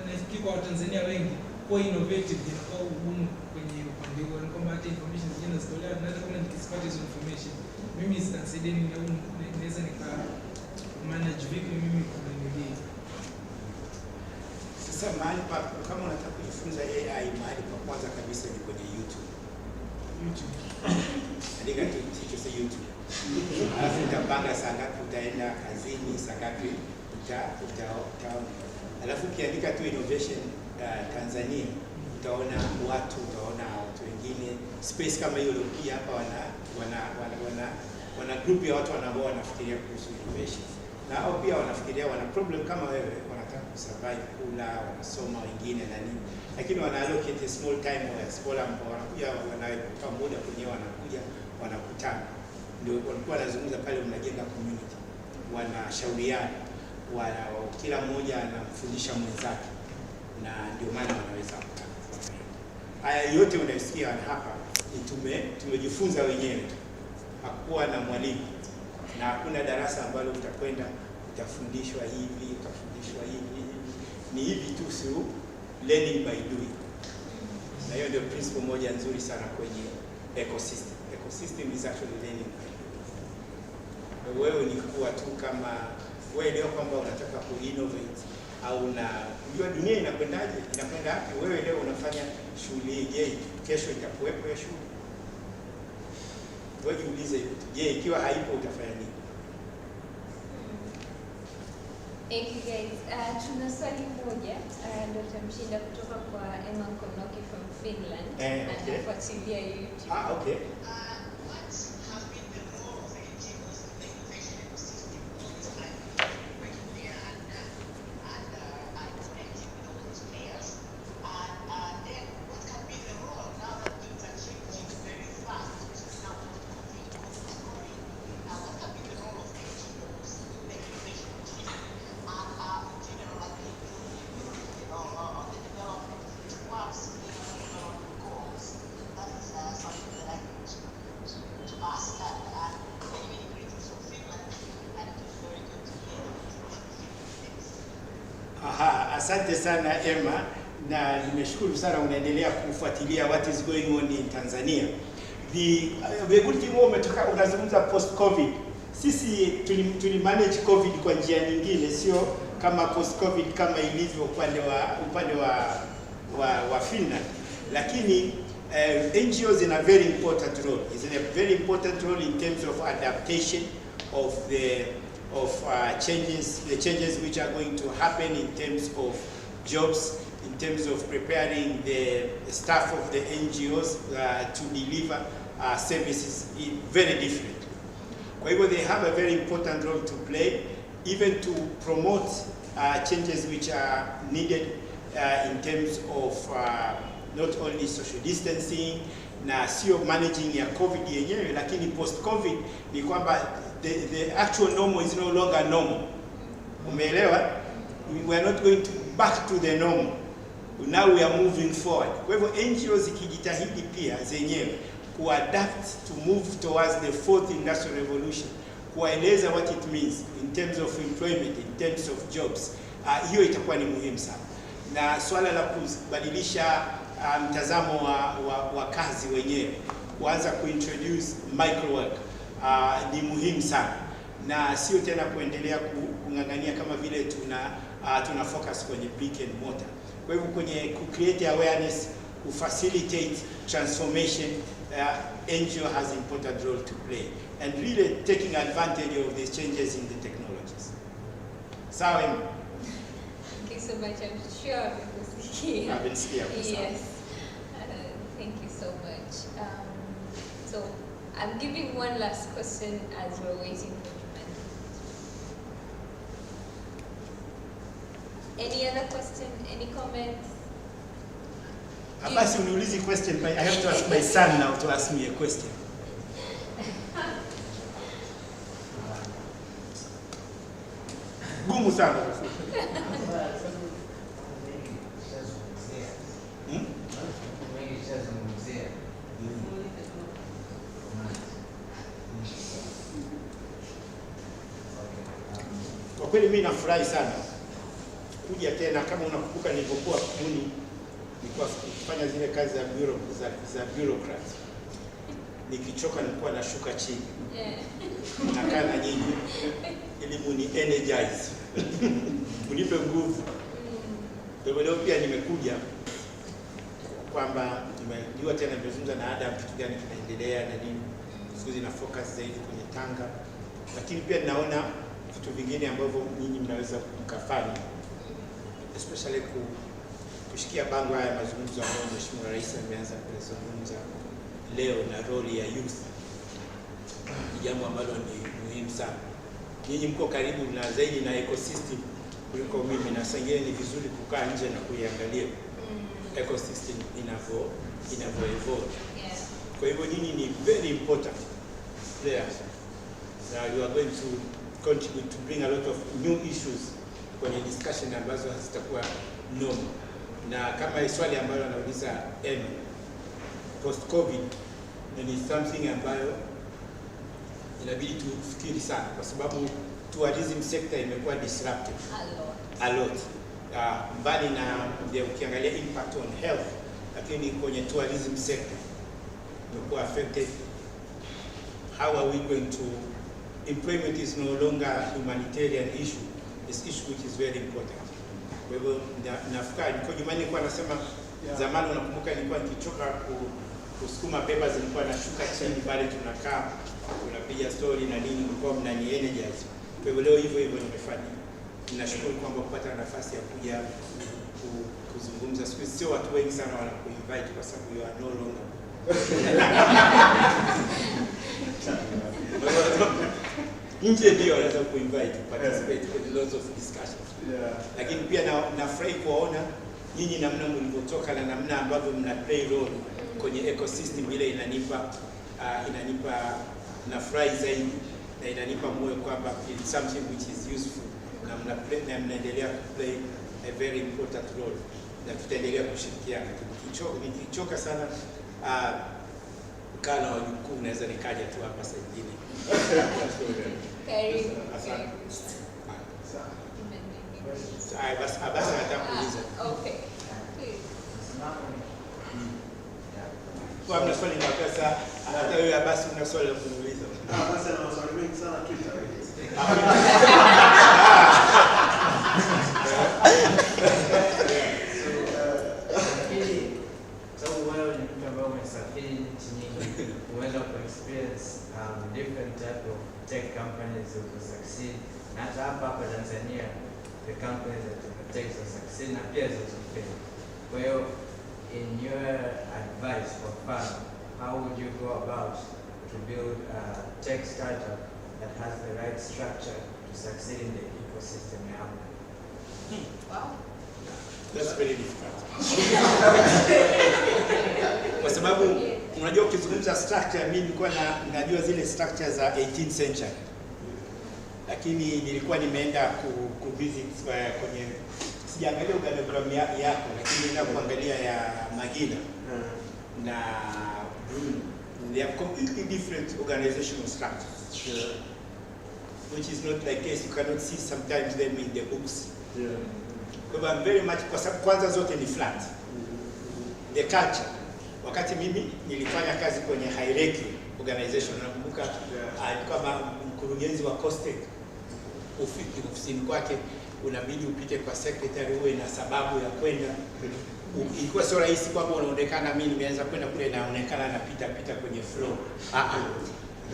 nafikiri kwa Watanzania wengi kuwa innovative inakuwa ugumu kwenye upande huo, ni kwamba hata information zingine zitolewa na hata kama nikisipata hizo information mimi zitanisaidia nini au naweza nika manage vipi mimi kwa nini. Sasa mahali pa kama unataka kujifunza AI, mahali pa kwanza kabisa ni kwenye YouTube. Andika tu teacher say YouTube. Alafu utapanga saa ngapi utaenda kazini, saa ngapi utaona. Alafu ukiandika tu innovation Tanzania, utaona watu wengine space kama hiyo pia hapa wana group ya watu ambao wanafikiria kuhusu innovation. Na hao pia wanafikiria wana problem kama wewe, wanataka kusurvive, kula, wanasoma wengine na nini. Lakini wana allocate a small time or a small ambao wanakuja wanaweka muda kwenyewe, wanakuja wanakutana. Ndio walikuwa wanazungumza pale, mnajenga community. Wanashauriana, kila mmoja anamfundisha mwenzake. Na ndio maana wanaweza kukutana. Haya yote unayosikia hapa ni tumejifunza wenyewe. Hakuwa na mwalimu. Na hakuna darasa ambalo utakwenda utafundishwa hivi. Ni hivi tu, sio learning by doing. Na hiyo ndio principle moja nzuri sana kwenye ecosystem. Ecosystem is actually learning by doing. Wewe ni kuwa tu kama wewe leo kwamba unataka ku-innovate au kujua dunia inakwendaje, inakwenda wapi. Wewe leo unafanya shughuli hii, je, kesho itakuwepo hiyo shughuli? Wewe jiulize, je, ikiwa haipo utafanya nini? Thank you guys. Tuna swali moja Dr. Mshinda kutoka kwa Emma Konoki from Finland. Anafuatilia YouTube. Okay. Asante sana Emma, na nimeshukuru sana unaendelea kufuatilia what is going on in Tanzania. The good thing umetoka unazungumza post COVID. Sisi tulimanage COVID kwa njia nyingine, sio kama post COVID kama ilivyo upande wa Finland. Lakini NGOs in a very important role. Is in a very important role in terms of adaptation of the changes which are going to happen in terms of jobs, in terms of preparing the staff of the NGOs to deliver services very different. Kwa hivyo they have a very important role to play, even to promote changes which are needed in terms of not only social distancing na sio managing ya COVID yenyewe, lakini post COVID ni kwamba the actual normal is no longer normal. Umeelewa? We are not going back to the normal. Now we are moving forward. Kwa hivyo NGOs zikijitahidi pia zenyewe kuadapt to move towards the fourth industrial revolution, kueleza what it means in terms of employment, in terms of jobs, hiyo itakuwa ni muhimu sana. Na swala la kubadilisha mtazamo wa kazi wenyewe, kuanza kuintroduce microwork ni muhimu sana, na sio tena kuendelea kung'ang'ania kama vile tuna focus kwenye brick and mortar. Kwa hivyo kwenye create awareness, facilitate transformation, NGO has an important role to play, and really taking advantage of these changes in the technologies. Sawa. Thank you so much. I'm sure I've been scared. Yes. Thank you so much. So I'm giving one last question as we're waiting for Juman. Any other question? Any comments? Basi uniulize question, but I have to ask my son now to ask me a question. Gumu sana. Kwa kweli mimi nafurahi sana kuja tena. Kama unakumbuka nilipokuwa Kuni nilikuwa nikifanya zile kazi za bureaucrat. Nikichoka nilikuwa nashuka chini. Nakaa na nyinyi ili muni energize. Unipe nguvu. Kwa leo pia nimekuja kwamba nimejua tena nimezungumza na Adam kitu gani kinaendelea na nini. Siku na focus zaidi kwenye Tanga. Lakini pia ninaona vitu vingine ambavyo nyinyi mnaweza mkafanya. Especially kushikia bango haya mazungumzo ambayo Mheshimiwa Rais ameanza kuzungumza leo na role ya youth. Ni jambo ambalo ni muhimu sana. Nyinyi mko karibu na zaidi na ecosystem kuliko mimi, na sengine ni vizuri kukaa nje na kuiangalia ecosystem inavyo evolve. Kwa hivyo nyinyi ni very important players. You are going to contribute to bring a lot of new issues kwenye discussion ambazo hazitakuwa normal. Na kama swali ambalo anauliza post COVID ni something ambayo inabidi tufikiri sana, kwa sababu tourism sector imekuwa disrupted a lot. Mbali na ukiangalia impact on health, lakini kwenye tourism sector imekuwa affected. How are we going to employment is no longer a humanitarian issue. This issue which is very important. Kwa hivyo nafikiri niko nyumbani kwa nasema zamani unakumbuka nilikuwa nikichoka kusukuma papers, nilikuwa nashuka chini pale tunakaa tunapiga story na nini, mlikuwa mnani energize. Kwa hivyo leo hivyo nimefanya. Ninashukuru kwamba kupata nafasi ya kuja kuzungumza. Sio watu wengi sana wanakuinvite kwa sababu you are no longer nje ndio wanaweza kuinvite participate in lots of discussions. Lakini pia nafurahi kuona nyinyi namna mlivyotoka na namna ambavyo mna play role kwenye ecosystem ile. Inanipa nafurahi zaidi na inanipa moyo kwamba it's something which is useful na mnaendelea play a very important role, na tutaendelea kushirikiana. Nikichoka sana kana wajukuu naweza nikaja tu hapa saa nyingine. Asante. Basi natakuuliza. Okay. Kwa mna swali na pesa, hata wewe basi una swali la kuniuliza. Basi ana maswali mengi sana Twitter. Different type of tech companies who will succeed. Not hapa Tanzania, the companies that will take to succeed na pia to fail. Well, in your advice for fun, how would you go about to build a tech startup that has the right structure to succeed in the ecosystem now? Wow. That's very difficult. Kwa sababu unajua ukizungumza structure, mimi nilikuwa najua zile structures za 18th century. Lakini nilikuwa nimeenda kuvisit kwenye sijaangalia organigram yako, lakini nenda kuangalia ya Magina na Bruno. They have completely different organizational structures. Which is not like case you cannot see sometimes them in the books. Kwa I'm very much kwa sababu kwanza zote ni flat. The culture. Wakati mimi nilifanya kazi kwenye hierarchy organization, nakumbuka alikuwa mkurugenzi wa Costec, ofisini kwake unabidi upite kwa secretary uwe na sababu ya kwenda. Ilikuwa sio rahisi kwamba unaonekana mimi nimeanza kwenda kule naonekana napita kwenye floor.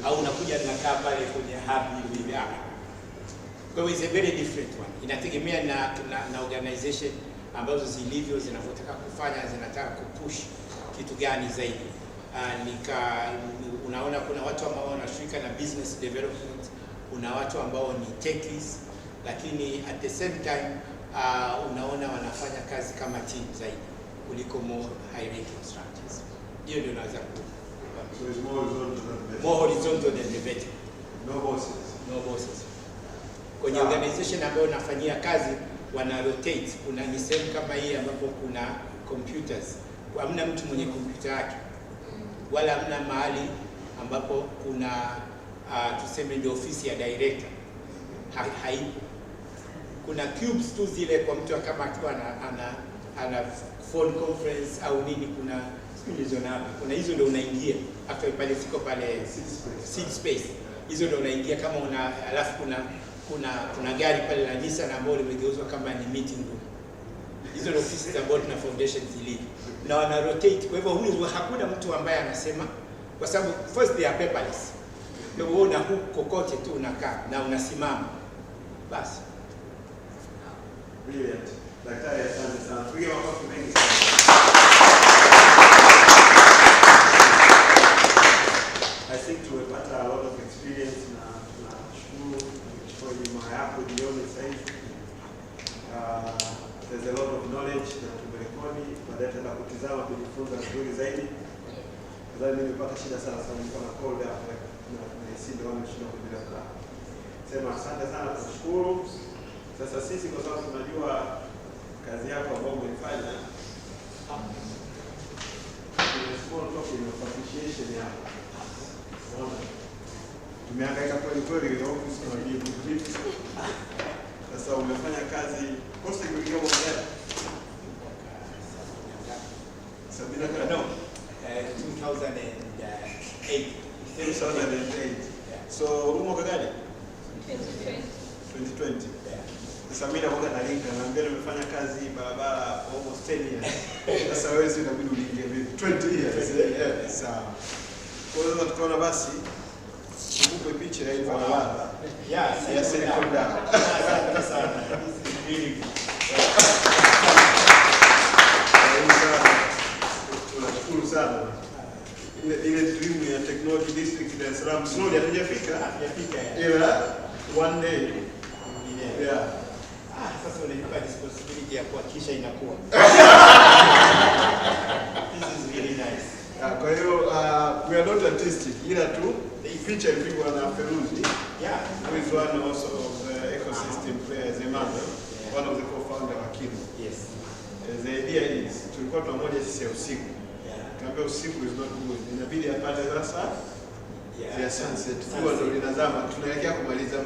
Au unakuja nakaa pale kwenye hub hivi. Kwa hiyo it's a very different one. Inategemea na organization ambazo zilivyo zinavyotaka kufanya, zinataka kupush kitu gani zaidi. Unaona kuna watu ambao wanashirika na business development, kuna watu ambao ni techies, lakini at the same time unaona wanafanya kazi kama team zaidi kuliko more hierarchical structures. Hiyo ndio naweza So it's more horizontal than the vertical. No bosses. No bosses. Kwenye organization ambayo nafanyia kazi wana rotate. Kuna ni sehemu kama hii ambapo kuna computers. Hamna mtu mwenye kompyuta yake. Wala hamna mahali ambapo kuna tuseme ndio ofisi ya director. Haipo. Kuna cubes tu zile kwa mtu kama akiwa ana phone conference au nini, kuna kuna hizo ndio unaingia after pale siko pale seed space, hizo ndio unaingia kama una, alafu kuna gari pale la Nissan ambalo limegeuzwa kama ni meeting room. Hizo ndio ofisi za board na foundation zilivyo, na wana rotate. Kwa hivyo huyu hakuna mtu ambaye anasema, kwa sababu first they are paperless. Ndio uona huko kokote tu unakaa na unasimama basi. Brilliant. Daktari, asante sana. Piga makofi mengi sana. I think tumepata a lot of experience na tunashukuru kwa elimu yako jioni sasa hivi. There's a lot of knowledge na tumerekodi, baadaye tena kutizama kujifunza vizuri zaidi. Nadhani mimi nimepata shida sana sababu nilikuwa na cold hapo na Mshinda wameshinda kuendelea kwa. Sema asante sana, tunashukuru. Sasa sisi kwa sababu tunajua kazi yako ambayo umeifanya, small token of appreciation yako. Tumehangaika kweli kweli kwa ofisi na wajibu vipi. Sasa umefanya kazi kosa kuingia mwaka 2008. 2008. So mwaka gani? 2020. Sasa mimi nakuwa na link na naambia nimefanya kazi barabara almost 10 years. Sasa wewe sio inabidi uliingie vipi? 20 years. Sawa. Kwa hiyo tukaona basi tukupe picha ya barabara. Yes, Silicon Valley. Tunashukuru sana. Ile dream ya technology district Dar es Salaam slowly hatujafika. Ila one day. Yeah. Sasa unanipa responsibility ya kuhakikisha inakuwa. This is really nice. Kwa hiyo we are not artistic, ila tu picha ilipigwa na Feruzi. Yeah. Who is one also of the ecosystem players, Emmanuel, one of the co-founder wa Kino. Yes. The idea is tulikuwa pamoja sisi usiku. Kaambia usiku is not good. Inabidi apate sasa ya sunset. Kwa ndo linazama, tunaelekea kumaliza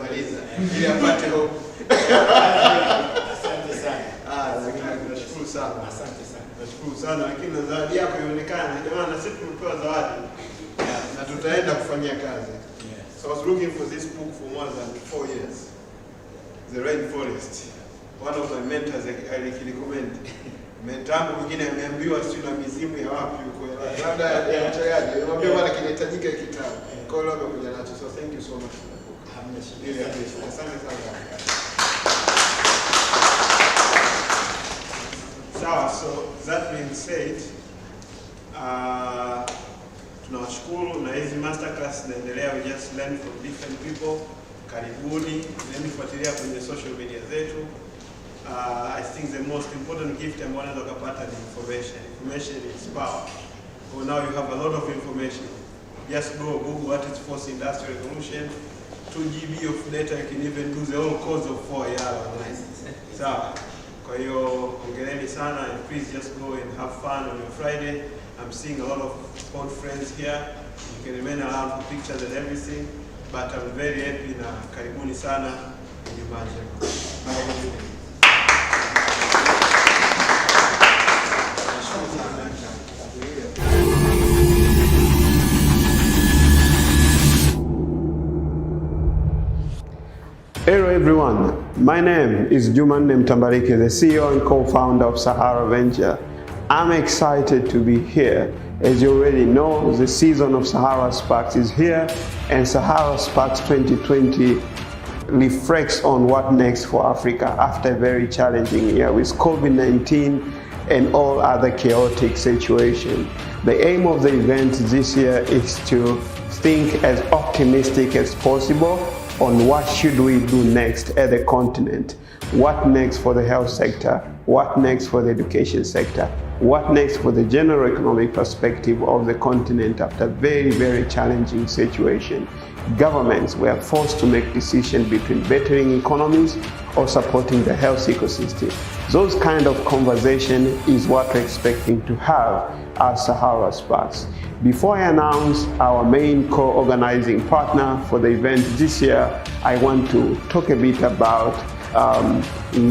ili apate hope. Asante sana. Lakini tunashukuru sana. Asante sana. Nashukuru sana, lakini na zawadi yako ionekane. Jamani, na sisi tumepewa zawadi. Na tutaenda kufanyia kazi. So I was looking for this book for more than 4 years. The Rainforest. One of my mentors alikirecommend. Mentangu mwingine ameambiwa sio na mizimu ya wapi huko. Labda ya mchagaji. Anamwambia bwana kinahitajika kitabu. Kwa hiyo amekuja nacho. So thank you so much for the book. Asante sana. So that being said, tunawashukuru na hizi masterclass zinaendelea, we just learn from different people. Karibuni, nifuatilia kwenye social media zetu. I think the most important gift ambayo unaweza kupata ni information. Information is power. So now you have a lot of information. Just go Google what is fourth industrial revolution. 2 GB of data, you can even do the whole course of 4 years online. So, kwa hiyo hongereni sana, and please just go and have fun on your Friday. I'm seeing a lot of old friends here. You can remain around for pictures and everything, but I'm very happy na karibuni sana nyumbani. Hello everyone, my name is Mshinda Mtambarike, the CEO and co-founder of Sahara Venture. I'm excited to be here. As you already know, the season of Sahara Sparks is here, and Sahara Sparks 2020 reflects on what next for Africa after a very challenging year with COVID-19 and all other chaotic situations. The aim of the event this year is to think as optimistic as possible on what should we do next at the continent. What next for the health sector? What next for the education sector? What next for the general economic perspective of the continent after a very, very challenging situation? Governments were forced to make decisions between bettering economies or supporting the health ecosystem. Those kind of conversation is what we're expecting to have at Sahara Sparks. Before I announce our main co-organizing partner for the event this year, I want to talk a bit about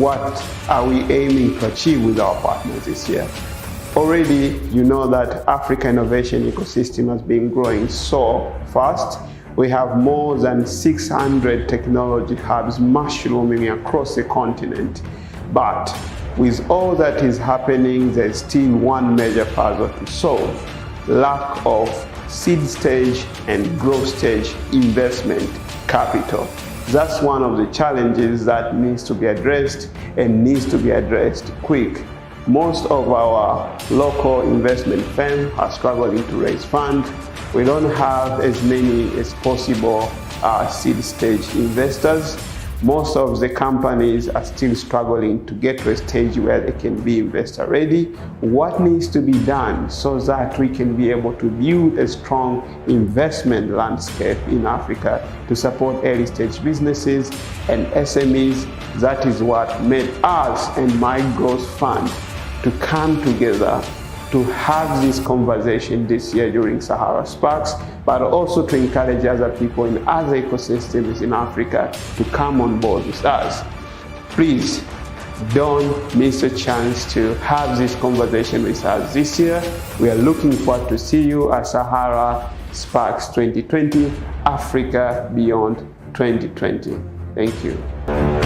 what are we aiming to achieve with our partners this year. Already, you know that Africa innovation ecosystem has been growing so fast. We have more than 600 technology hubs mushrooming across the continent. But with all that is happening, there's still one major puzzle to solve: lack of seed stage and growth stage investment capital. That's one of the challenges that needs to be addressed and needs to be addressed quick. Most of our local investment firms are struggling to raise funds. We don't have as many as possible seed stage investors. Most of the companies are still struggling to get to a stage where they can be investor ready. What needs to be done so that we can be able to build a strong investment landscape in Africa to support early stage businesses and SMEs? That is what made us and My Growth Fund to come together to have this conversation this year during Sahara Sparks, but also to encourage other people in other ecosystems in Africa to come on board with us. Please don't miss a chance to have this conversation with us this year. We are looking forward to see you at Sahara Sparks 2020, Africa Beyond 2020. Thank you.